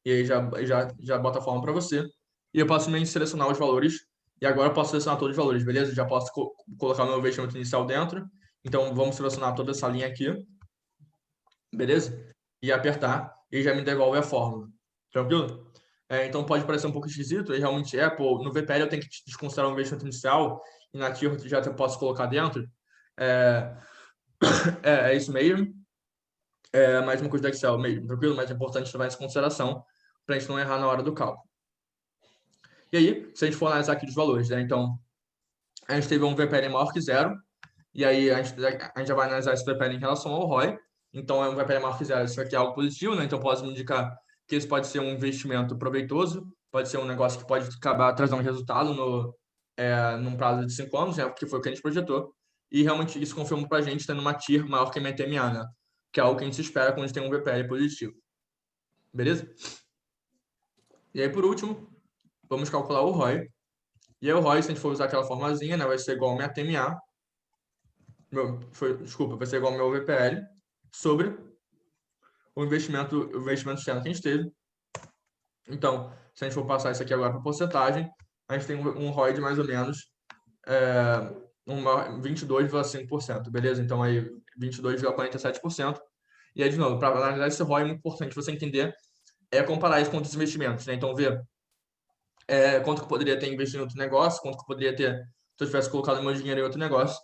e aí já bota a fórmula para você. E eu posso simplesmente selecionar os valores, e agora eu posso selecionar todos os valores, beleza? Já posso colocar o meu investimento inicial dentro. Então, vamos selecionar toda essa linha aqui, beleza? E apertar, e já me devolve a fórmula. Tranquilo? Então, pode parecer um pouco esquisito, e realmente pô, no VPL eu tenho que desconsiderar o investimento inicial, e na TIR já posso colocar dentro. É isso mesmo. Mais uma coisa do Excel mesmo, tranquilo? Mas é importante levar isso em consideração, para a gente não errar na hora do cálculo. E aí, se a gente for analisar aqui os valores, né? Então, a gente teve um VPL maior que 0, e aí a gente já vai analisar esse VPL em relação ao ROI. Então, é um VPL maior que 0, isso aqui é algo positivo, né? Então, posso me indicar que isso pode ser um investimento proveitoso, pode ser um negócio que pode acabar trazendo resultado num prazo de 5 anos, né? Que foi o que a gente projetou. E realmente isso confirma para a gente tendo uma TIR maior que a minha TMA, né? Que é algo que a gente espera quando a gente tem um VPL positivo. Beleza? E aí, por último, vamos calcular o ROI. E aí o ROI, se a gente for usar aquela formulazinha, né, vai ser igual ao minha TMA, vai ser igual ao meu VPL, sobre o investimento externo que a gente teve. Então, se a gente for passar isso aqui agora para porcentagem, a gente tem um ROI de mais ou menos 22,5%, beleza? Então, aí 22,47%. E aí, de novo, para analisar esse ROI, é muito importante você entender, comparar isso com outros investimentos, né? Então, ver quanto que eu poderia ter investido em outro negócio, quanto que eu poderia ter se eu tivesse colocado meu dinheiro em outro negócio.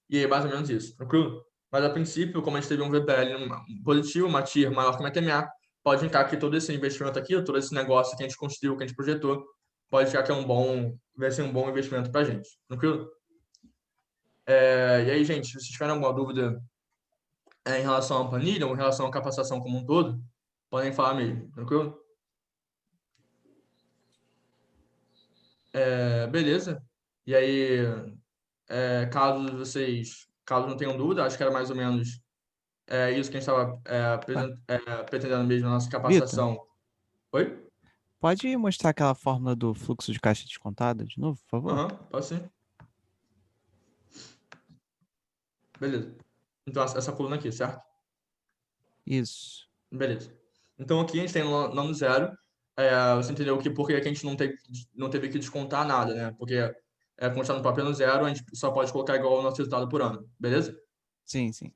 E aí, mais ou menos isso, tranquilo? Mas, a princípio, como a gente teve um VPL positivo, uma TIR maior que uma TMA, pode indicar que todo esse investimento aqui, todo esse negócio que a gente construiu, que a gente projetou, pode indicar que vai ser um bom investimento para a gente, tranquilo? E aí, gente, se vocês tiverem alguma dúvida em relação à planilha ou em relação à capacitação como um todo, podem falar mesmo, tranquilo? Beleza? E aí, caso não tenham dúvida, acho que era mais ou menos isso que a gente estava pretendendo mesmo na nossa capacitação. Vitor, Oi? pode mostrar aquela fórmula do fluxo de caixa descontada de novo, por favor? Pode sim. Beleza. Então, essa coluna aqui, certo? Isso. Beleza. Então, aqui a gente tem no ano 0. Você entendeu por que a gente não teve que descontar nada, né? Porque quando está no próprio ano 0, a gente só pode colocar igual o nosso resultado por ano. Beleza? Sim, sim.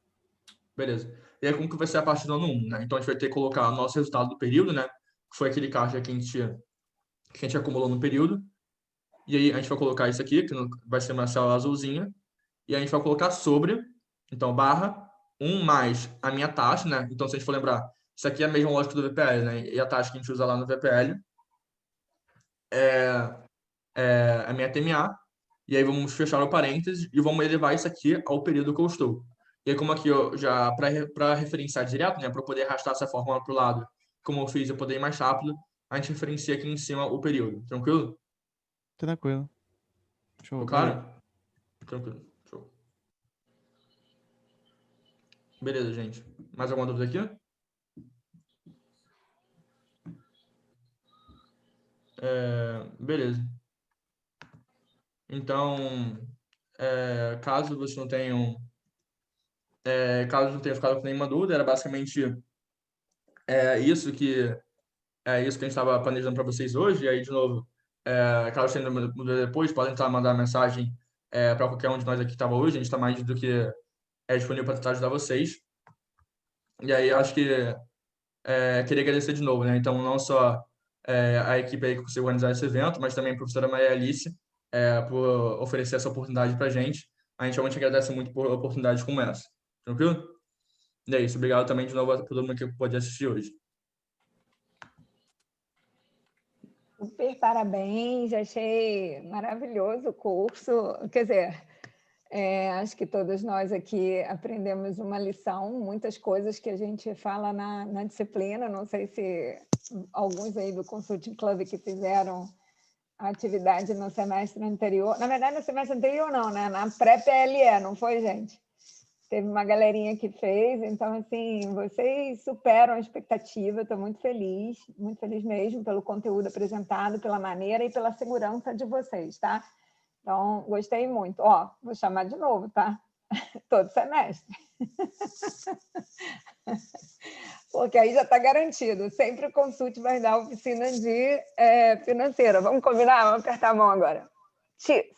Beleza. E aí, como que vai ser a partir do ano 1, né? Então, a gente vai ter que colocar o nosso resultado do período, né? Que foi aquele caixa que a gente acumulou no período. E aí, a gente vai colocar isso aqui, que vai ser uma célula azulzinha. E a gente vai colocar sobre, então, barra 1 mais a minha taxa, né? Então, se a gente for lembrar, isso aqui é a mesma lógica do VPL, né? E a taxa que a gente usa lá no VPL é a minha TMA. E aí vamos fechar o parênteses e vamos elevar isso aqui ao período que eu estou. E aí, como aqui eu já, para referenciar direto, né? Para eu poder arrastar essa fórmula para o lado, como eu fiz, eu poder ir mais rápido, a gente referencia aqui em cima o período. Tranquilo? Tranquilo. Show. Ficou Valeu. claro? Tranquilo. Show. Beleza, gente. Mais alguma dúvida aqui? Beleza. Então, caso vocês não tenham, caso não tenha ficado com nenhuma dúvida, era basicamente isso que a gente estava planejando para vocês hoje. E aí, de novo, caso tenha dúvida depois, podem estar mandando mensagem para qualquer um de nós aqui que estava hoje. A gente está mais do que disponível para tentar ajudar vocês. E aí, acho que queria agradecer de novo, né? Então, não só a equipe aí que conseguiu organizar esse evento, mas também a professora Maria Alice por oferecer essa oportunidade para a gente. A gente realmente agradece muito por oportunidades como essa. Tranquilo? E é isso. Obrigado também de novo a todo mundo que pôde assistir hoje. Super parabéns, achei maravilhoso o curso. Quer dizer, acho que todos nós aqui aprendemos uma lição, muitas coisas que a gente fala na disciplina. Não sei se alguns aí do Consulting Club que fizeram a atividade no semestre anterior. Na verdade, no semestre anterior não, né? Na pré-PLE, não foi, gente? Teve uma galerinha que fez, então, assim, vocês superam a expectativa, estou muito feliz mesmo pelo conteúdo apresentado, pela maneira e pela segurança de vocês, tá? Então, gostei muito. Ó, vou chamar de novo, tá? Todo semestre. Porque aí já está garantido. Sempre o Consult vai dar oficina de financeira. Vamos combinar? Vamos apertar a mão agora. Cheers!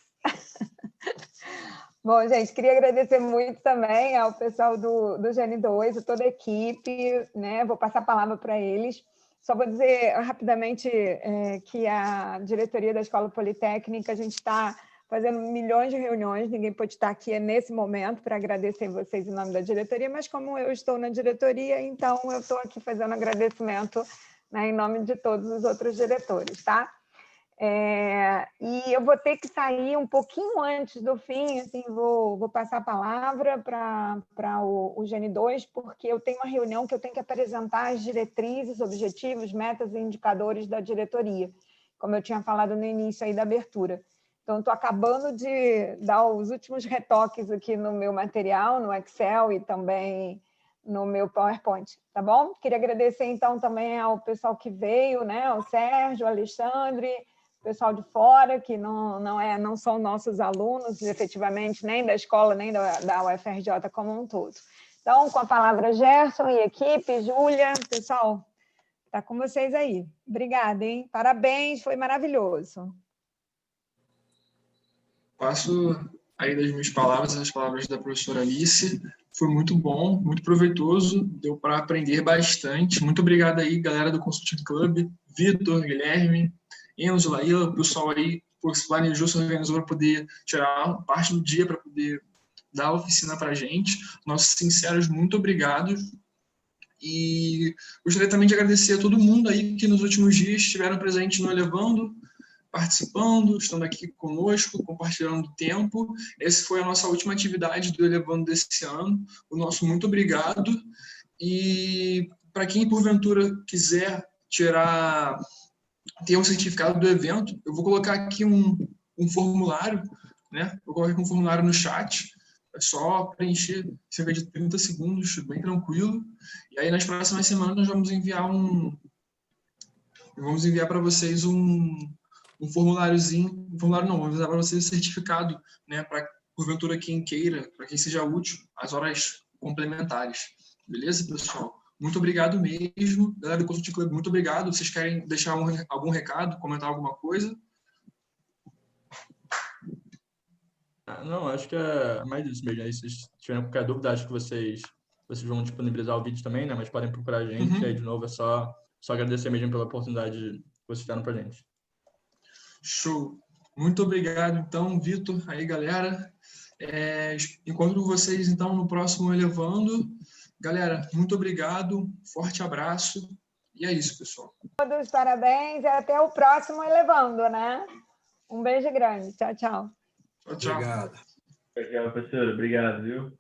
Bom, gente, queria agradecer muito também ao pessoal do GN2, a toda a equipe, né? Vou passar a palavra para eles. Só vou dizer rapidamente que a diretoria da Escola Politécnica, a gente está fazendo milhões de reuniões, ninguém pode estar aqui nesse momento para agradecer vocês em nome da diretoria, mas como eu estou na diretoria, então eu estou aqui fazendo agradecimento, né, em nome de todos os outros diretores, tá? E eu vou ter que sair um pouquinho antes do fim, assim, vou passar a palavra para o GN2, porque eu tenho uma reunião que eu tenho que apresentar as diretrizes, objetivos, metas e indicadores da diretoria, como eu tinha falado no início aí da abertura. Então, estou acabando de dar os últimos retoques aqui no meu material, no Excel e também no meu PowerPoint, tá bom? Queria agradecer, então, também ao pessoal que veio, né? Ao Sérgio, ao Alexandre, pessoal de fora, que não são nossos alunos, efetivamente, nem da escola, nem da UFRJ como um todo. Então, com a palavra, Gerson e equipe, Júlia, pessoal, está com vocês aí. Obrigada, hein? Parabéns, foi maravilhoso. Passo aí das minhas palavras, as palavras da professora Alice. Foi muito bom, muito proveitoso, deu para aprender bastante. Muito obrigado aí, galera do Consulting Club, Vitor, Guilherme, Enzo, Laíla, o pessoal aí que se planejou, se organizou para poder tirar parte do dia para poder dar a oficina para a gente. Nossos sinceros muito obrigados. E gostaria também de agradecer a todo mundo aí que nos últimos dias estiveram presentes no Elevando, participando, estando aqui conosco, compartilhando tempo. Essa foi a nossa última atividade do Elevando desse ano. O nosso muito obrigado. E para quem, porventura, quiser ter um certificado do evento, eu vou colocar aqui um formulário, né? Vou colocar aqui um formulário no chat. É só preencher cerca de 30 segundos, bem tranquilo. E aí, nas próximas semanas, nós vamos enviar para vocês um formuláriozinho, vamos enviar para vocês um certificado, né, para, porventura, quem queira, para quem seja útil, as horas complementares. Beleza, pessoal? Muito obrigado mesmo. Galera do Consulting Club, muito obrigado. Vocês querem deixar algum recado, comentar alguma coisa? Não, acho que é mais isso mesmo. Aí, se vocês tiverem qualquer dúvida, acho que vocês vocês vão disponibilizar o vídeo também, né? Mas podem procurar a gente. E aí, de novo, é só agradecer mesmo pela oportunidade que vocês deram para a gente. Show. Muito obrigado, então, Vitor. Aí, galera. Encontro vocês, então, no próximo Elevando. Galera, muito obrigado. Forte abraço. E é isso, pessoal. Todos parabéns e até o próximo Elevando, né? Um beijo grande. Tchau, tchau. Tchau, tchau. Obrigado. Tchau, professor. Obrigado, viu?